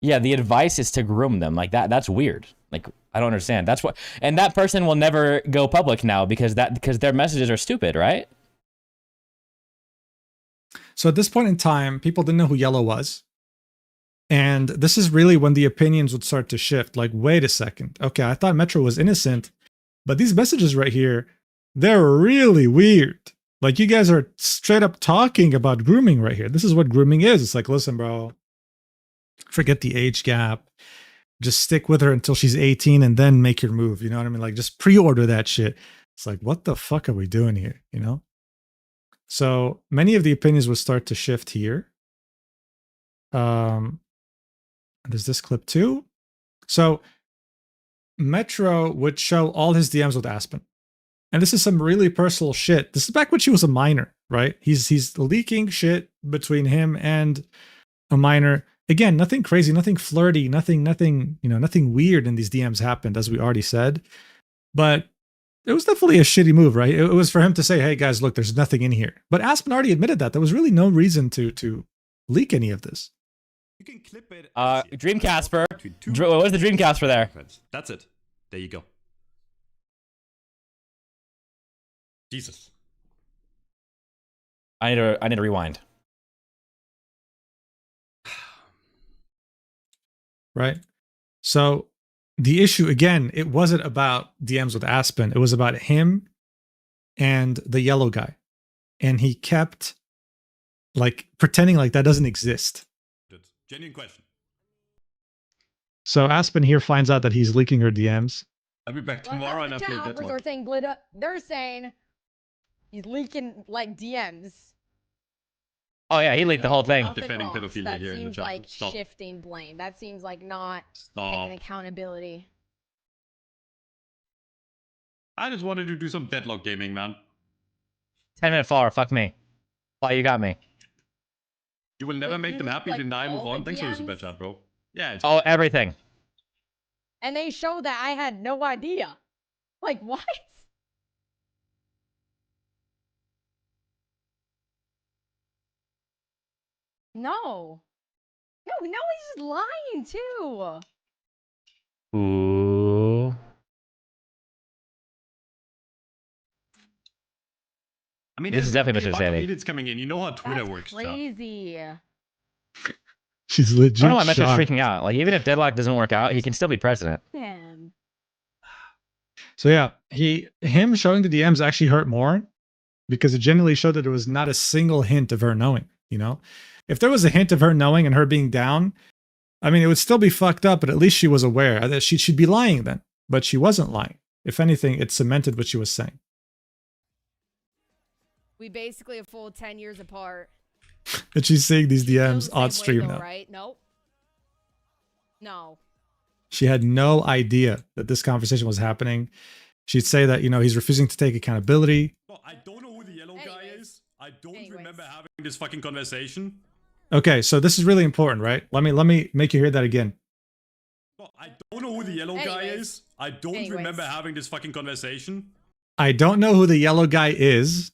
[SPEAKER 5] Yeah, the advice is to groom them. Like that's weird. Like, I don't understand. That's what, and that person will never go public now because their messages are stupid, right?
[SPEAKER 1] So at this point in time, people didn't know who Yellow was. And this is really when the opinions would start to shift. Like, wait a second. Okay, I thought Metro was innocent, but these messages right here, they're really weird. Like, you guys are straight up talking about grooming right here. This is what grooming is. It's like, listen, bro, forget the age gap. Just stick with her until she's 18 and then make your move. You know what I mean? Like, just pre-order that shit. It's like, what the fuck are we doing here? You know? So many of the opinions would start to shift here. There's this clip too. So Metro would show all his DMs with Aspen. And this is some really personal shit. This is back when she was a minor, right? He's leaking shit between him and a minor. Again, nothing crazy, nothing flirty, nothing, nothing weird in these DMs happened, as we already said. But it was definitely a shitty move, right? It was for him to say, hey guys, look, there's nothing in here. But Aspen already admitted that. There was really no reason to leak any of this.
[SPEAKER 2] You can clip it.
[SPEAKER 5] Dreamcasper.
[SPEAKER 2] Between
[SPEAKER 5] What was the Dreamcasper there?
[SPEAKER 2] That's it. There you go. Jesus.
[SPEAKER 5] I need to rewind.
[SPEAKER 1] Right? So the issue, again, it wasn't about DMs with Aspen. It was about him and the yellow guy. And he kept like pretending like that doesn't exist.
[SPEAKER 2] Genuine question.
[SPEAKER 1] So Aspen here finds out that he's leaking her DMs.
[SPEAKER 7] I'll be back tomorrow and I'll play Deadlock.
[SPEAKER 6] They're saying he's leaking like DMs.
[SPEAKER 5] Oh yeah, he leaked the whole thing.
[SPEAKER 7] Defending pedophilia
[SPEAKER 6] That
[SPEAKER 7] here in the
[SPEAKER 6] seems
[SPEAKER 7] chat.
[SPEAKER 6] like
[SPEAKER 7] Stop.
[SPEAKER 6] shifting blame. That seems like not
[SPEAKER 7] Stop.
[SPEAKER 6] taking accountability.
[SPEAKER 7] I just wanted to do some Deadlock gaming, man.
[SPEAKER 5] 10-minute follower. Fuck me. Why you got me?
[SPEAKER 7] You will never
[SPEAKER 6] Wait,
[SPEAKER 7] make
[SPEAKER 6] you
[SPEAKER 7] them
[SPEAKER 6] look
[SPEAKER 7] happy,
[SPEAKER 6] like
[SPEAKER 7] deny, move
[SPEAKER 6] all
[SPEAKER 7] on.
[SPEAKER 6] the
[SPEAKER 7] Thanks for the
[SPEAKER 6] DMs?
[SPEAKER 7] super chat, bro. Yeah, it's
[SPEAKER 5] Oh, everything.
[SPEAKER 6] And they show that I had no idea. Like, what? No. No, he's lying too.
[SPEAKER 5] Ooh.
[SPEAKER 7] I mean,
[SPEAKER 5] This is
[SPEAKER 7] there's
[SPEAKER 5] definitely
[SPEAKER 7] a
[SPEAKER 5] Mr.
[SPEAKER 7] bunch of
[SPEAKER 5] Sandy.
[SPEAKER 7] idiots coming in. You know how Twitter
[SPEAKER 6] That's
[SPEAKER 7] works, chat.
[SPEAKER 6] crazy.
[SPEAKER 1] She's legit.
[SPEAKER 5] I don't know why Metro's
[SPEAKER 1] shocked.
[SPEAKER 5] freaking out. Like, even if Deadlock doesn't work out, he can still be president.
[SPEAKER 6] Damn.
[SPEAKER 1] So yeah, him showing the DMs actually hurt more because it genuinely showed that there was not a single hint of her knowing, you know? If there was a hint of her knowing and her being down, I mean, it would still be fucked up, but at least she was aware that she'd be lying then. But she wasn't lying. If anything, it cemented what she was saying.
[SPEAKER 6] We basically a full 10 years apart.
[SPEAKER 1] And she's seeing these
[SPEAKER 6] She feels
[SPEAKER 1] DMs
[SPEAKER 6] the same
[SPEAKER 1] on
[SPEAKER 6] way
[SPEAKER 1] stream
[SPEAKER 6] though,
[SPEAKER 1] now.
[SPEAKER 6] Right? Nope. No.
[SPEAKER 1] She had no idea that this conversation was happening. She'd say that, he's refusing to take accountability.
[SPEAKER 2] No, I don't know who the yellow guy
[SPEAKER 6] Anyways.
[SPEAKER 2] is. I don't remember having this fucking conversation.
[SPEAKER 1] Okay, so this is really important, right? Let me make you hear that again.
[SPEAKER 2] No, I don't know who the yellow guy
[SPEAKER 6] Anyways.
[SPEAKER 2] is. I don't
[SPEAKER 6] Anyways.
[SPEAKER 2] remember having this fucking conversation.
[SPEAKER 1] I don't know who the yellow guy is.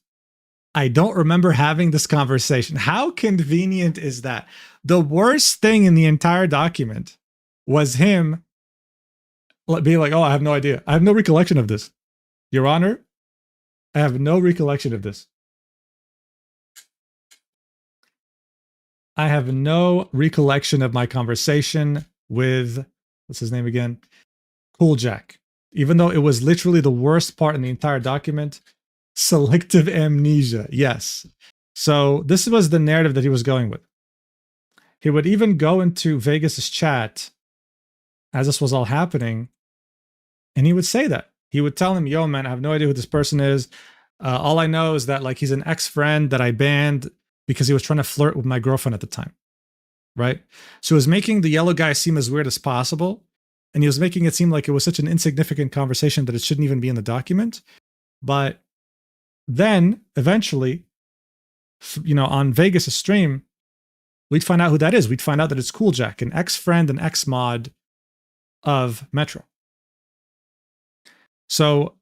[SPEAKER 1] I don't remember having this conversation. How convenient is that? The worst thing in the entire document was him being like, oh, I have no idea. I have no recollection of this. Your Honor, I have no recollection of this. I have no recollection of my conversation with what's his name again? Cool Jack. Even though it was literally the worst part in the entire document, selective amnesia. Yes. So this was the narrative that he was going with. He would even go into Vegas's chat as this was all happening, and he would say that. He would tell him, yo, man, I have no idea who this person is. All I know is that like he's an ex-friend that I banned because he was trying to flirt with my girlfriend at the time. Right? So he was making the yellow guy seem as weird as possible. And he was making it seem like it was such an insignificant conversation that it shouldn't even be in the document. But then eventually, you know, on Vegas' stream, we'd find out who that is. We'd find out that it's Cool Jack, an ex-friend and ex-mod of Metro. So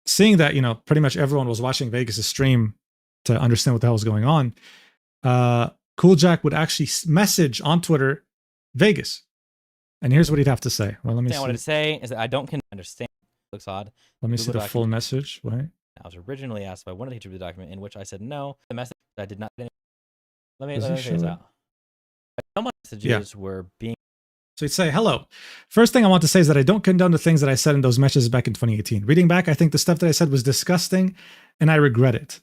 [SPEAKER 1] seeing that, you know, pretty much everyone was watching Vegas' stream to understand what the hell was going on, Cool Jack would actually message on Twitter Vegas. And here's what he'd have to say. Well, let me see.
[SPEAKER 5] I wanted to say is that I don't understand. Looks odd.
[SPEAKER 1] Let me see
[SPEAKER 5] Google
[SPEAKER 1] the full
[SPEAKER 5] document.
[SPEAKER 1] message. Wait.
[SPEAKER 5] I was originally asked by one of the teachers of the document, in which I said no. The message I did not. Let me
[SPEAKER 1] Does he
[SPEAKER 5] figure this
[SPEAKER 1] show it?
[SPEAKER 5] out. Some messages were being.
[SPEAKER 1] So he'd say, hello. First thing I want to say is that I don't condone the things that I said in those messages back in 2018. Reading back, I think the stuff that I said was disgusting, and I regret it.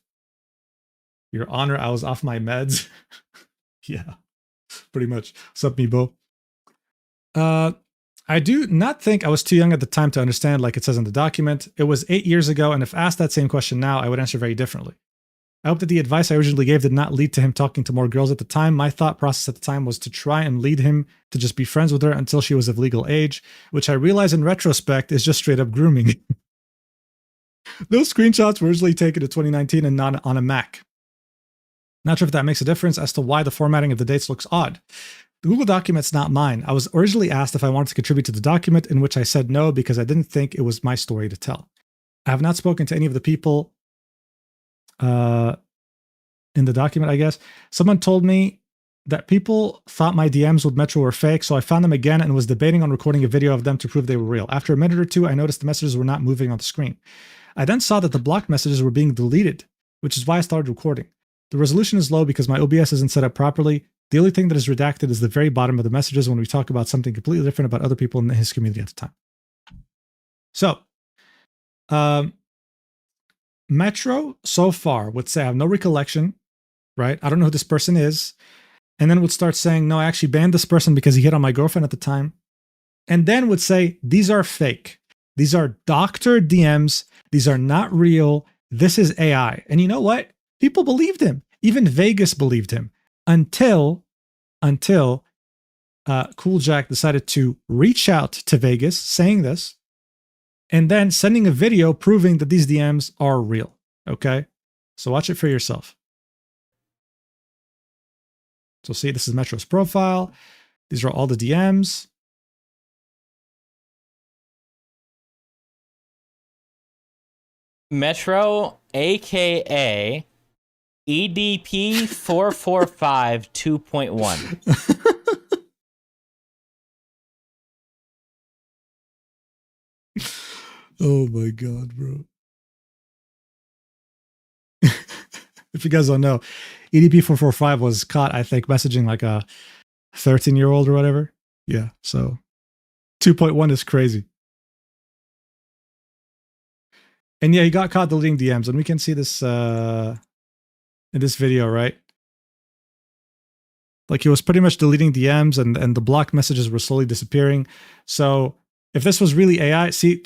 [SPEAKER 1] Your Honor, I was off my meds. Yeah, pretty much. What's up, Meebo? I do not think I was too young at the time to understand, like it says in the document. It was 8 years ago, and if asked that same question now, I would answer very differently. I hope that the advice I originally gave did not lead to him talking to more girls at the time. My thought process at the time was to try and lead him to just be friends with her until she was of legal age, which I realize in retrospect is just straight up grooming. Those screenshots were originally taken in 2019 and not on a Mac. Not sure if that makes a difference as to why the formatting of the dates looks odd. The Google document's not mine. I was originally asked if I wanted to contribute to the document, in which I said no because I didn't think it was my story to tell. I have not spoken to any of the people in the document, I guess. Someone told me that people thought my DMs with Metro were fake, so I found them again and was debating on recording a video of them to prove they were real. After a minute or two, I noticed the messages were not moving on the screen. I then saw that the blocked messages were being deleted, which is why I started recording. The resolution is low because my OBS isn't set up properly. The only thing that is redacted is the very bottom of the messages when we talk about something completely different about other people in his community at the time. So, Metro so far would say, I have no recollection, right? I don't know who this person is. And then would start saying, no, I actually banned this person because he hit on my girlfriend at the time. And then would say, these are fake. These are doctored DMs. These are not real. This is AI. And you know what? People believed him. Even Vegas believed him until Cool Jack decided to reach out to Vegas saying this and then sending a video proving that these DMs are real. Okay? So watch it for yourself. So see, this is Metro's profile. These are all the DMs.
[SPEAKER 5] Metro, aka EDP 445 2.1.
[SPEAKER 1] Oh my god, bro. If you guys don't know, EDP 445 was caught, I think, messaging like a 13-year-old or whatever. Yeah, so 2.1 is crazy. And yeah, he got caught deleting DMs, and we can see this in this video, right? Like he was pretty much deleting DMs, and the blocked messages were slowly disappearing. So if this was really AI, see,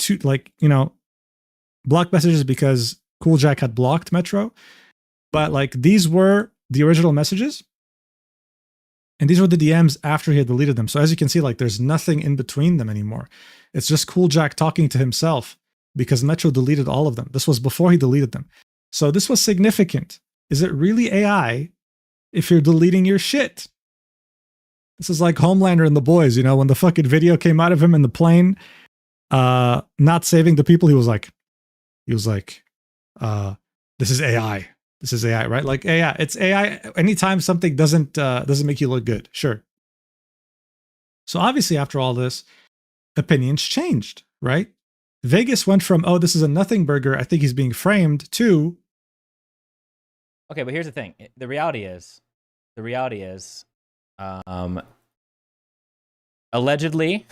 [SPEAKER 1] blocked messages because Cool Jack had blocked Metro, but like these were the original messages, and these were the DMs after he had deleted them. So as you can see, like there's nothing in between them anymore. It's just Cool Jack talking to himself because Metro deleted all of them. This was before he deleted them. So this was significant. Is it really AI if you're deleting your shit? This is like Homelander and the boys, you know, when the fucking video came out of him in the plane, not saving the people, he was like, this is AI. This is AI, right? Like AI, it's AI. Anytime something doesn't make you look good, sure. So obviously after all this, opinions changed, right? Vegas went from, oh, this is a nothing burger, I think he's being framed, to...
[SPEAKER 5] Okay, but here's the thing. The reality is, Allegedly,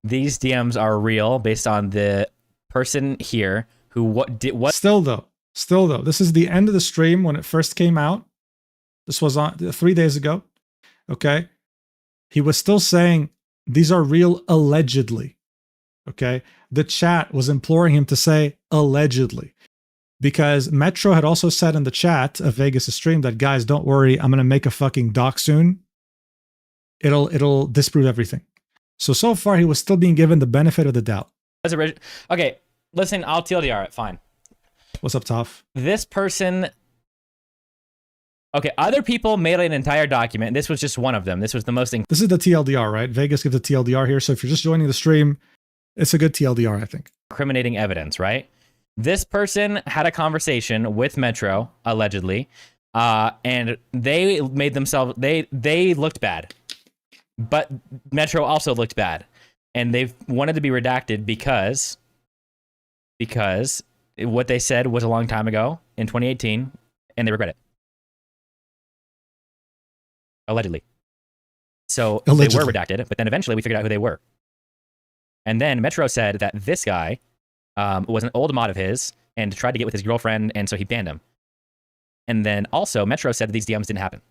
[SPEAKER 5] these DMs are real based on the person here who what
[SPEAKER 1] Still though, this is the end of the stream when it first came out. This was on 3 days ago. Okay. He was still saying these are real allegedly. Okay. The chat was imploring him to say allegedly, because Metro had also said in the chat of Vegas' stream that, guys, don't worry, I'm going to make a fucking doc soon. It'll disprove everything. So far he was still being given the benefit of the doubt.
[SPEAKER 5] Okay, listen, I'll TLDR it, fine.
[SPEAKER 1] What's up, Toph?
[SPEAKER 5] This person... Okay, other people made an entire document. This was just one of them. This was the most...
[SPEAKER 1] This is the TLDR, right? Vegas gives a TLDR here, so if you're just joining the stream, it's a good TLDR, I think.
[SPEAKER 5] Incriminating evidence, right? This person had a conversation with Metro, allegedly, and they made themselves... They looked bad. But Metro also looked bad. And they wanted to be redacted because what they said was a long time ago in 2018, and they regret it. Allegedly. So they were redacted, but then eventually we figured out who they were. And then Metro said that this guy was an old mod of his and tried to get with his girlfriend, and so he banned him. And then also Metro said that these DMs didn't happen.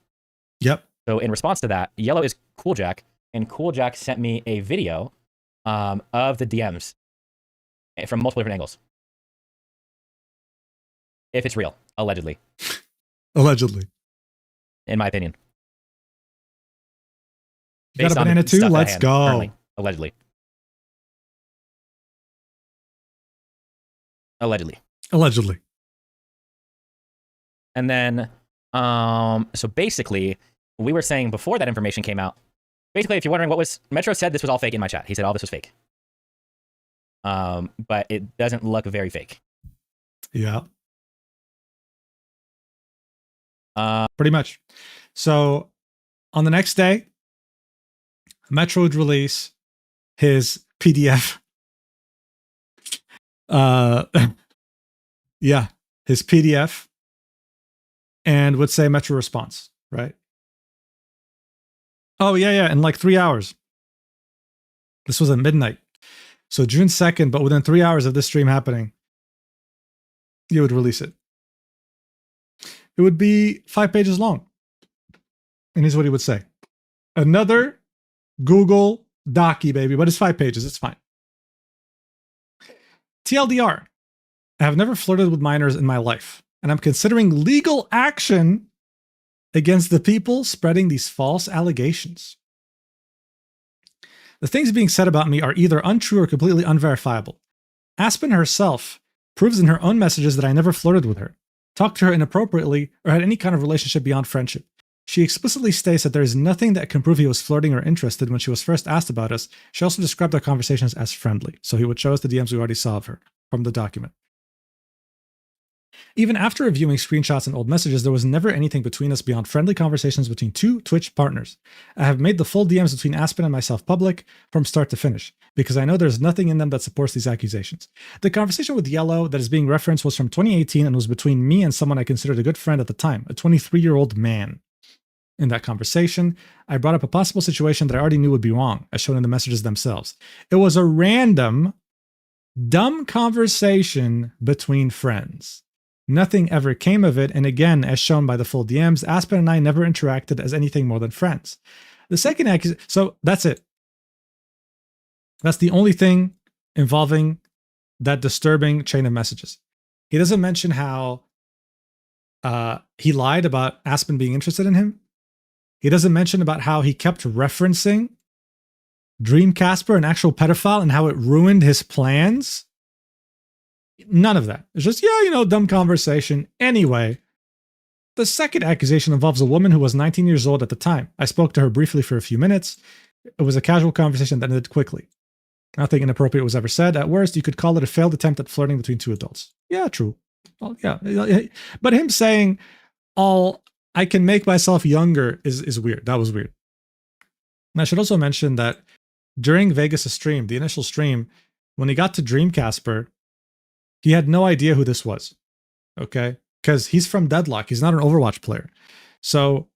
[SPEAKER 1] Yep.
[SPEAKER 5] So in response to that, Yellow is Cooljack, and Cooljack sent me a video of the DMs from multiple different angles. If it's real, allegedly.
[SPEAKER 1] Allegedly.
[SPEAKER 5] In my opinion.
[SPEAKER 1] You got a banana too? Let's go.
[SPEAKER 5] Currently, allegedly. Allegedly. And then, so basically, we were saying before that information came out, basically, if you're wondering what was, Metro said this was all fake in my chat. He said all this was fake. But it doesn't look very fake.
[SPEAKER 1] Yeah. Pretty much. So on the next day, Metro would release his PDF. Yeah, his PDF, and would say Metro response, right? Oh, yeah, in like 3 hours. This was at midnight. So June 2nd, but within 3 hours of this stream happening, you would release it. It would be 5 pages long. And here's what he would say. Another Google Docky, baby, but it's 5 pages. It's fine. TLDR. I have never flirted with minors in my life, and I'm considering legal action against the people spreading these false allegations. The things being said about me are either untrue or completely unverifiable. Aspen herself proves in her own messages that I never flirted with her, talked to her inappropriately, or had any kind of relationship beyond friendship. She explicitly states that there is nothing that can prove he was flirting or interested when she was first asked about us. She also described our conversations as friendly, so he would show us the DMs we already saw of her from the document. Even after reviewing screenshots and old messages, there was never anything between us beyond friendly conversations between two Twitch partners. I have made the full DMs between Aspen and myself public from start to finish, because I know there's nothing in them that supports these accusations. The conversation with Yellow that is being referenced was from 2018 and was between me and someone I considered a good friend at the time, a 23-year-old man. In that conversation, I brought up a possible situation that I already knew would be wrong, as shown in the messages themselves. It was a random, dumb conversation between friends. Nothing ever came of it, and again, as shown by the full DMs, Aspen and I never interacted as anything more than friends. The second accusation, so that's it. That's the only thing involving that disturbing chain of messages. He doesn't mention how he lied about Aspen being interested in him. He doesn't mention about how he kept referencing Dream Casper, an actual pedophile, and how it ruined his plans. None of that. It's just, yeah, dumb conversation. Anyway, the second accusation involves a woman who was 19 years old at the time. I spoke to her briefly for a few minutes. It was a casual conversation that ended quickly. Nothing inappropriate was ever said. At worst, you could call it a failed attempt at flirting between two adults. Yeah, true. Well, yeah. But him saying, I can make myself younger is weird. That was weird. And I should also mention that during Vegas' stream, the initial stream, when he got to Dream Casper, he had no idea who this was, okay? Because he's from Deadlock. He's not an Overwatch player. So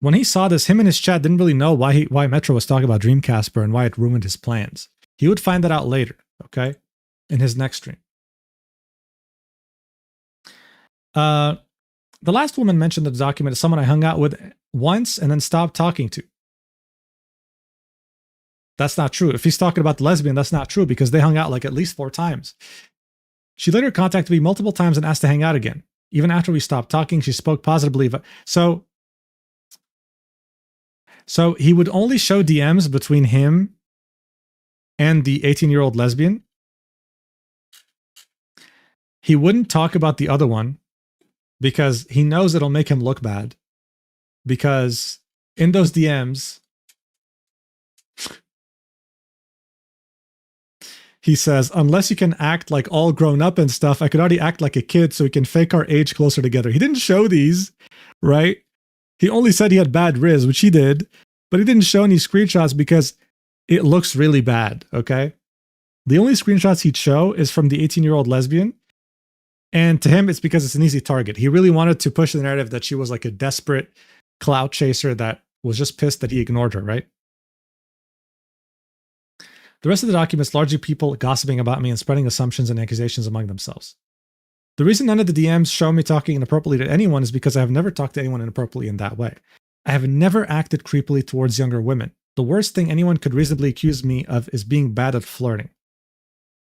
[SPEAKER 1] When he saw this, him and his chat didn't really know why Metro was talking about Dreamcasper and why it ruined his plans. He would find that out later, okay? In his next stream. The last woman mentioned in the document is someone I hung out with once and then stopped talking to. That's not true. If he's talking about the lesbian, that's not true because they hung out like at least 4 times. She later contacted me multiple times and asked to hang out again. Even after we stopped talking, she spoke positively. So he would only show DMs between him and the 18-year-old lesbian. He wouldn't talk about the other one because he knows it'll make him look bad. Because in those DMs, he says, unless you can act like all grown up and stuff, I could already act like a kid so we can fake our age closer together. He didn't show these, right? He only said he had bad riz, which he did, but he didn't show any screenshots because it looks really bad, okay? The only screenshots he'd show is from the 18-year-old lesbian. And to him, it's because it's an easy target. He really wanted to push the narrative that she was like a desperate clout chaser that was just pissed that he ignored her, right? The rest of the document is largely people gossiping about me and spreading assumptions and accusations among themselves. The reason none of the DMs show me talking inappropriately to anyone is because I have never talked to anyone inappropriately in that way. I have never acted creepily towards younger women. The worst thing anyone could reasonably accuse me of is being bad at flirting.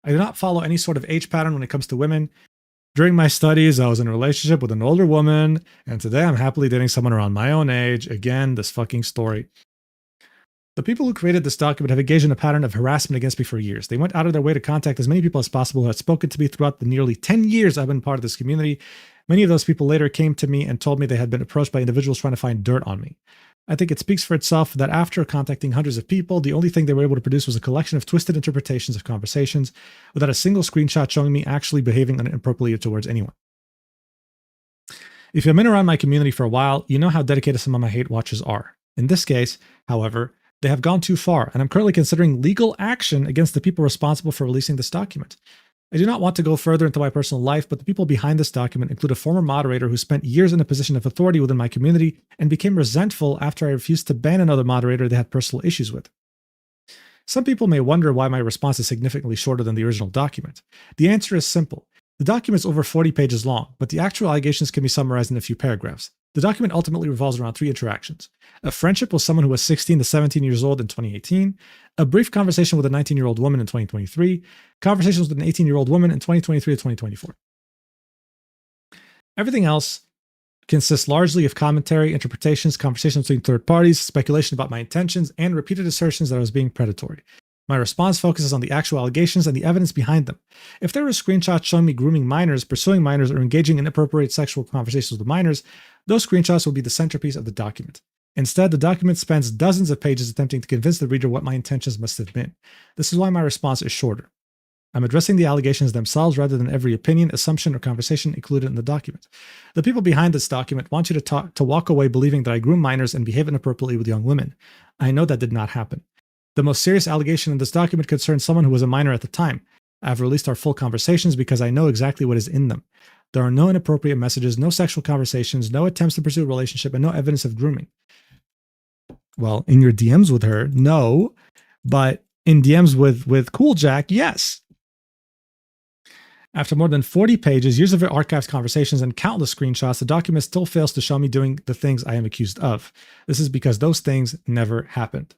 [SPEAKER 1] I do not follow any sort of age pattern when it comes to women. During my studies, I was in a relationship with an older woman, and today I'm happily dating someone around my own age. Again, this fucking story. The people who created this document have engaged in a pattern of harassment against me for years. They went out of their way to contact as many people as possible who had spoken to me throughout the nearly 10 years I've been part of this community. Many of those people later came to me and told me they had been approached by individuals trying to find dirt on me. I think it speaks for itself that after contacting hundreds of people, the only thing they were able to produce was a collection of twisted interpretations of conversations without a single screenshot showing me actually behaving inappropriately towards anyone. If you've been around my community for a while, you know how dedicated some of my hate watchers are. In this case, however, they have gone too far, and I'm currently considering legal action against the people responsible for releasing this document. I do not want to go further into my personal life, but the people behind this document include a former moderator who spent years in a position of authority within my community and became resentful after I refused to ban another moderator they had personal issues with. Some people may wonder why my response is significantly shorter than the original document. The answer is simple. The document is over 40 pages long, but the actual allegations can be summarized in a few paragraphs. The document ultimately revolves around 3 interactions. A friendship with someone who was 16 to 17 years old in 2018, a brief conversation with a 19-year-old woman in 2023, conversations with an 18-year-old woman in 2023 to 2024. Everything else consists largely of commentary, interpretations, conversations between third parties, speculation about my intentions, and repeated assertions that I was being predatory. My response focuses on the actual allegations and the evidence behind them. If there were screenshots showing me grooming minors, pursuing minors, or engaging in inappropriate sexual conversations with minors, those screenshots will be the centerpiece of the document. Instead, the document spends dozens of pages attempting to convince the reader what my intentions must have been. This is why my response is shorter. I'm addressing the allegations themselves rather than every opinion, assumption, or conversation included in the document. The people behind this document want you to walk away believing that I groom minors and behave inappropriately with young women. I know that did not happen. The most serious allegation in this document concerns someone who was a minor at the time. I've released our full conversations because I know exactly what is in them. There are no inappropriate messages, no sexual conversations, no attempts to pursue a relationship, and no evidence of grooming. Well, in your DMs with her, no, but in DMs with Cool Jack, yes. After more than 40 pages, years of archived conversations, and countless screenshots, the document still fails to show me doing the things I am accused of. This is because those things never happened.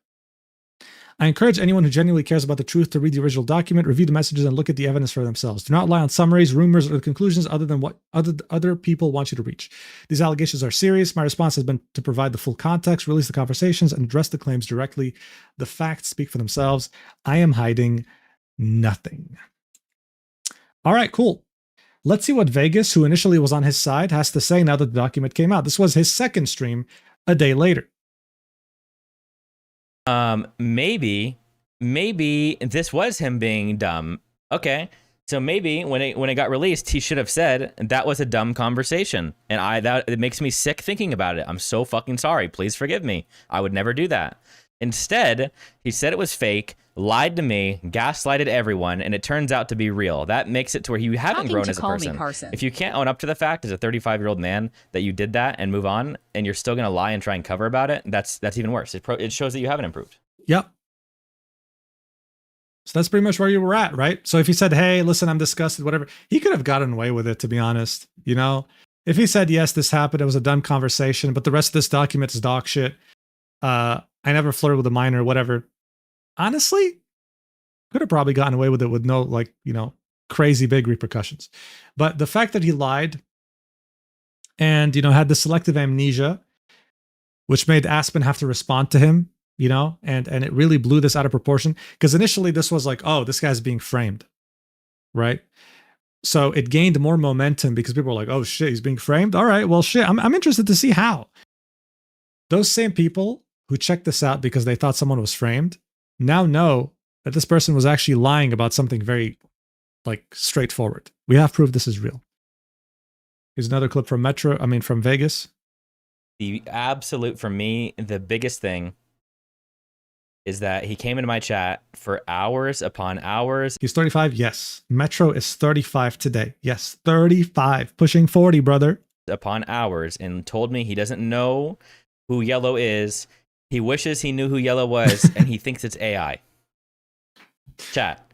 [SPEAKER 1] I encourage anyone who genuinely cares about the truth to read the original document, review the messages, and look at the evidence for themselves. Do not rely on summaries, rumors, or conclusions other than what other people want you to reach. These allegations are serious. My response has been to provide the full context, release the conversations, and address the claims directly. The facts speak for themselves. I am hiding nothing. All right, cool. Let's see what Vegas, who initially was on his side, has to say now that the document came out. This was his second stream a day later.
[SPEAKER 5] Maybe this was him being dumb. Okay, so maybe when it got released, he should have said that was a dumb conversation, and it makes me sick thinking about it. I'm so fucking sorry. Please forgive me. I would never do that. Instead, he said it was fake. lied to me, gaslighted everyone, and it turns out to be real. That makes it to where you haven't
[SPEAKER 8] Talking
[SPEAKER 5] grown
[SPEAKER 8] to
[SPEAKER 5] as a
[SPEAKER 8] call me
[SPEAKER 5] person.
[SPEAKER 8] Carson.
[SPEAKER 5] If you can't own up to the fact as a 35-year-old man that you did that and move on, and you're still gonna lie and try and cover about it, that's even worse. It shows that you haven't improved.
[SPEAKER 1] Yep. So that's pretty much where you were at, right? So if he said, hey, listen, I'm disgusted, whatever, he could have gotten away with it, to be honest. You know, if he said, yes, this happened, it was a dumb conversation, but the rest of this document is dog shit. I never flirted with a minor, whatever. Honestly, could have probably gotten away with it with no, like, you know, crazy big repercussions. But the fact that he lied and, you know, had the selective amnesia, which made Aspen have to respond to him, you know, and it really blew this out of proportion. Because initially this was like, oh, this guy's being framed, right? So it gained more momentum because people were like, oh shit, he's being framed. All right, well shit, I'm interested to see how. Those same people who checked this out because they thought someone was framed now know that this person was actually lying about something very, like, straightforward. We have proof this is real. Here's another clip from from Vegas.
[SPEAKER 5] The absolute, for me, the biggest thing is that he came into my chat for hours upon hours.
[SPEAKER 1] He's 35, yes. Metro is 35 today. Yes, 35, pushing 40, brother.
[SPEAKER 5] Upon hours, and told me he doesn't know who Yellow is. He wishes he knew who Yellow was, and he thinks it's AI. Chat,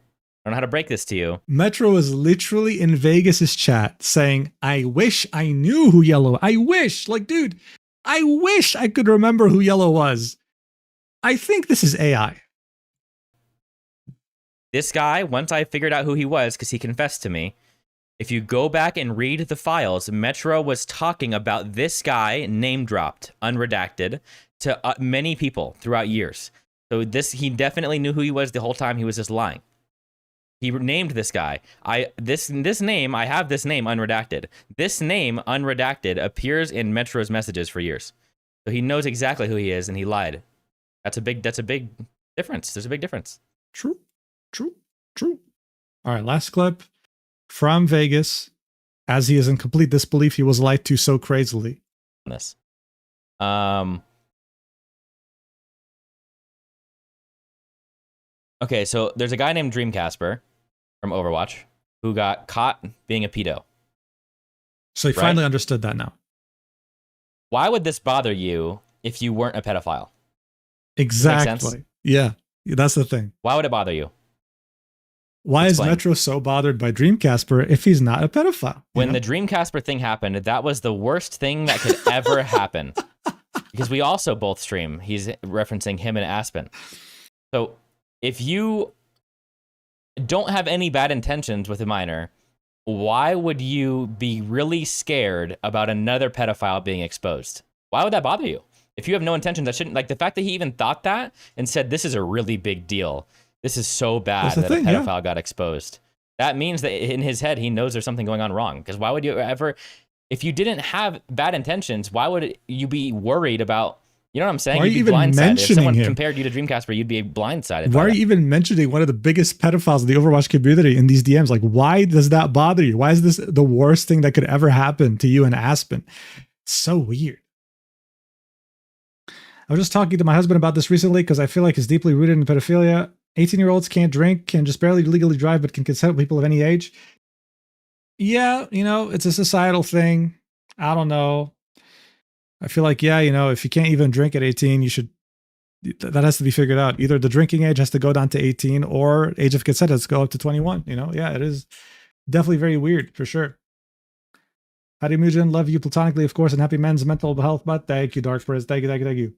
[SPEAKER 5] I don't know how to break this to you.
[SPEAKER 1] Metro is literally in Vegas's chat saying, I wish I knew who Yellow. I wish, like, dude, I wish I could remember who Yellow was. I think this is AI.
[SPEAKER 5] This guy, once I figured out who he was, because he confessed to me, if you go back and read the files, Metro was talking about this guy, name dropped, unredacted, to many people throughout years. So he definitely knew who he was the whole time. He was just lying. He named this guy. This name, I have this name unredacted. This name unredacted appears in Metro's messages for years. So he knows exactly who he is, and he lied. That's a big difference. There's a big difference.
[SPEAKER 1] True. All right, last clip from Vegas. As he is in complete disbelief, he was lied to so crazily.
[SPEAKER 5] This. Okay, so there's a guy named Dreamcasper from Overwatch who got caught being a pedo.
[SPEAKER 1] So he finally understood that now.
[SPEAKER 5] Why would this bother you if you weren't a pedophile?
[SPEAKER 1] Exactly. Yeah, that's the thing.
[SPEAKER 5] Why would it bother you?
[SPEAKER 1] Why
[SPEAKER 5] Explain.
[SPEAKER 1] is Metro so bothered by Dreamcasper if he's not a pedophile?
[SPEAKER 5] When the Dreamcasper thing happened, that was the worst thing that could ever happen. Because we also both stream. He's referencing him and Aspen. So if you don't have any bad intentions with a minor, why would you be really scared about another pedophile being exposed? Why would that bother you? If you have no intentions, that shouldn't, like, the fact that he even thought that and said, this is a really big deal. This is so bad that a pedophile got exposed. That means that in his head, he knows there's something going on wrong. Because why would you ever, if you didn't have bad intentions, why would you be worried about, you know what I'm saying?
[SPEAKER 1] Why are you
[SPEAKER 5] You'd be
[SPEAKER 1] even
[SPEAKER 5] blindsided.
[SPEAKER 1] mentioning
[SPEAKER 5] If someone
[SPEAKER 1] him?
[SPEAKER 5] compared you to Dreamcasper, you'd be blindsided.
[SPEAKER 1] Why are you even mentioning one of the biggest pedophiles in the Overwatch community in these DMs? Like, why does that bother you? Why is this the worst thing that could ever happen to you and Aspen? It's so weird. I was just talking to my husband about this recently because I feel like it's deeply rooted in pedophilia. 18-year-olds can't drink, can just barely legally drive, but can consent with people of any age. Yeah, you know, it's a societal thing. I don't know. I feel like, yeah, you know, if you can't even drink at 18, you should, that has to be figured out. Either the drinking age has to go down to 18 or age of consent has to go up to 21. You know, yeah, it is definitely very weird for sure. Howdy, Mujan. Love you platonically, of course, and happy men's mental health. But thank you, Dark Spirits. Thank you.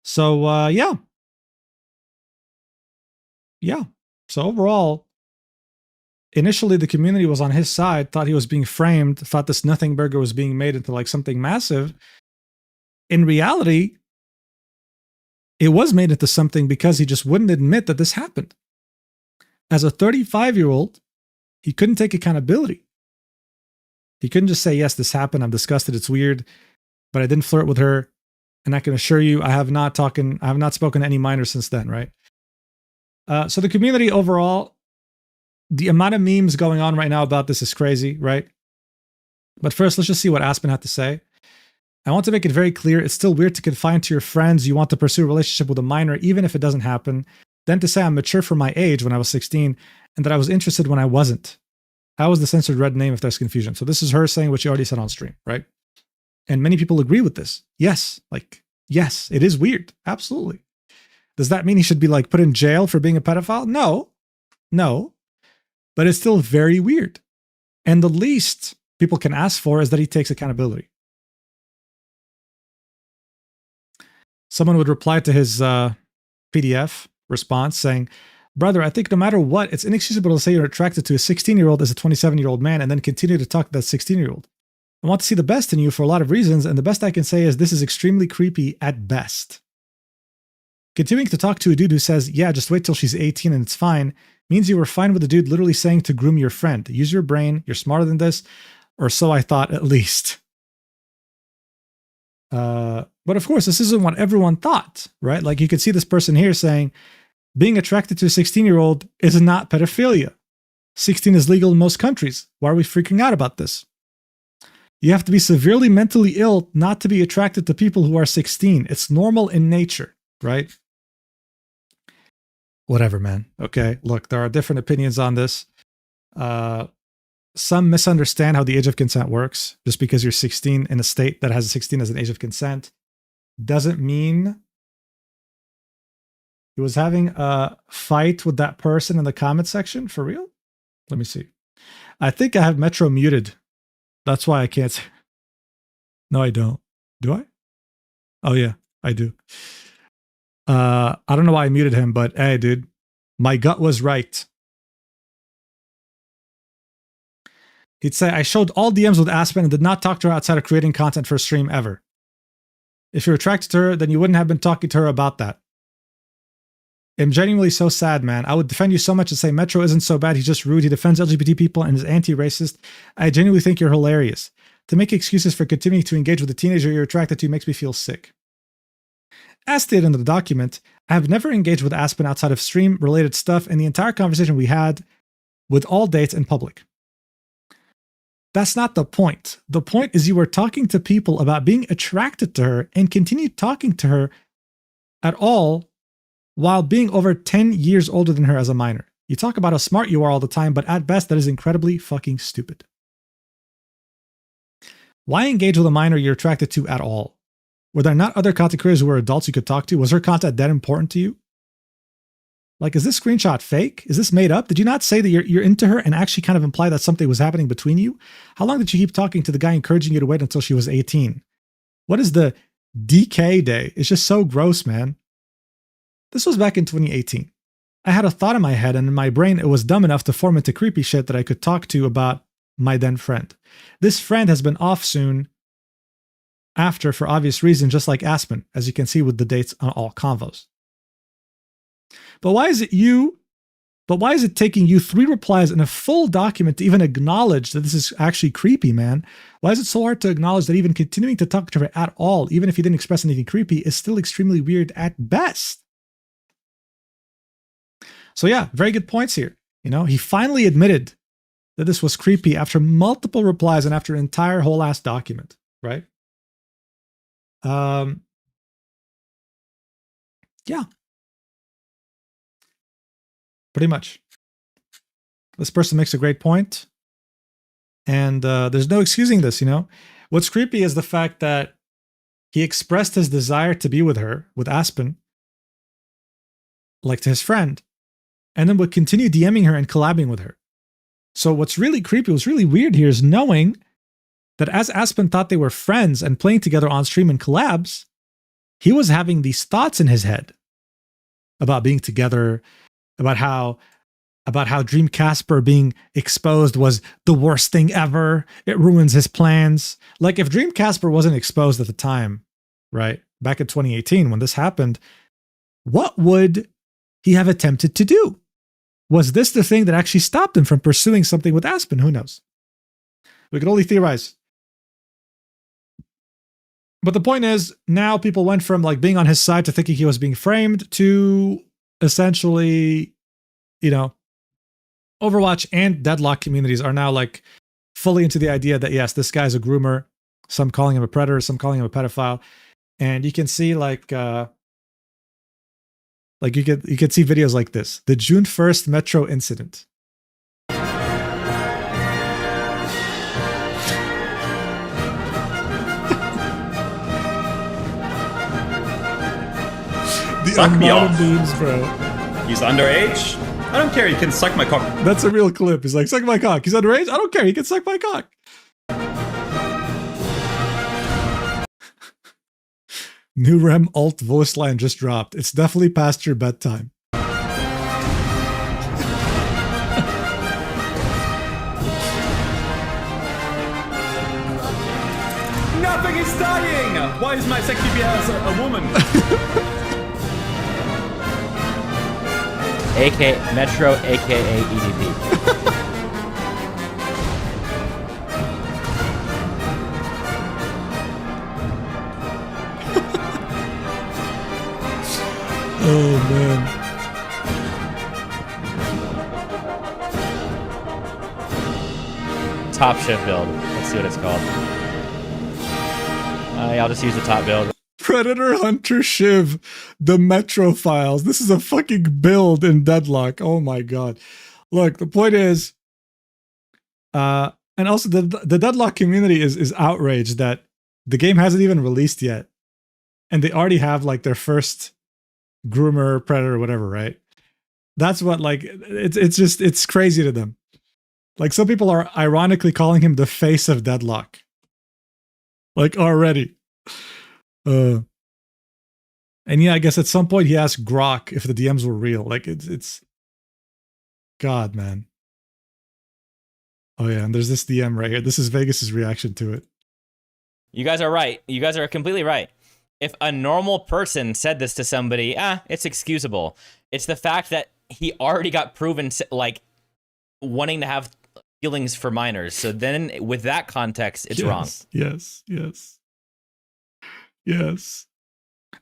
[SPEAKER 1] So, yeah. So overall, initially the community was on his side, thought he was being framed, thought this nothing burger was being made into like something massive. In reality, it was made into something because he just wouldn't admit that this happened. As a 35-year-old, he couldn't take accountability. He couldn't just say, yes, this happened. I'm disgusted. It's weird, but I didn't flirt with her. And I can assure you, I have not spoken to any minor since then, right? So the community overall, the amount of memes going on right now about this is crazy, right? But first, let's just see what Aspen had to say. I want to make it very clear, it's still weird to confine to your friends you want to pursue a relationship with a minor, even if it doesn't happen. Then to say I'm mature for my age when I was 16, and that I was interested when I wasn't. How was the censored red name if there's confusion? So this is her saying what she already said on stream, right? And many people agree with this. Yes, yes, it is weird. Absolutely. Does that mean he should be put in jail for being a pedophile? No. But it's still very weird. And the least people can ask for is that he takes accountability. Someone would reply to his PDF response saying, brother, I think no matter what, it's inexcusable to say you're attracted to a 16-year-old as a 27-year-old man and then continue to talk to that 16-year-old. I want to see the best in you for a lot of reasons, and the best I can say is this is extremely creepy at best. Continuing to talk to a dude who says, yeah, just wait till she's 18 and it's fine, means you were fine with the dude literally saying to groom your friend. Use your brain, you're smarter than this, or so I thought at least. But of course, this isn't what everyone thought, right? You could see this person here saying, being attracted to a 16-year-old is not pedophilia. 16 is legal in most countries. Why are we freaking out about this? You have to be severely mentally ill not to be attracted to people who are 16. It's normal in nature, right? Whatever, man. Okay, look, there are different opinions on this. Some misunderstand how the age of consent works. Just because you're 16 in a state that has 16 as an age of consent doesn't mean. He was having a fight with that person in the comment section? For real? Let me see. I think I have Metro muted. That's why I can't say. No, I don't. Do I? Oh, yeah, I do. I don't know why I muted him, but hey, dude, my gut was right. He'd say, I showed all DMs with Aspen and did not talk to her outside of creating content for a stream ever. If you're attracted to her, then you wouldn't have been talking to her about that. I'm genuinely so sad, man. I would defend you so much and say Metro isn't so bad. He's just rude. He defends LGBT people and is anti-racist. I genuinely think you're hilarious. To make excuses for continuing to engage with a teenager you're attracted to makes me feel sick. As stated in the document, I have never engaged with Aspen outside of stream-related stuff, and the entire conversation we had with all dates in public. That's not the point. The point is you were talking to people about being attracted to her and continued talking to her at all while being over 10 years older than her as a minor. You talk about how smart you are all the time, but at best, that is incredibly fucking stupid. Why engage with a minor you're attracted to at all? Were there not other content creators who were adults you could talk to? Was her content that important to you? Is this screenshot fake? Is this made up? Did you not say that you're into her and actually kind of imply that something was happening between you? How long did you keep talking to the guy encouraging you to wait until she was 18? What is the DK day? It's just so gross, man. This was back in 2018. I had a thought in my head, and in my brain, it was dumb enough to form into creepy shit that I could talk to about my then friend. This friend has been off soon after for obvious reasons, just like Aspen, as you can see with the dates on all convos. But why is it taking you 3 replies in a full document to even acknowledge that this is actually creepy, man? Why is it so hard to acknowledge that even continuing to talk to her at all, even if you didn't express anything creepy, is still extremely weird at best? So yeah, very good points here. He finally admitted that this was creepy after multiple replies and after an entire whole ass document, right? Yeah. Pretty much. This person makes a great point. And there's no excusing this, What's creepy is the fact that he expressed his desire to be with her, with Aspen, to his friend, and then would continue DMing her and collabing with her. So what's really creepy, what's really weird here is knowing that as Aspen thought they were friends and playing together on stream and collabs, he was having these thoughts in his head about being together, about how Dream Casper being exposed was the worst thing ever. It ruins his plans. If Dream Casper wasn't exposed at the time, right, back in 2018 when this happened, what would he have attempted to do? Was this the thing that actually stopped him from pursuing something with Aspen? Who knows? We can only theorize. But the point is, now people went from being on his side to thinking he was being framed to essentially, Overwatch and Deadlock communities are now fully into the idea that yes, this guy's a groomer. some calling him a predator, some calling him a pedophile. And you can see like you could see videos like this. The June 1st Metro incident. The
[SPEAKER 2] Suck me
[SPEAKER 1] amount of
[SPEAKER 2] off.
[SPEAKER 1] memes, bro.
[SPEAKER 2] He's underage. I don't care. He can suck my cock.
[SPEAKER 1] That's a real clip. He's like, suck my cock. He's underage. I don't care. He can suck my cock. New Rem alt voice line just dropped. It's definitely past your bedtime.
[SPEAKER 2] Nothing is dying. Why is my sexy BS a woman?
[SPEAKER 5] AK Metro, aka EDP.
[SPEAKER 1] Oh man.
[SPEAKER 5] Top shift build. Let's see what it's called. Yeah, I'll just use the top build.
[SPEAKER 1] Predator Hunter Shiv, the Metro Files. This is a fucking build in Deadlock. Oh my god. Look, the point is, and also the Deadlock community is outraged that the game hasn't even released yet, and they already have like their first Groomer, Predator, whatever, right? That's what like it's crazy to them. Like some people are ironically calling him the face of Deadlock. Like already. And yeah, I guess at some point he asked Grok if the DMs were real. Like it's God, man. Oh yeah, and there's this DM right here. This is Vegas's reaction to it.
[SPEAKER 5] You guys are right. You guys are completely right. If a normal person said this to somebody, it's excusable. It's the fact that he already got proven like wanting to have feelings for minors. So then with that context, it's wrong.
[SPEAKER 1] Yes.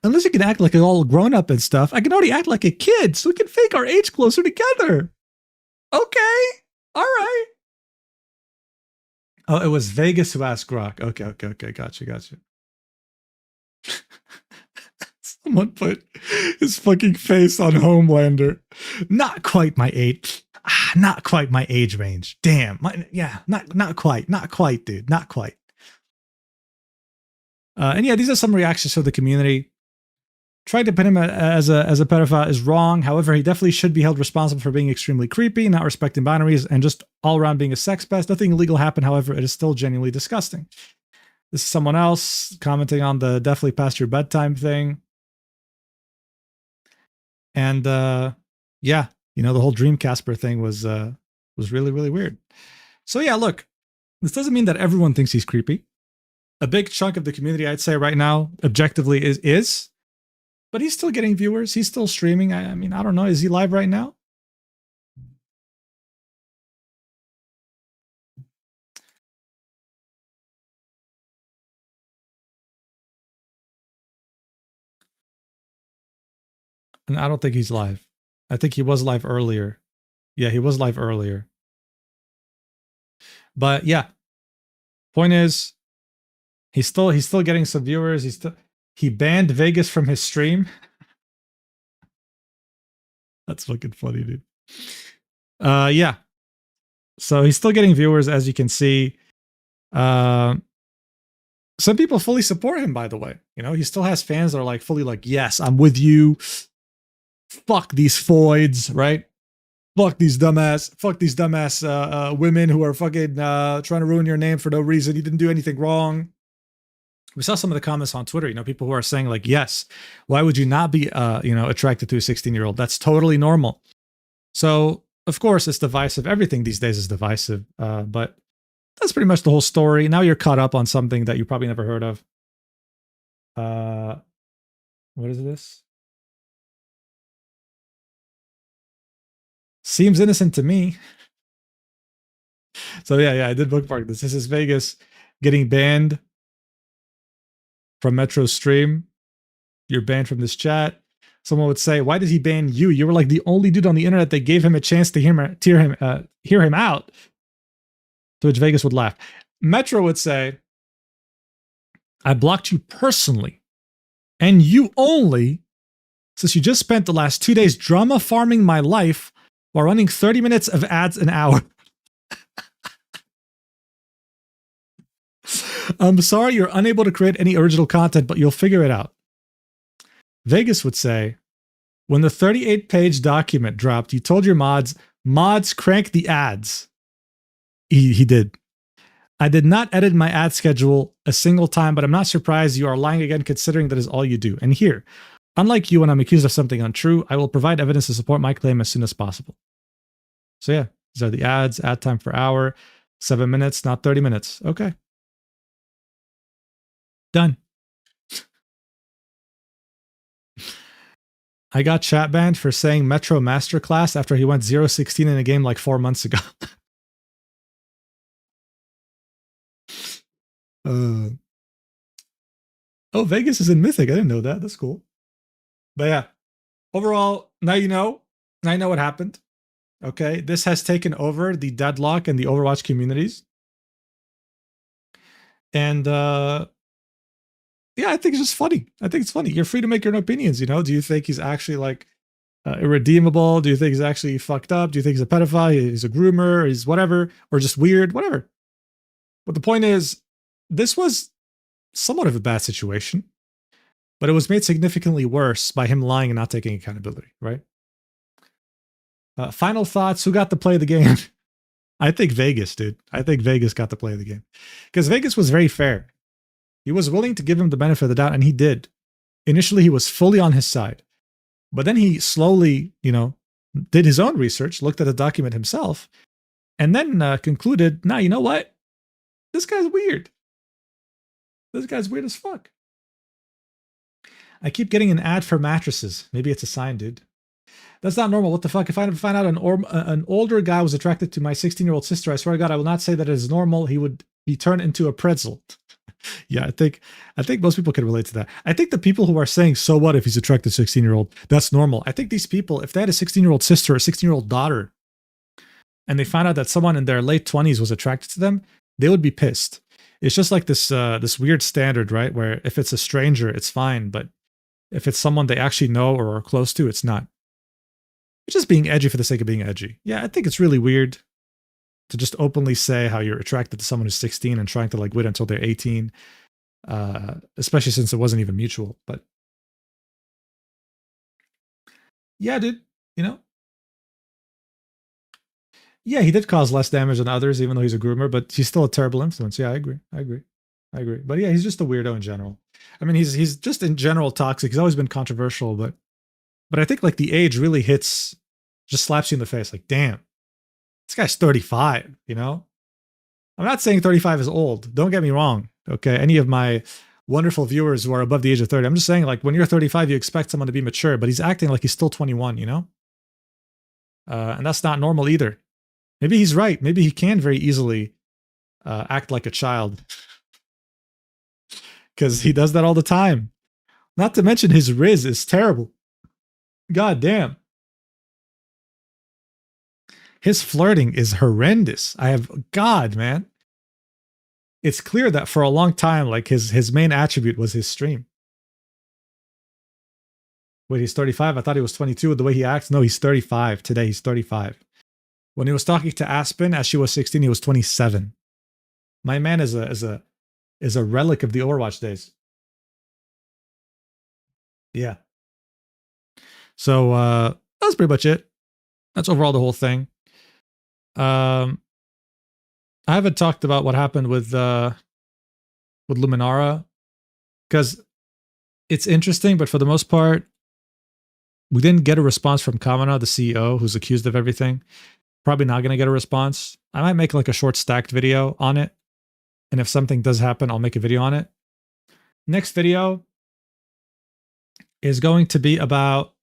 [SPEAKER 1] Unless you can act like an all grown up and stuff, I can already act like a kid, so we can fake our age closer together. Okay. All right. Oh, it was Vegas who asked Grok. Okay. Gotcha. Someone put his fucking face on Homelander. Not quite my age. Not quite my age range. Damn. Not quite, dude. Not quite. And yeah, these are some reactions to the community. Trying to pin him as a pedophile is wrong. However, he definitely should be held responsible for being extremely creepy, not respecting boundaries, and just all around being a sex pest. Nothing illegal happened. However, it is still genuinely disgusting. This is someone else commenting on the definitely past your bedtime thing. And yeah, you know, the whole Dreamcasper thing was really, really weird. So yeah, look, this doesn't mean that everyone thinks he's creepy. A big chunk of the community, I'd say right now, objectively is, but he's still getting viewers. He's still streaming. I mean, I don't know. Is he live right now? And I don't think he's live. I think he was live earlier. Yeah, he was live earlier. But yeah, point is, he's still getting some viewers. He banned Vegas from his stream. That's fucking funny, dude. Yeah. So he's still getting viewers, as you can see. Some people fully support him, by the way. You know, he still has fans that are like fully like, yes, I'm with you. Fuck these foids, right? Fuck these dumbass women who are fucking trying to ruin your name for no reason. You didn't do anything wrong. We saw some of the comments on Twitter, you know, people who are saying like, yes, why would you not be, attracted to a 16-year-old? That's totally normal. So, of course, it's divisive. Everything these days is divisive. But that's pretty much the whole story. Now you're caught up on something that you probably never heard of. What is this? Seems innocent to me. So yeah, I did bookmark this. This is Vegas getting banned from Metro's stream. You're banned from this chat. Someone would say, why did he ban you? You were like the only dude on the internet that gave him a chance to hear him out. To which Vegas would laugh. Metro would say, I blocked you personally, and you only, since you just spent the last 2 days drama farming my life while running 30 minutes of ads an hour. I'm sorry you're unable to create any original content, but you'll figure it out. Vegas would say, when the 38-page document dropped, you told your mods crank the ads. He did. I did not edit my ad schedule a single time, but I'm not surprised you are lying again considering that is all you do. And here, unlike you when I'm accused of something untrue, I will provide evidence to support my claim as soon as possible. So yeah, these are the ads, ad time per hour, 7 minutes, not 30 minutes. Okay. Done. I got chat banned for saying Metro Masterclass after he went 0-16 in a game like 4 months ago. Oh, Vegas is in Mythic. I didn't know that. That's cool. But yeah, overall, now you know. Now you know what happened. Okay, this has taken over the Deadlock and the Overwatch communities. And yeah, I think it's just funny. I think it's funny. You're free to make your own opinions, you know? Do you think he's actually like irredeemable? Do you think he's actually fucked up? Do you think he's a pedophile? He's a groomer? He's whatever? Or just weird? Whatever. But the point is, this was somewhat of a bad situation, but it was made significantly worse by him lying and not taking accountability, right? Final thoughts. Who got to play the game? I think Vegas, dude. I think Vegas got to play the game. Because Vegas was very fair. He was willing to give him the benefit of the doubt, and he did. Initially, he was fully on his side. But then he slowly, you know, did his own research, looked at the document himself, and then concluded, nah, you know what? This guy's weird. This guy's weird as fuck. I keep getting an ad for mattresses. Maybe it's a sign, dude. That's not normal. What the fuck? If I find out an older guy was attracted to my 16-year-old sister, I swear to God, I will not say that it is normal. He turned into a pretzel. Yeah, I think most people can relate to that. I think the people who are saying, so what if he's attracted to a 16-year-old? That's normal. I think these people, if they had a 16-year-old sister or a 16-year-old daughter, and they found out that someone in their late 20s was attracted to them, they would be pissed. It's just like this weird standard, right? Where if it's a stranger, it's fine. But if it's someone they actually know or are close to, it's not. It's just being edgy for the sake of being edgy. Yeah, I think it's really weird to just openly say how you're attracted to someone who's 16 and trying to like wait until they're 18, especially since it wasn't even mutual. But yeah, dude, you know? Yeah, he did cause less damage than others, even though he's a groomer, but he's still a terrible influence. Yeah, I agree. But yeah, he's just a weirdo in general. I mean, he's just in general toxic. He's always been controversial, but I think like the age really hits, just slaps you in the face. Like, damn, this guy's 35, you know? I'm not saying 35 is old. Don't get me wrong. Okay. Any of my wonderful viewers who are above the age of 30, I'm just saying like when you're 35, you expect someone to be mature, but he's acting like he's still 21, you know? And that's not normal either. Maybe he's right. Maybe he can very easily act like a child. Because he does that all the time. Not to mention his Riz is terrible. God damn. His flirting is horrendous. God, man. It's clear that for a long time, like his main attribute was his stream. Wait, he's 35? I thought he was 22 with the way he acts. No, he's 35. Today, he's 35. When he was talking to Aspen as she was 16, he was 27. My man is a relic of the Overwatch days. Yeah. So that's pretty much it. That's overall the whole thing. I haven't talked about what happened with Luminara because it's interesting, but for the most part, we didn't get a response from Kamana, the CEO, who's accused of everything. Probably not going to get a response. I might make like a short stacked video on it. And if something does happen, I'll make a video on it. Next video is going to be about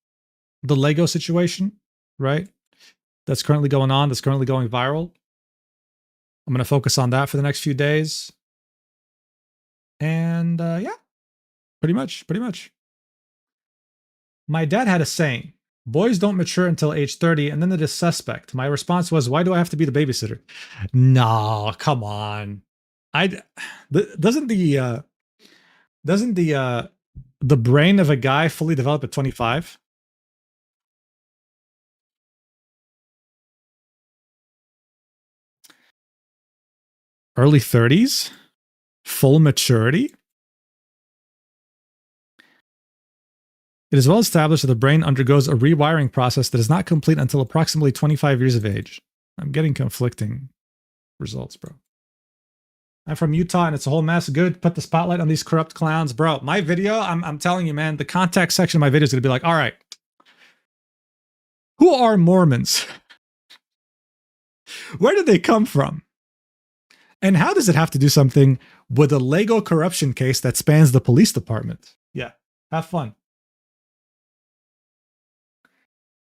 [SPEAKER 1] the Lego situation, right? That's currently going on, that's currently going viral. I'm going to focus on that for the next few days. And yeah, pretty much. My dad had a saying, boys don't mature until age 30 and then they're just suspect. My response was, why do I have to be the babysitter? No, come on. Doesn't the Doesn't the brain of a guy fully develop at 25? Early 30s? Full maturity? It is well established that the brain undergoes a rewiring process that is not complete until approximately 25 years of age. I'm getting conflicting results, bro. I'm from Utah and it's a whole mess. Good. Put the spotlight on these corrupt clowns. Bro, my video, I'm telling you, man, the contact section of my video is going to be like, all right, who are Mormons? Where did they come from? And how does it have to do something with a Lego corruption case that spans the police department? Yeah, have fun.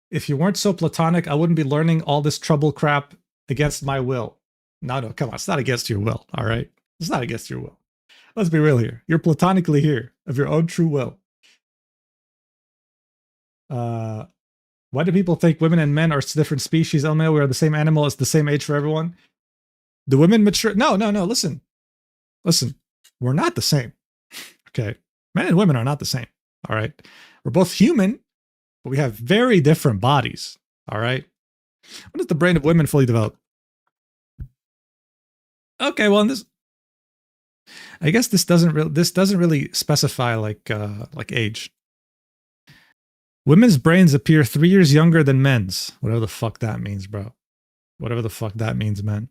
[SPEAKER 1] If you weren't so platonic, I wouldn't be learning all this trouble crap against my will. No, come on. It's not against your will, all right? It's not against your will. Let's be real here. You're platonically here of your own true will. Why do people think women and men are different species? Oh, man, we are the same animal. It's the same age for everyone. The women mature. No. Listen. We're not the same. Okay. Men and women are not the same. All right. We're both human, but we have very different bodies. All right. When does the brain of women fully develop? Okay. Well, in this, I guess this doesn't really specify like age. Women's brains appear 3 years younger than men's. Whatever the fuck that means, bro. Whatever the fuck that means, man.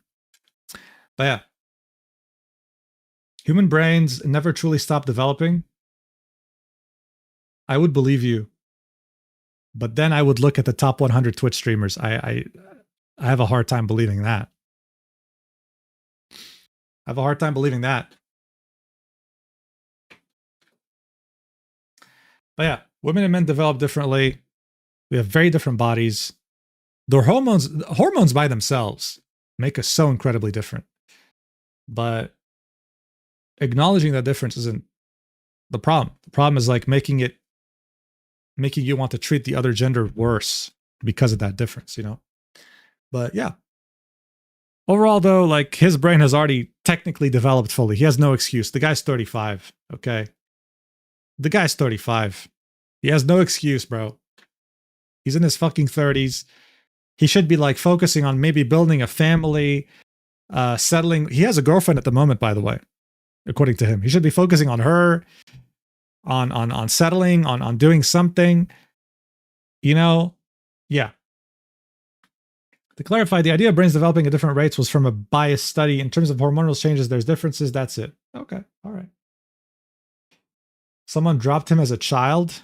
[SPEAKER 1] But yeah. Human brains never truly stop developing. I would believe you. But then I would look at the top 100 Twitch streamers. I have a hard time believing that. I have a hard time believing that. But yeah, women and men develop differently. We have very different bodies. The hormones by themselves make us so incredibly different. But acknowledging that difference isn't the problem. The problem is like making you want to treat the other gender worse because of that difference, you know? But yeah. Overall, though, like his brain has already technically developed fully. He has no excuse. The guy's 35, okay? The guy's 35. He has no excuse, bro. He's in his fucking 30s. He should be like focusing on maybe building a family, settling. He has a girlfriend at the moment, by the way, according to him. He should be focusing on her, on settling, on doing something. You know, yeah. To clarify, the idea of brains developing at different rates was from a biased study. In terms of hormonal changes, there's differences. That's it. Okay. All right. Someone dropped him as a child.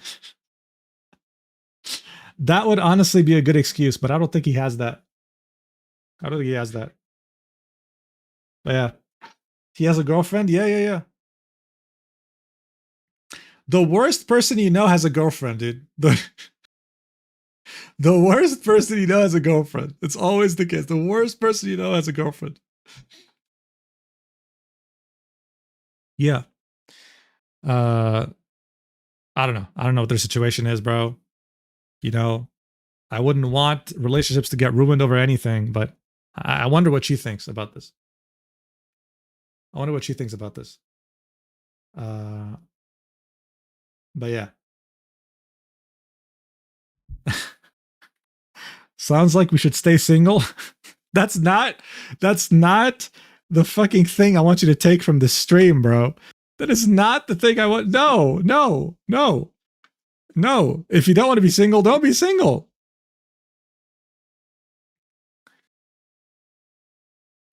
[SPEAKER 1] That would honestly be a good excuse, but I don't think he has that. I don't think he has that. But yeah. He has a girlfriend? Yeah. The worst person you know has a girlfriend, dude. The worst person you know has a girlfriend. It's always the case. The worst person you know has a girlfriend. Yeah. I don't know. I don't know what their situation is, bro. You know, I wouldn't want relationships to get ruined over anything, but I wonder what she thinks about this. I wonder what she thinks about this. But yeah. Sounds like we should stay single. That's not the fucking thing I want you to take from this stream, bro. That is not the thing I want. No. If you don't want to be single, don't be single.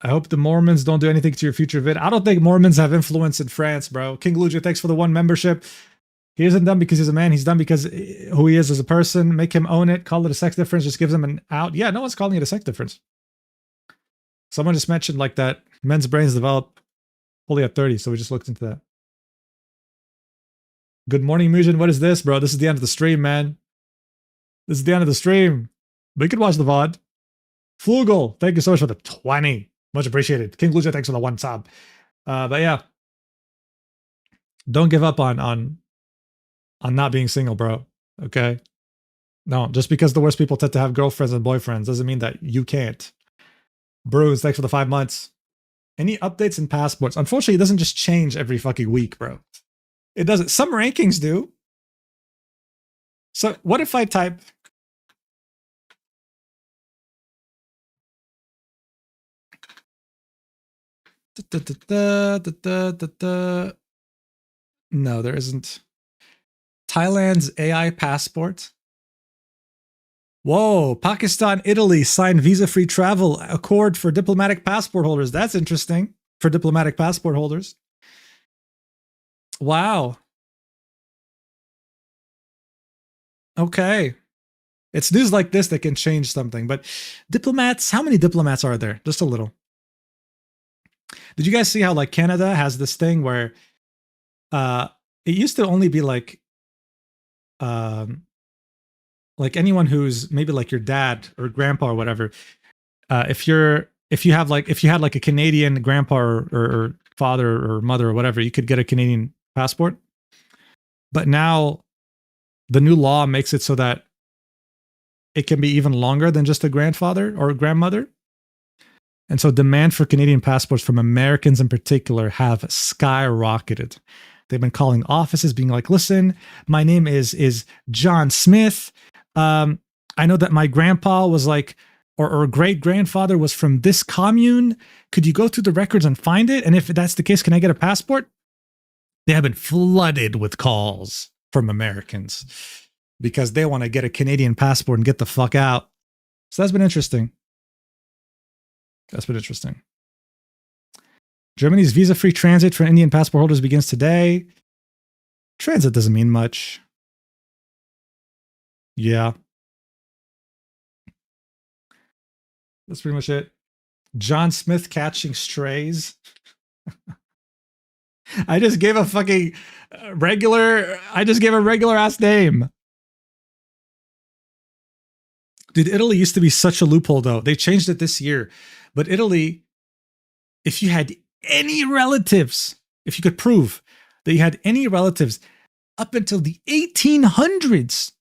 [SPEAKER 1] I hope the Mormons don't do anything to your future vid. I don't think Mormons have influence in France, bro. King Luja, thanks for the 1 membership. He isn't done because he's a man. He's done because who he is as a person. Make him own it. Call it a sex difference. Just gives him an out. Yeah, no one's calling it a sex difference. Someone just mentioned like that men's brains develop fully at 30, so we just looked into that. Good morning, Mujan. What is this, bro? This is the end of the stream, man. This is the end of the stream. But you can watch the VOD. Flugel, thank you so much for the 20. Much appreciated. King Luja, thanks for the 1 sub. But yeah. Don't give up on not being single, bro. Okay? No, just because the worst people tend to have girlfriends and boyfriends doesn't mean that you can't. Bruce, thanks for the 5 months. Any updates in passports? Unfortunately, it doesn't just change every fucking week, bro. It doesn't. Some rankings do. So what if I type no, there isn't. Thailand's AI passport. Whoa, Pakistan, Italy signed visa-free travel accord for diplomatic passport holders. That's interesting for diplomatic passport holders. Wow. Okay. It's news like this that can change something. But diplomats, how many diplomats are there? Just a little. Did you guys see how like Canada has this thing where it used to only be like anyone who's maybe like your dad or grandpa or whatever, if you had like a Canadian grandpa or father or mother or whatever, you could get a Canadian passport. But now the new law makes it so that it can be even longer than just a grandfather or a grandmother. And so demand for Canadian passports from Americans in particular have skyrocketed. They've been calling offices being like, listen, my name is John Smith. I know that my grandpa was like, or great grandfather was from this commune. Could you go through the records and find it? And if that's the case, can I get a passport? They have been flooded with calls from Americans because they want to get a Canadian passport and get the fuck out. So that's been interesting. That's been interesting. Germany's visa-free transit for Indian passport holders begins today. Transit doesn't mean much. Yeah. That's pretty much it. John Smith catching strays. I just gave a fucking regular ass name. Dude, Italy used to be such a loophole though. They changed it this year. But Italy, if you had any relatives, if you could prove that you had any relatives up until the 1800s,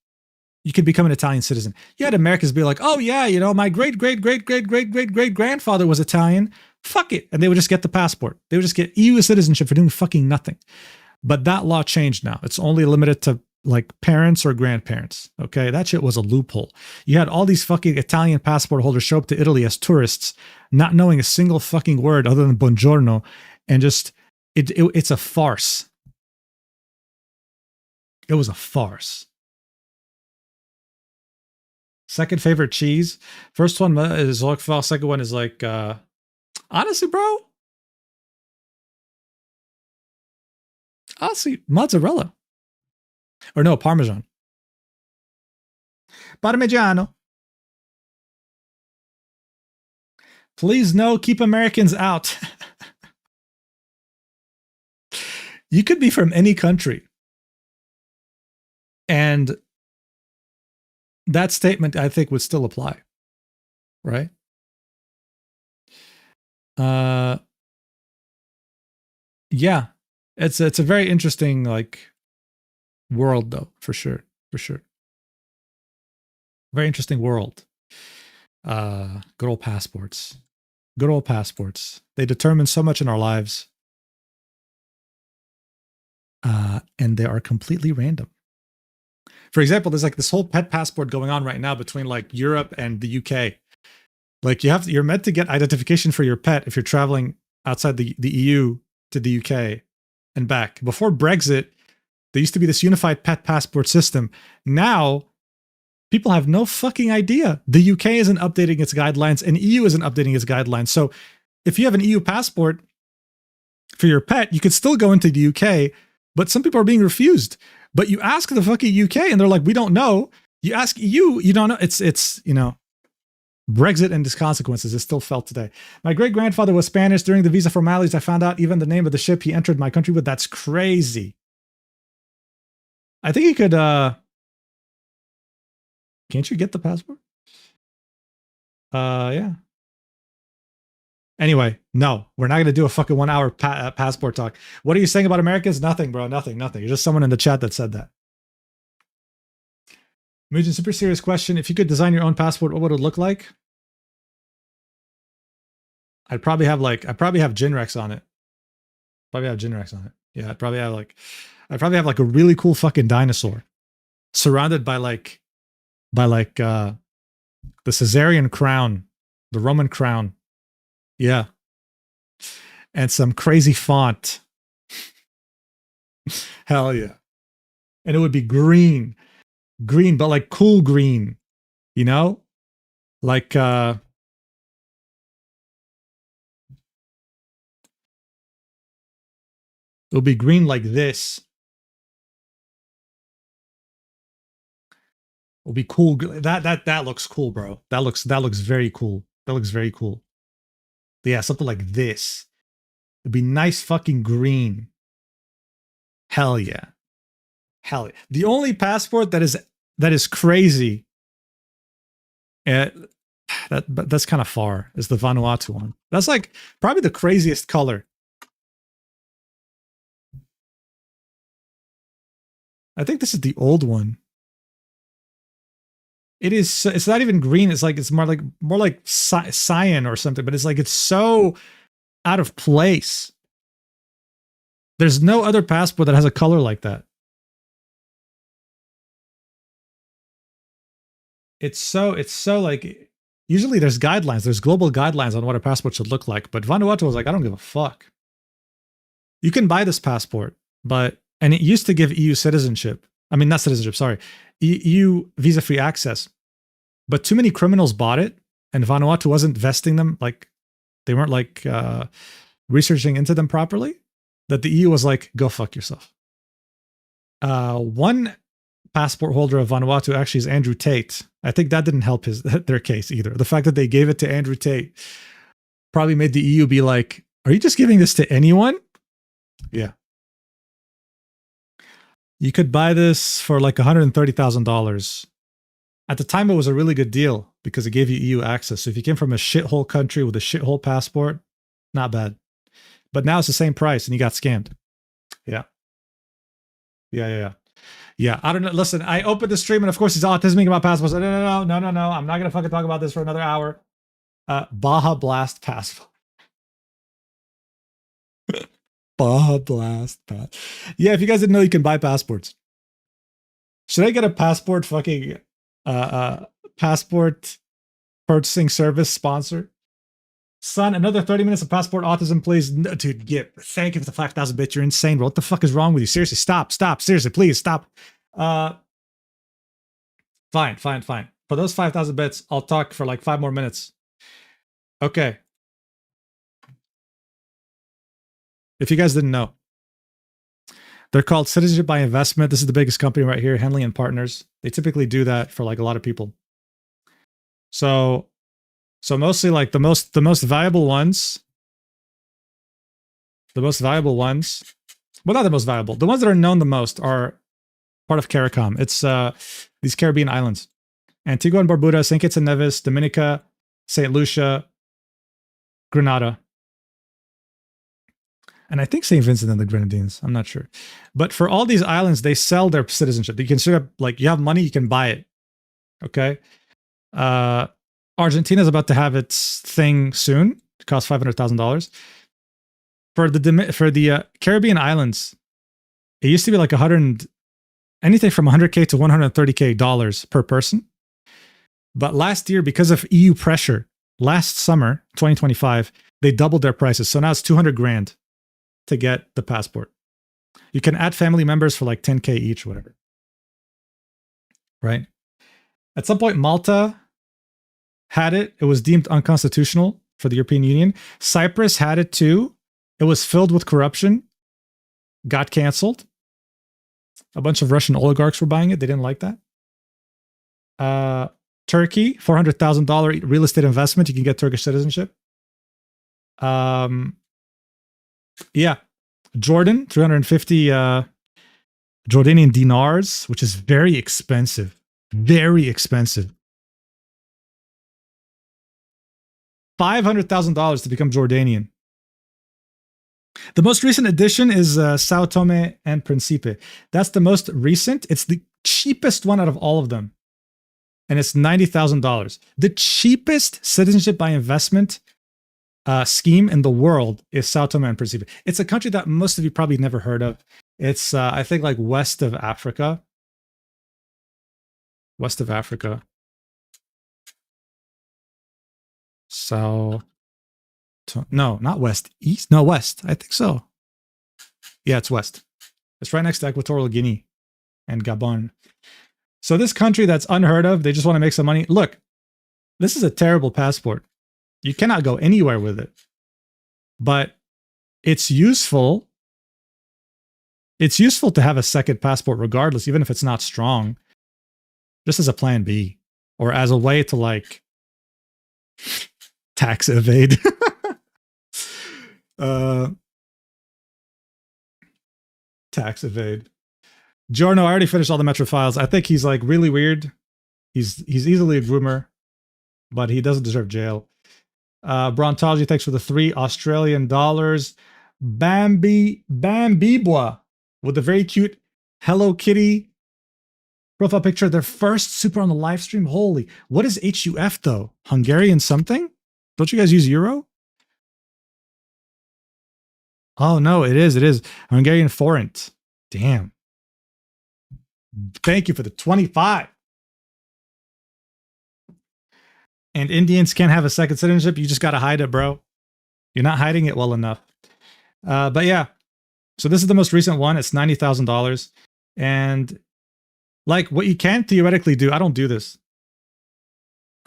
[SPEAKER 1] you could become an Italian citizen. You had Americans be like, oh yeah, you know, my great grandfather was Italian. Fuck it. And they would just get the passport. They would just get EU citizenship for doing fucking nothing. But that law changed now. It's only limited to like parents or grandparents. Okay. That shit was a loophole. You had all these fucking Italian passport holders show up to Italy as tourists, not knowing a single fucking word other than buongiorno. And just, it's a farce. It was a farce. Second favorite cheese. First one is Roquefort. Second one is like, honestly, bro. Honestly, mozzarella. Or no, Parmesan. Parmigiano. Please no, keep Americans out. You could be from any country. And that statement, I think, would still apply. Right? Yeah. It's a very interesting, like, world though, for sure. Very interesting world. Good old passports. They determine so much in our lives. And they are completely random. For example, there's like this whole pet passport going on right now between like Europe and the UK. Like you're meant to get identification for your pet if you're traveling outside the EU to the UK and back. Before Brexit, there used to be this unified pet passport system. Now, people have no fucking idea. The UK isn't updating its guidelines and EU isn't updating its guidelines. So if you have an EU passport for your pet, you could still go into the UK, but some people are being refused. But you ask the fucking UK and they're like, we don't know. You ask EU, you don't know. It's you know, Brexit and its consequences is still felt today. My great-grandfather was Spanish. During the visa formalities, I found out even the name of the ship he entered my country with. That's crazy. I think you could, can't you get the passport? Yeah. Anyway, no, we're not going to do a fucking 1 hour passport talk. What are you saying about Americans? Nothing, bro. Nothing. You're just someone in the chat that said that. Mugen, super serious question. If you could design your own passport, what would it look like? I'd probably have Jinrex on it. Yeah, I'd probably have like a really cool fucking dinosaur surrounded by the Caesarian crown, the Roman crown. Yeah. And some crazy font. Hell yeah. And it would be green, but like cool green, you know? Like, it would be green like this. It would be cool. That looks cool, bro. That looks very cool. That looks very cool. Yeah, something like this. It'd be nice fucking green. Hell yeah. Hell yeah. The only passport that is crazy, that's kind of far, is the Vanuatu one. That's like probably the craziest color. I think this is the old one. It's not even green. It's more like cyan or something, but it's so out of place. There's no other passport that has a color like that. It's so like, usually there's global guidelines on what a passport should look like, but Vanuatu was like, I don't give a fuck. You can buy this passport, and it used to give EU citizenship. I mean, not citizenship, sorry. EU visa-free access. But too many criminals bought it, and Vanuatu wasn't vesting them, like, they weren't like researching into them properly, that the EU was like, go fuck yourself. One passport holder of Vanuatu actually is Andrew Tate. I think that didn't help their case either. The fact that they gave it to Andrew Tate probably made the EU be like, are you just giving this to anyone? Yeah. You could buy this for like $130,000. At the time, it was a really good deal because it gave you EU access. So if you came from a shithole country with a shithole passport, not bad. But now it's the same price and you got scammed. Yeah. Yeah, I don't know. Listen, I opened the stream and of course he's autistic about passports. No. I'm not going to fucking talk about this for another hour. Baja Blast passport. Baja Blast pass. Yeah, if you guys didn't know, you can buy passports. Should I get a passport fucking passport purchasing service sponsor? Son, another 30 minutes of passport autism, please. No, dude, thank you for the 5,000 bits. You're insane, bro. What the fuck is wrong with you? Seriously, stop. Seriously, please, stop. Fine. For those 5,000 bits, I'll talk for like 5 more minutes. Okay. If you guys didn't know, they're called Citizenship by Investment. This is the biggest company right here, Henley and Partners. They typically do that for like a lot of people. So mostly like the most valuable ones. Well, not the most valuable. The ones that are known the most are part of CARICOM. It's these Caribbean islands: Antigua and Barbuda, St. Kitts and Nevis, Dominica, St. Lucia, Grenada. And I think St. Vincent and the Grenadines. I'm not sure. But for all these islands, they sell their citizenship. You can straight up, like, you have money, you can buy it. Okay? Argentina's about to have its thing soon. It costs $500,000. For the Caribbean islands, it used to be like anything from $100K to $130K dollars per person. But last year, because of EU pressure, last summer, 2025, they doubled their prices. So now it's $200,000 to get the passport. You can add family members for like 10K each, whatever. Right? At some point, Malta had it. It was deemed unconstitutional for the European Union. Cyprus had it too. It was filled with corruption. Got canceled. A bunch of Russian oligarchs were buying it. They didn't like that. Turkey, $400,000 real estate investment. You can get Turkish citizenship. Yeah. Jordan, 350 Jordanian dinars, which is very expensive. Very expensive. $500,000 to become Jordanian. The most recent addition is Sao Tome and Principe. That's the most recent. It's the cheapest one out of all of them. And it's $90,000. The cheapest citizenship by investment scheme in the world is Sao Tome and Principe. It's a country that most of you probably never heard of. It's I think like west of Africa. West of Africa. No, not west. East? No, west. I think so. Yeah, it's west. It's right next to Equatorial Guinea and Gabon. So this country that's unheard of, they just want to make some money. Look, this is a terrible passport. You cannot go anywhere with it. But it's useful. It's useful to have a second passport regardless, even if it's not strong. Just as a plan B. Or as a way to like tax evade. Tax evade. Giorno, I already finished all the Metro files. I think he's like really weird. He's easily a groomer, but he doesn't deserve jail. Brontology, thanks for the $3 Bambibwa with a very cute Hello Kitty profile picture. Their first super on the live stream. Holy, what is HUF though? Hungarian something? Don't you guys use Euro? Oh no, it is. Hungarian forint. Damn. Thank you for the 25. And Indians can't have a second citizenship. You just got to hide it, bro. You're not hiding it well enough. But yeah. So this is the most recent one. It's $90,000. And like what you can theoretically do, I don't do this.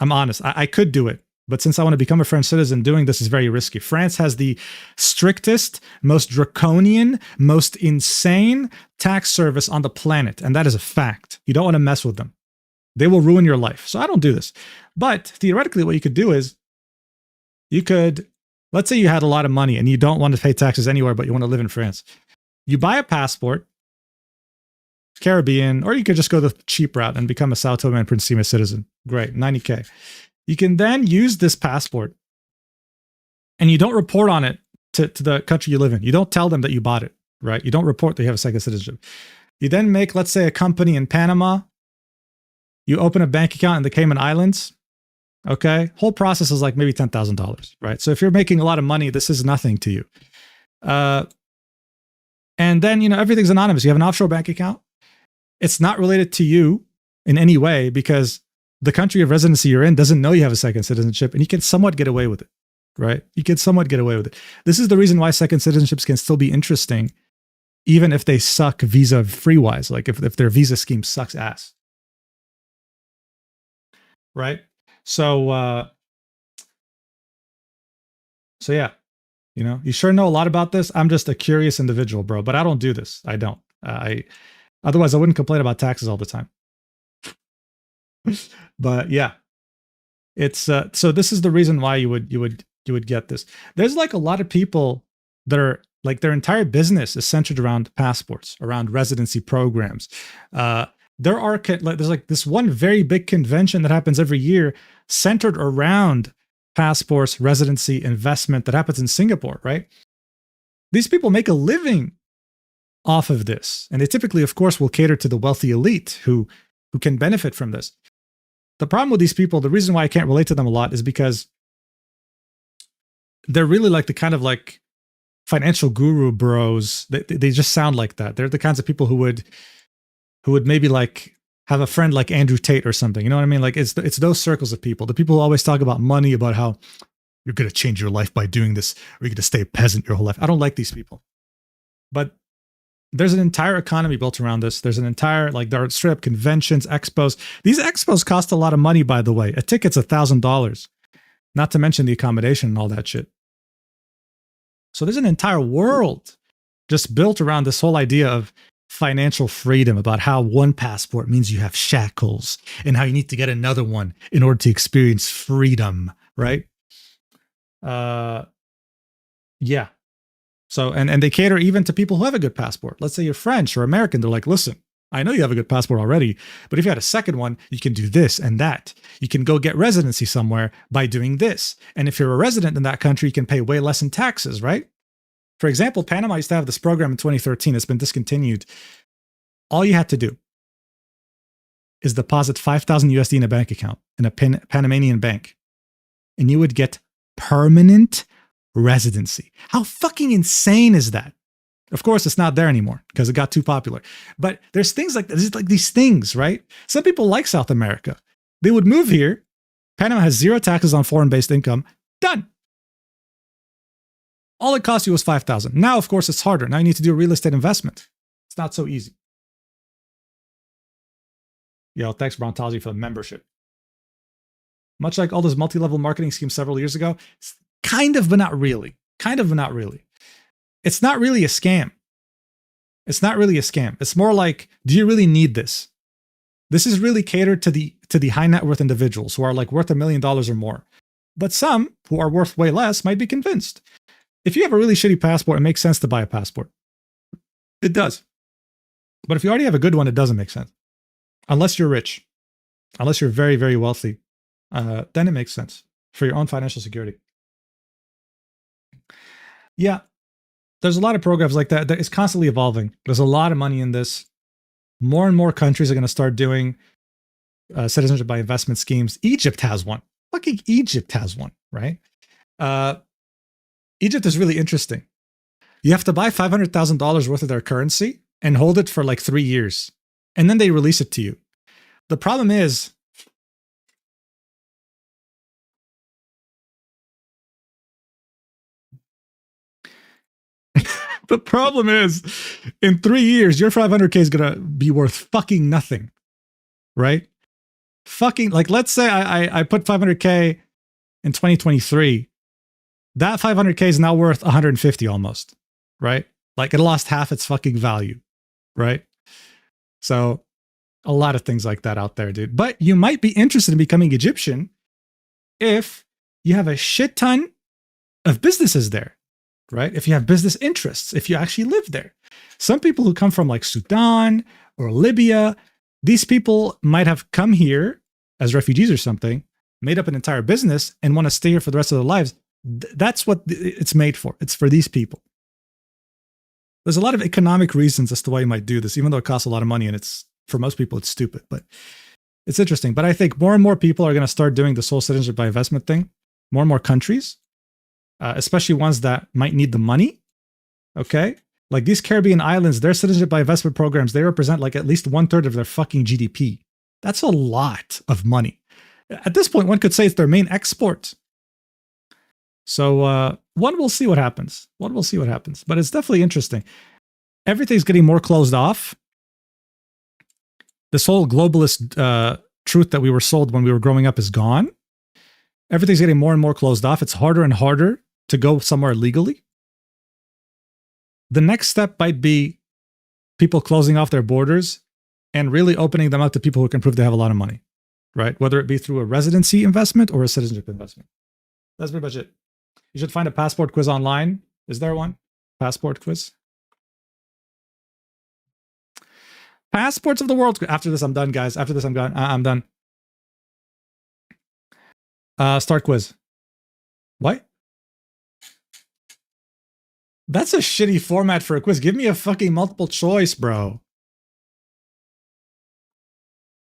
[SPEAKER 1] I'm honest. I could do it. But since I want to become a French citizen, doing this is very risky. France has the strictest, most draconian, most insane tax service on the planet. And that is a fact. You don't want to mess with them. They will ruin your life. So I don't do this. But theoretically, what you could do is you could, let's say you had a lot of money and you don't want to pay taxes anywhere, but you want to live in France. You buy a passport, Caribbean, or you could just go the cheap route and become a Sao Tome and Principe citizen. Great, 90K. You can then use this passport and you don't report on it to the country you live in. You don't tell them that you bought it, right? You don't report that you have a second citizenship. You then make, let's say, a company in Panama. You open a bank account in the Cayman Islands. Okay. Whole process is like maybe $10,000, right? So if you're making a lot of money, this is nothing to you. And then, you know, everything's anonymous. You have an offshore bank account. It's not related to you in any way because the country of residency you're in doesn't know you have a second citizenship, and you can somewhat get away with it, right? You can somewhat get away with it. This is the reason why second citizenships can still be interesting, even if they suck visa free-wise, like if their visa scheme sucks ass. Right? So yeah, you know, you sure know a lot about this. I'm just a curious individual, bro, but I don't do this. I don't. Otherwise I wouldn't complain about taxes all the time. But yeah, it's so this is the reason why you would get this. There's like a lot of people that are like their entire business is centered around passports, around residency programs. There's like this one very big convention that happens every year centered around passports, residency, investment that happens in Singapore, right? These people make a living off of this. And they typically, of course, will cater to the wealthy elite who can benefit from this. The problem with these people, the reason why I can't relate to them a lot is because they're really like the kind of like financial guru bros. They just sound like that. They're the kinds of people who would maybe like have a friend like Andrew Tate or something. You know what I mean? Like it's those circles of people. The people who always talk about money, about how you're going to change your life by doing this, or you're going to stay a peasant your whole life. I don't like these people. But there's an entire economy built around this. There's an entire, like, there are straight up conventions, expos. These expos cost a lot of money, by the way. A ticket's $1,000, not to mention the accommodation and all that shit. So there's an entire world just built around this whole idea of financial freedom, about how one passport means you have shackles and how you need to get another one in order to experience freedom, right? Yeah. So, and they cater even to people who have a good passport. Let's say you're French or American. They're like, listen, I know you have a good passport already, but if you had a second one, you can do this and that. You can go get residency somewhere by doing this. And if you're a resident in that country, you can pay way less in taxes, right? For example, Panama used to have this program in 2013. It's been discontinued. All you had to do is deposit 5,000 USD in a bank account in a Panamanian bank, and you would get permanent residency. How fucking insane is that? Of course, it's not there anymore because it got too popular. But there's things like this, like these things, right? Some people like South America. They would move here. Panama has 0 taxes on foreign-based income. Done. All it cost you was $5,000. Now, of course, it's harder. Now you need to do a real estate investment. It's not so easy. Yo, thanks, Brontazi, for the membership. Much like all those multi-level marketing schemes several years ago, it's kind of, but not really. Kind of, but not really. It's not really a scam. It's not really a scam. It's more like, do you really need this? This is really catered to the high net worth individuals who are like worth $1 million or more. But some who are worth way less might be convinced. If you have a really shitty passport, it makes sense to buy a passport. It does. But if you already have a good one, it doesn't make sense. Unless you're rich. Unless you're very, very wealthy. Then it makes sense for your own financial security. Yeah. There's a lot of programs like that. It's constantly evolving. There's a lot of money in this. More and more countries are going to start doing citizenship by investment schemes. Egypt has one. Fucking Egypt has one, right? Egypt is really interesting. You have to buy $500,000 worth of their currency and hold it for like 3 years. And then they release it to you. The problem is, in 3 years, your 500K is going to be worth fucking nothing, right? Fucking, like, let's say I put 500K in 2023. That 500K is now worth 150 almost, right? Like, it lost half its fucking value, right? So, a lot of things like that out there, dude. But you might be interested in becoming Egyptian if you have a shit ton of businesses there, right? If you have business interests, if you actually live there. Some people who come from like Sudan or Libya, these people might have come here as refugees or something, made up an entire business and want to stay here for the rest of their lives. That's what it's made for. It's for these people. There's a lot of economic reasons as to why you might do this, even though it costs a lot of money and it's, for most people, it's stupid, but it's interesting. But I think more and more people are going to start doing the sole citizenship by investment thing. More and more countries, especially ones that might need the money. Okay. Like these Caribbean islands, their citizenship by investment programs, they represent like at least 1/3 of their fucking GDP. That's a lot of money. At this point, one could say it's their main export. So one will see what happens. One will see what happens. But it's definitely interesting. Everything's getting more closed off. This whole globalist truth that we were sold when we were growing up is gone. Everything's getting more and more closed off. It's harder and harder to go somewhere legally. The next step might be people closing off their borders and really opening them up to people who can prove they have a lot of money, right? Whether it be through a residency investment or a citizenship investment. That's pretty much it. You should find a passport quiz online. Is there one? Passport quiz? Passports of the world. After this, I'm done, guys. After this, I'm done. I'm done. Start quiz. What? That's a shitty format for a quiz. Give me a fucking multiple choice, bro.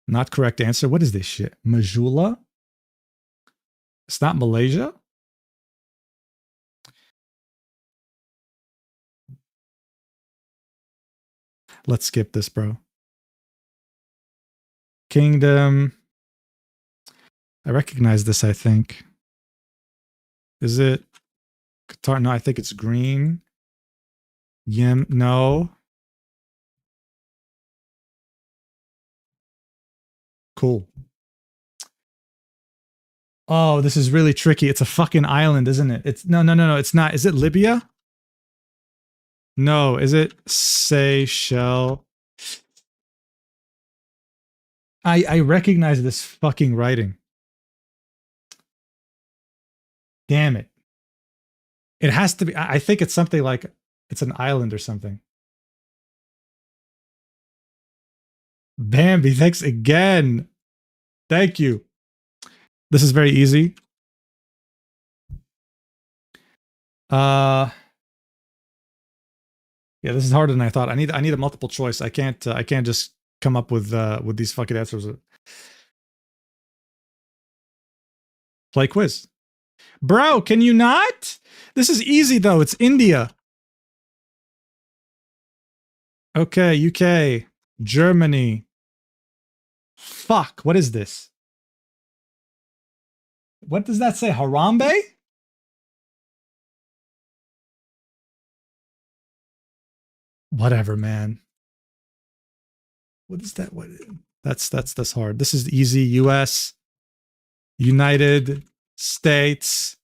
[SPEAKER 1] Not correct answer. What is this shit? Majula? It's not Malaysia? Let's skip this, bro. Kingdom. I recognize this, I think. Is it Qatar? No, I think it's green. Yem, no. Cool. Oh, this is really tricky. It's a fucking island, isn't it? It's no, it's not. Is it Libya? No, is it Seychelles? I recognize this fucking writing. Damn it. It has to be, I think it's something like, it's an island or something. Bambi, thanks again. Thank you. This is very easy. Yeah, this is harder than I thought. I need a multiple choice. I can't just come up with these fucking answers. Play quiz. Bro, can you not? This is easy though. It's India. Okay, UK, Germany. Fuck, what is this? What does that say? Harambe? Whatever, man. What is that? What? That's hard. This is easy. US, United States,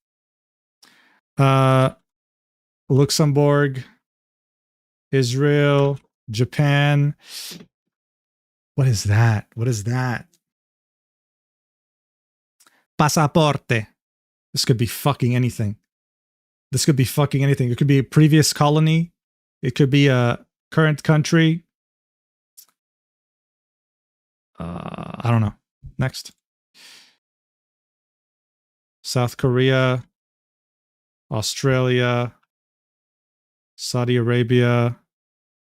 [SPEAKER 1] Luxembourg, Israel, Japan. What is that? What is that? Pasaporte. This could be fucking anything. This could be fucking anything. It could be a previous colony. It could be a current country. I don't know. Next. South Korea, Australia, Saudi Arabia,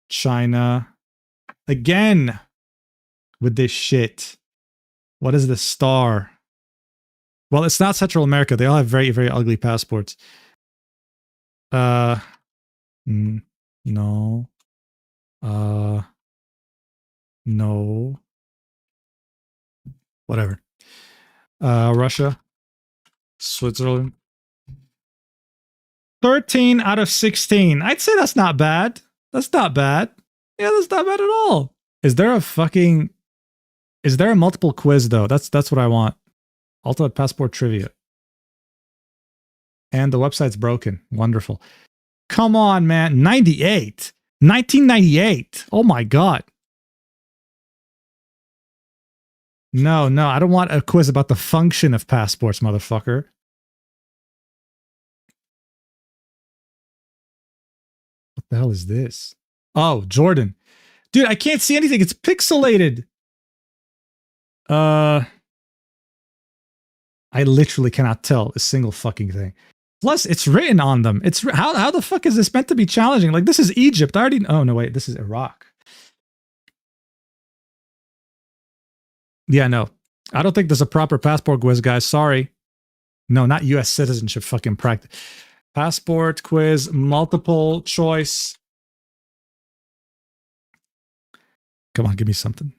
[SPEAKER 1] China. Again with this shit. What is the star? Well, it's not Central America. They all have very, very ugly passports. No. No. Whatever. Russia. Switzerland. 13 out of 16. I'd say that's not bad. That's not bad. Yeah, that's not bad at all. Is there a multiple quiz though? That's what I want. Ultimate passport trivia. And the website's broken. Wonderful. Come on, man. 98. 1998. Oh my god. No, I don't want a quiz about the function of passports, motherfucker. What the hell is this? Oh, Jordan. Dude, I can't see anything. It's pixelated. I literally cannot tell a single fucking thing. Plus, it's written on them. It's how the fuck is this meant to be challenging? Like, this is Egypt. I already... Oh, no, wait. This is Iraq. Yeah, no. I don't think there's a proper passport quiz, guys. Sorry. No, not U.S. citizenship fucking practice. Passport quiz, multiple choice. Come on, give me something.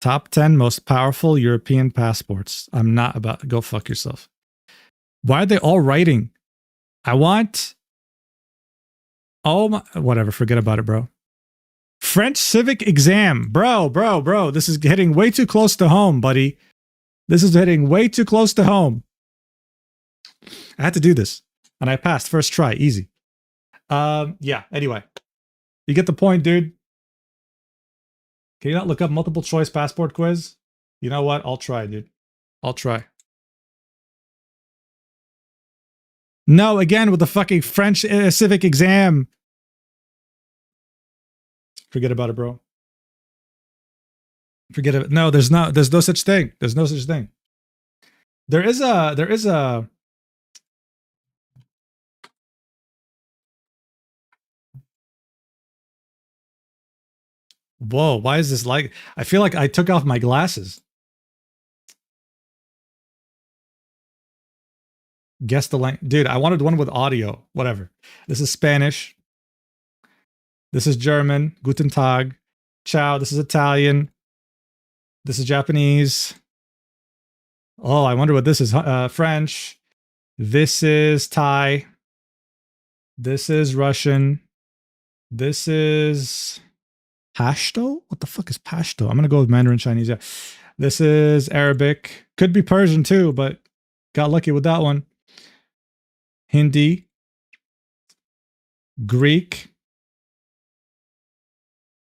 [SPEAKER 1] Top 10 most powerful European passports. I'm not about to go fuck yourself. Why are they all writing? I want... Oh my... Whatever, forget about it, bro. French civic exam. Bro. This is hitting way too close to home, buddy. This is hitting way too close to home. I had to do this. And I passed first try. Easy. Yeah, anyway. You get the point, dude. Can you not look up multiple choice passport quiz? You know what? I'll try, dude. I'll try. No, again with the fucking French civic exam. Forget about it, bro. Forget it. No, there's no such thing. There's no such thing. There is a Whoa, why is this like... I feel like I took off my glasses. Guess the language. Dude, I wanted one with audio. Whatever. This is Spanish. This is German. Guten Tag. Ciao. This is Italian. This is Japanese. Oh, I wonder what this is. French. This is Thai. This is Russian. This is... Pashto? What the fuck is Pashto? I'm going to go with Mandarin Chinese. Yeah. This is Arabic. Could be Persian too, but got lucky with that one. Hindi. Greek.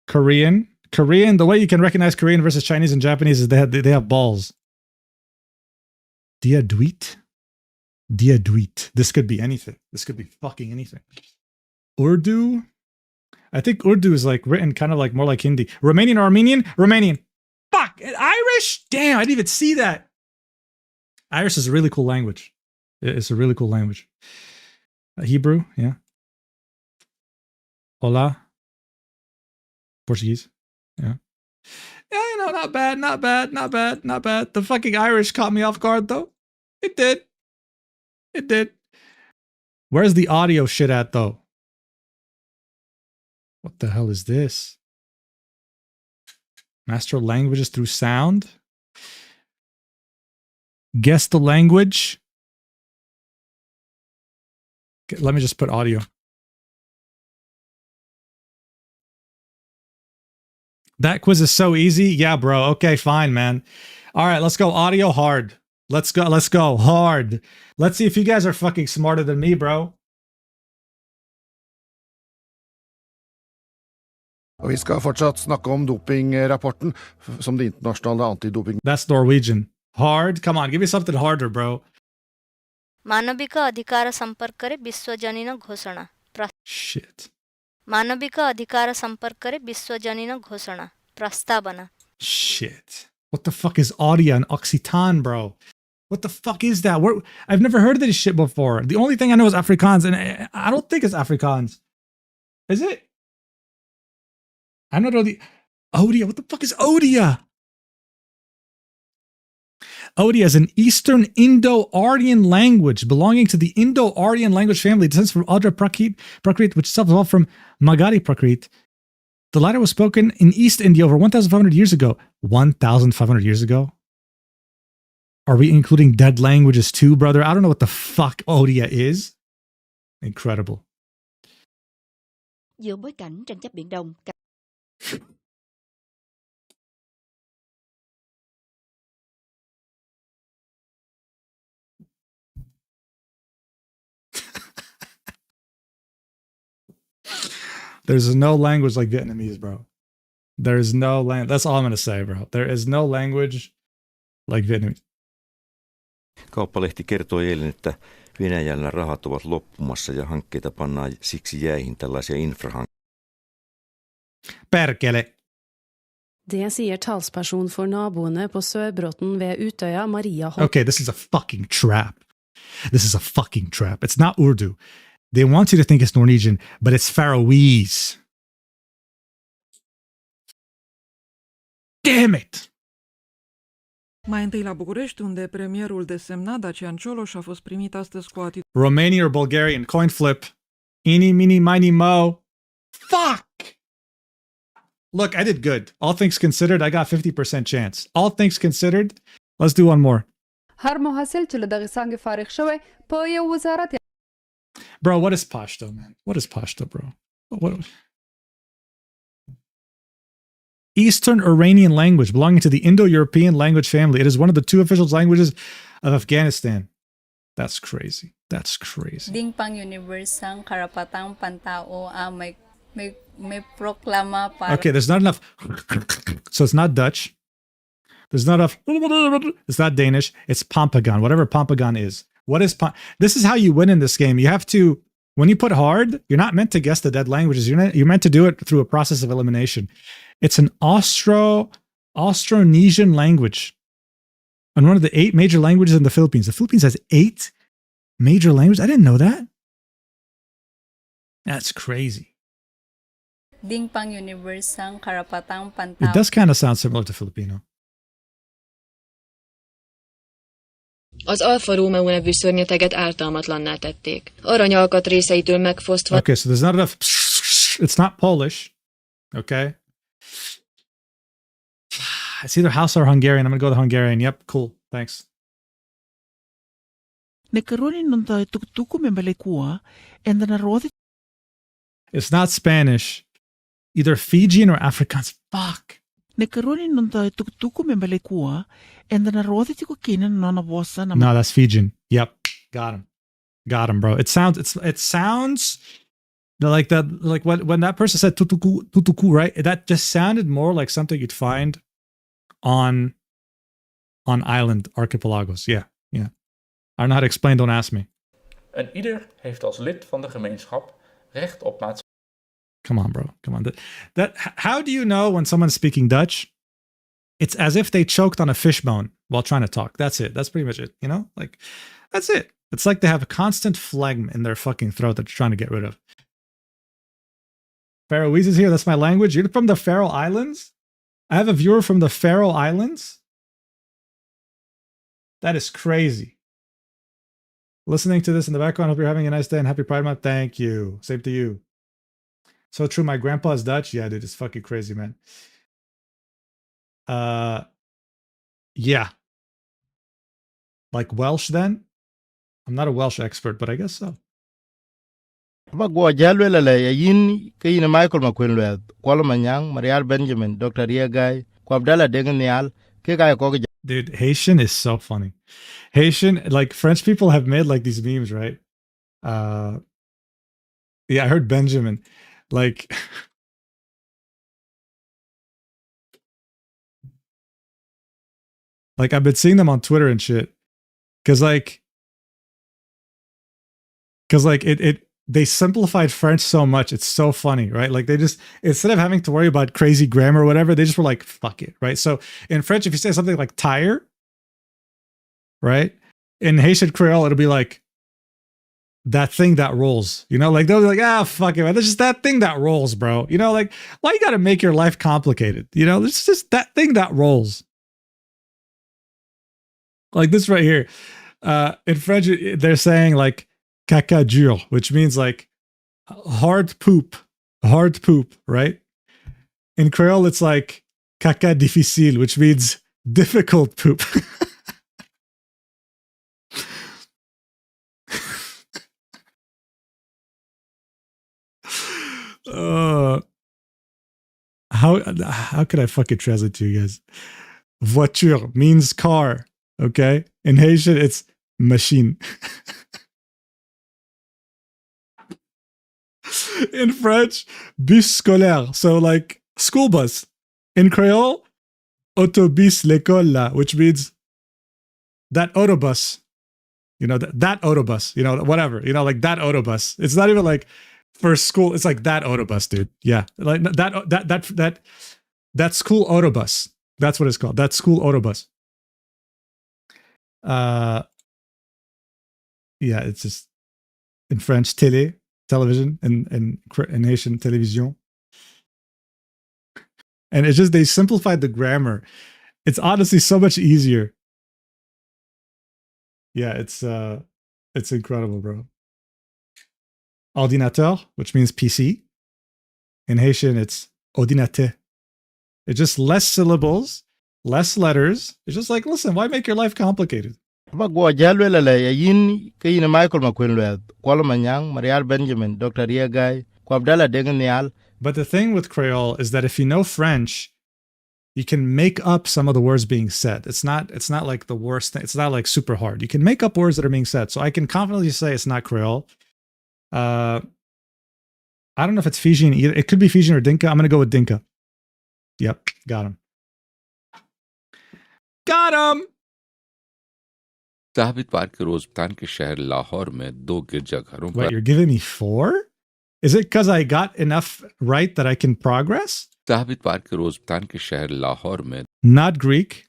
[SPEAKER 1] Korean. Korean, the way you can recognize Korean versus Chinese and Japanese is they have balls. Diaduit. Diaduit. This could be anything. This could be fucking anything. Urdu. I think Urdu is like written kind of like more like Hindi. Romanian or Armenian? Romanian. Fuck! Irish? Damn, I didn't even see that. Irish is a really cool language. It's a really cool language. Hebrew, yeah. Hola. Portuguese, yeah. Yeah, you know, not bad. The fucking Irish caught me off guard though. It did. It did. Where's the audio shit at, though? What the hell is this? Master languages through sound? Guess the language? Okay, let me just put audio. That quiz is so easy. Yeah, bro. Okay, fine, man. All right, let's go audio hard. Let's go hard. Let's see if you guys are fucking smarter than me, bro.
[SPEAKER 8] Og vi skal fortsatt snakke om dopingrapporten som det internasjonale antidoping.
[SPEAKER 1] That's Norwegian. Hard? Come on, give me something harder, bro.
[SPEAKER 9] ಮಾನವಿಕ ಅಧಿಕಾರ ಸಂಪರ್ಕರೆ ವಿಶ್ವಜನಿನ ಘೋಷಣಾ
[SPEAKER 1] Shit.
[SPEAKER 9] ಮಾನವಿಕ ಅಧಿಕಾರ ಸಂಪರ್ಕರೆ ವಿಶ್ವಜನಿನ ಘೋಷಣಾ ಪ್ರಸ್ತಾವನಾ
[SPEAKER 1] Shit. What the fuck is Audia and Occitan, bro? What the fuck is that? I've never heard of this shit before. The only thing I know is Afrikaans, and I don't think it's Afrikaans. Is it? I don't know the Odia. What the fuck is Odia? Odia is an Eastern Indo-Aryan language belonging to the Indo-Aryan language family. It descends from Adra Prakrit, which itself evolved from Magadhi Prakrit. The latter was spoken in East India over 1,500 years ago. 1,500 years ago? Are we including dead languages too, brother? I don't know what the fuck Odia is. Incredible.
[SPEAKER 10] Giữa bối cảnh tranh chấp Biển Đông.
[SPEAKER 1] There's no language like Vietnamese, bro. There's no language. That's all I'm going to say, bro. There is no language like Vietnamese.
[SPEAKER 11] Kauppalehti kertoi eilen, että Venäjällä rahat ovat loppumassa ja hankkeita pannaan siksi jäihin tällaisia infrahankkeita.
[SPEAKER 1] Perkele.
[SPEAKER 12] Det sier talsperson for naboene på Sørbråten ved Utøya, Maria Holm.
[SPEAKER 1] Okay, this is a fucking trap. This is a fucking trap. It's not Urdu. They want you to think it's Norwegian, but it's Faroese. Damn it!
[SPEAKER 13] Mai întâi la București, unde premierul desemnat Dacian Cioloș a fost primit astăzi cu atitudine.
[SPEAKER 1] Romanian or Bulgarian? Coin flip. Eeny, meeny, miny, mo. Fuck! Look, I did good. All things considered, I got 50% chance. All things considered, let's do one more.
[SPEAKER 14] هر محصل چې له دغه څانګې فارغ شوی په یو وزارت.
[SPEAKER 1] Bro, what is Pashto, man? What is Pashto, bro? What? Eastern Iranian language belonging to the Indo-European language family. It is one of the two official languages of Afghanistan. That's crazy. That's crazy.
[SPEAKER 15] Ding pang universang karapatang pantao may proklama para.
[SPEAKER 1] Okay, there's not enough. So it's not Dutch. There's not enough. It's not Danish. It's Pampagon, whatever Pampagon is. What is this is how you win in this game. You have to, when you put hard, you're not meant to guess the dead languages. You're meant to do it through a process of elimination. It's an Austronesian language. And one of the 8 major languages in the Philippines. The Philippines has 8 major languages. I didn't know that. That's crazy.
[SPEAKER 15] Ding pang universang karapatang pantao.
[SPEAKER 1] It does kind of sound similar to Filipino.
[SPEAKER 16] Az Alfa Romeo nevű szörnyeteget ártalmatlanná tették. Aranyalkatrészeitől megfosztva.
[SPEAKER 1] Okay, so there's not enough. It's not Polish. Okay. It's either Hausa or Hungarian. I'm going to go with Hungarian. Yep, cool. Thanks. It's not Spanish. Either Fijian or Afrikaans. Fuck. No, that's Fijian. Yep. Got him. Got him, bro. It sounds like that, like when that person said tutuku, right? That just sounded more like something you'd find on island archipelagos. Yeah. I don't know how to explain, don't ask me.
[SPEAKER 17] En ieder heeft als lid van de gemeenschap recht op maatschappij.
[SPEAKER 1] Come on, bro. Come on. How do you know when someone's speaking Dutch? It's as if they choked on a fishbone while trying to talk. That's it. That's pretty much it. You know? Like, that's it. It's like they have a constant phlegm in their fucking throat that they're trying to get rid of. Faroese is here. That's my language. You're from the Faroe Islands? I have a viewer from the Faroe Islands? That is crazy. Listening to this in the background. Hope you're having a nice day and happy Pride Month. Thank you. Same to you. So true. My grandpa's Dutch. Yeah, dude, it's fucking crazy, man. Yeah. Like Welsh then? I'm not a Welsh expert, but I guess so.
[SPEAKER 10] Magwa jalwela la yin kayina Michael McQuinlweth, Kwalo Manyang, Marial Benjamin, Dr. Riegai, Kwabdala Deganial, Kegai Kog.
[SPEAKER 1] Dude, Haitian is so funny. Haitian, like French people have made like these memes, right? Yeah, I heard Benjamin. Like like I've been seeing them on Twitter and shit. Cause like they simplified French so much. It's so funny, right? Like they just, instead of having to worry about crazy grammar or whatever, they just were like, fuck it, right? So in French, if you say something like tire, right? In Haitian Creole, it'll be like that thing that rolls, you know, like they'll be like, ah, fuck it, man. That's just that thing that rolls, bro. You know, like why you got to make your life complicated? You know, it's just that thing that rolls. Like this right here. In French, they're saying like caca dur, which means like hard poop, right? In Creole, it's like caca difficile, which means difficult poop. How could I fucking translate to you guys? Voiture means car, okay? In Haitian, it's machine. In French, bus scolaire, so like school bus. In Creole, autobus l'école là, which means that autobus. You know, that autobus, you know, whatever, you know, like that autobus. It's not even like for school, it's like that autobus, dude. Yeah. Like that school autobus. That's what it's called. That school autobus. Yeah, it's just in French, television, and in Haitian, télévision. And it's just, they simplified the grammar. It's honestly so much easier. Yeah, it's incredible, bro. Ordinateur, which means PC. In Haitian, it's ordinateur. It's just less syllables, less letters. It's just like, listen, why make your life complicated?
[SPEAKER 10] Magwa jalwela la yin kayina Michael McQuinlweth, Kwalo Manyang, Marial Benjamin, Dr. Riegai, Kwabdala Deganial.
[SPEAKER 1] But the thing with Creole is that if you know French, you can make up some of the words being said. It's not like the worst thing. It's not like super hard. You can make up words that are being said. So I can confidently say it's not Creole. I don't know if it's Fijian either. It could be Fijian or Dinka. I'm going to go with Dinka. Yep, got him. Got him!
[SPEAKER 18] साबित पार के रोजबतान के शहर लाहौर में 2 गिरजाघरों पर.
[SPEAKER 1] Wait, you're giving me 4? Is it because I got enough right that I can progress?
[SPEAKER 18] साबित पार के रोजबतान के शहर लाहौर में.
[SPEAKER 1] Not Greek.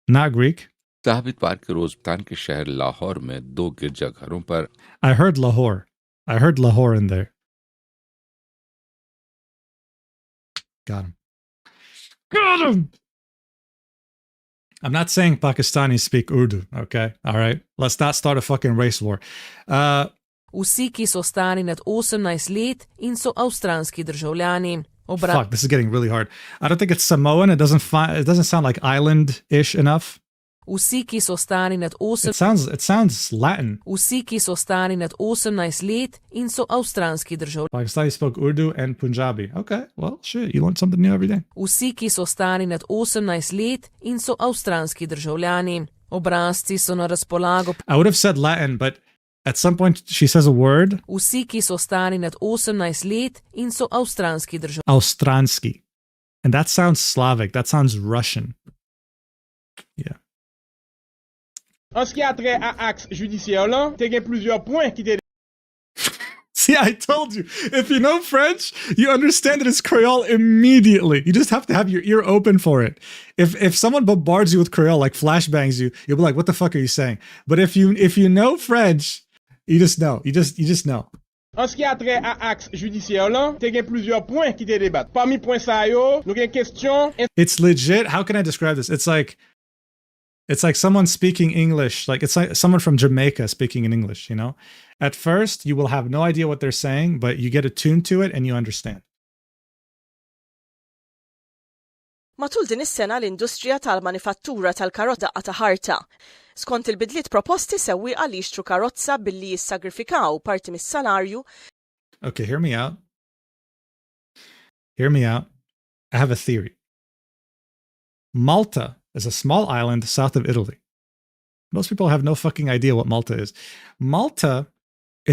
[SPEAKER 1] Not Greek.
[SPEAKER 18] साबित पार के रोजबतान के शहर लाहौर में 2 गिरजाघरों पर.
[SPEAKER 1] I heard Lahore. I heard Lahore in there. Got him. Got him! I'm not saying Pakistanis speak Urdu, okay? All right? Let's not start a fucking race war.
[SPEAKER 19] Vsi, ki so stari nad 18 let in so avstralski državljani.
[SPEAKER 1] Fuck, this is getting really hard. I don't think it's Samoan. It doesn't sound like island-ish enough.
[SPEAKER 19] Vsi, ki so stari nad
[SPEAKER 1] 18... It sounds Latin.
[SPEAKER 19] Vsi, ki so stari nad 18 let in so avstralski državljani.
[SPEAKER 1] Pakistanis spoke Urdu and Punjabi. Okay, well, shit, you learn something new every day.
[SPEAKER 19] Vsi, ki so stari nad 18 let in so avstralski državljani. Obrazci so na razpolago.
[SPEAKER 1] I would have said Latin, but at some point she says a word.
[SPEAKER 19] Vsi, ki so stari nad 18 let in so avstralski državljani.
[SPEAKER 1] Austransky. And that sounds Slavic. That sounds Russian. Yeah.
[SPEAKER 20] En ce qui a trait à axe judiciaire là, t'as plusieurs points qui t'aident.
[SPEAKER 1] See, I told you. If you know French, you understand that it's Creole immediately. You just have to have your ear open for it. If someone bombards you with Creole, like flashbangs you, you'll be like, "What the fuck are you saying?" But if you know French, you just know. You just know.
[SPEAKER 20] En ce qui a trait à axe judiciaire là, t'as plusieurs points qui te débattent. Parmi points ça yo, nous avons question.
[SPEAKER 1] It's legit. How can I describe this? It's It's like someone speaking English, like it's like someone from Jamaica speaking in English, you know? At first, you will have no idea what they're saying, but you get attuned to it and you understand.
[SPEAKER 21] Matul din is-sena l-industrija tal-manifattura tal-karozza ta' ħarta. Skont il-bidliet proposti sewwieqa li jixtru karozza billi jissagrifikaw parti mis-salarju.
[SPEAKER 1] Okay, hear me out. Hear me out. I have a theory. Malta is a small island south of Italy. Most people have no fucking idea what Malta is. Malta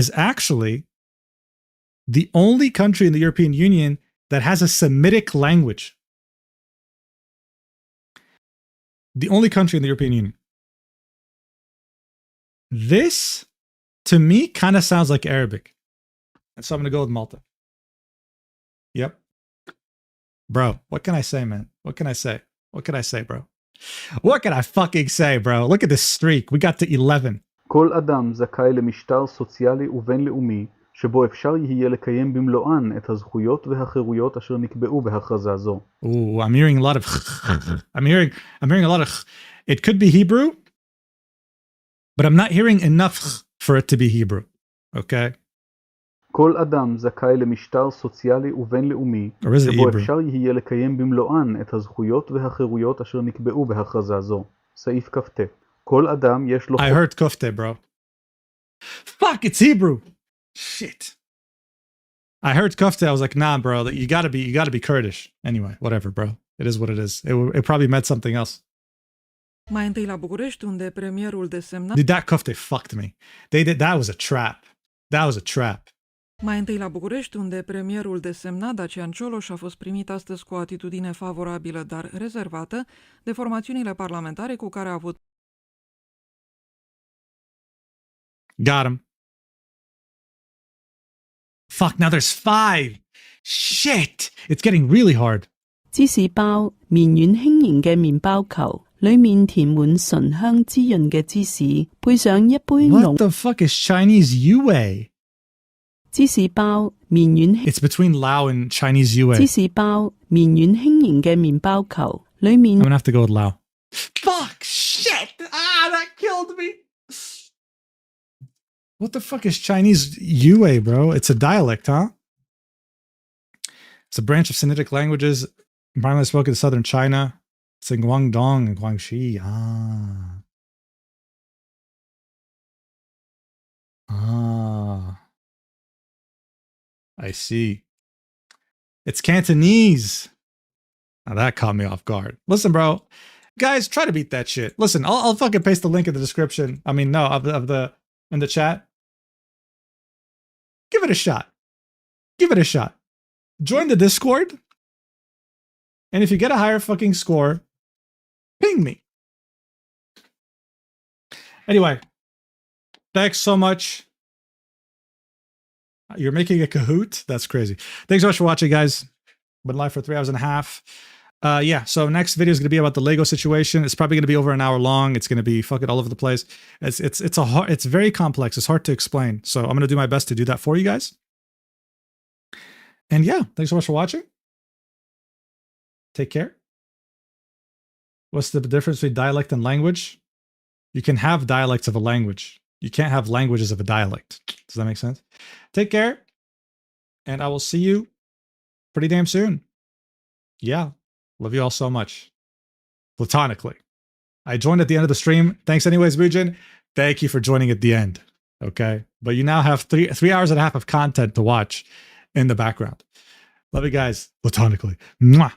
[SPEAKER 1] is actually the only country in the European Union that has a Semitic language. The only country in the European Union. This, to me, kind of sounds like Arabic. And so I'm going to go with Malta. Yep. Bro, what can I say, man? What can I say? What can I say, bro? What can I fucking say, bro? Look at this streak. We got to 11.
[SPEAKER 22] כל אדם זכאי למשטר סוציאלי ובינלאומי שבו אפשר יהיה לקיים במלואן את הזכויות והחירויות אשר נקבעו בהכרזה זו.
[SPEAKER 1] Ooh, I'm hearing a lot of I'm hearing a lot of it could be Hebrew, but I'm not hearing enough for it to be Hebrew. Okay?
[SPEAKER 22] כל אדם זכאי למשטר סוציאלי ובינלאומי שבו אפשר יהיה לקיים במלואן את הזכויות והחירויות אשר נקבעו בהכרזה זו. סעיף כ"ט. כל אדם יש לו...
[SPEAKER 1] I heard kofte, bro. Fuck, it's Hebrew. Shit. I heard kofte. I was like, nah, bro. You gotta be Kurdish. Anyway, whatever, bro. It is what it is. It probably meant something else.
[SPEAKER 13] Mai întâi la București, unde premierul desemnat...
[SPEAKER 1] Dude, that kofte fucked me. That was a trap. That was a trap.
[SPEAKER 13] Mai întâi la București, unde premierul desemnat Dacian Cioloș a fost primit astăzi cu o atitudine favorabilă, dar rezervată, de formațiunile parlamentare cu care a avut...
[SPEAKER 1] Got him. Fuck, now there's 5. Shit! It's getting really hard.
[SPEAKER 23] 芝士包，綿軟輕盈嘅麵包球，裡面填滿醇香滋潤嘅芝士，配上一杯濃。
[SPEAKER 1] What the fuck is Chinese yue?
[SPEAKER 23] 芝士包，綿軟。
[SPEAKER 1] It's between Lao and Chinese yue.
[SPEAKER 23] 芝士包，綿軟輕盈嘅麵包球，裡面。
[SPEAKER 1] I'm gonna have to go with Lao. Fuck! Shit! Ah, that killed me! What the fuck is Chinese yue, bro? It's a dialect, huh? It's a branch of Sinitic languages primarily spoken in southern China. It's in Guangdong and Guangxi. I see. It's Cantonese. Now that caught me off guard. Listen, bro. Guys, try to beat that shit. Listen, I'll fucking paste the link in the description. I mean, no, in the chat. Give it a shot. Give it a shot. Join the Discord. And if you get a higher fucking score, ping me. Anyway, thanks so much. You're making a Kahoot? That's crazy. Thanks so much for watching, guys. Been live for 3 hours and a half. Yeah, so next video is going to be about the Lego situation. It's probably going to be over an hour long. It's going to be fucking all over the place. It's very complex. It's hard to explain. So I'm going to do my best to do that for you guys. And yeah, thanks so much for watching. Take care. What's the difference between dialect and language? You can have dialects of a language. You can't have languages of a dialect. Does that make sense? Take care. And I will see you pretty damn soon. Yeah. Love you all so much. Platonically. I joined at the end of the stream. Thanks anyways, Mujin. Thank you for joining at the end. Okay? But you now have 3 hours and a half of content to watch in the background. Love you guys. Platonically. Mwah.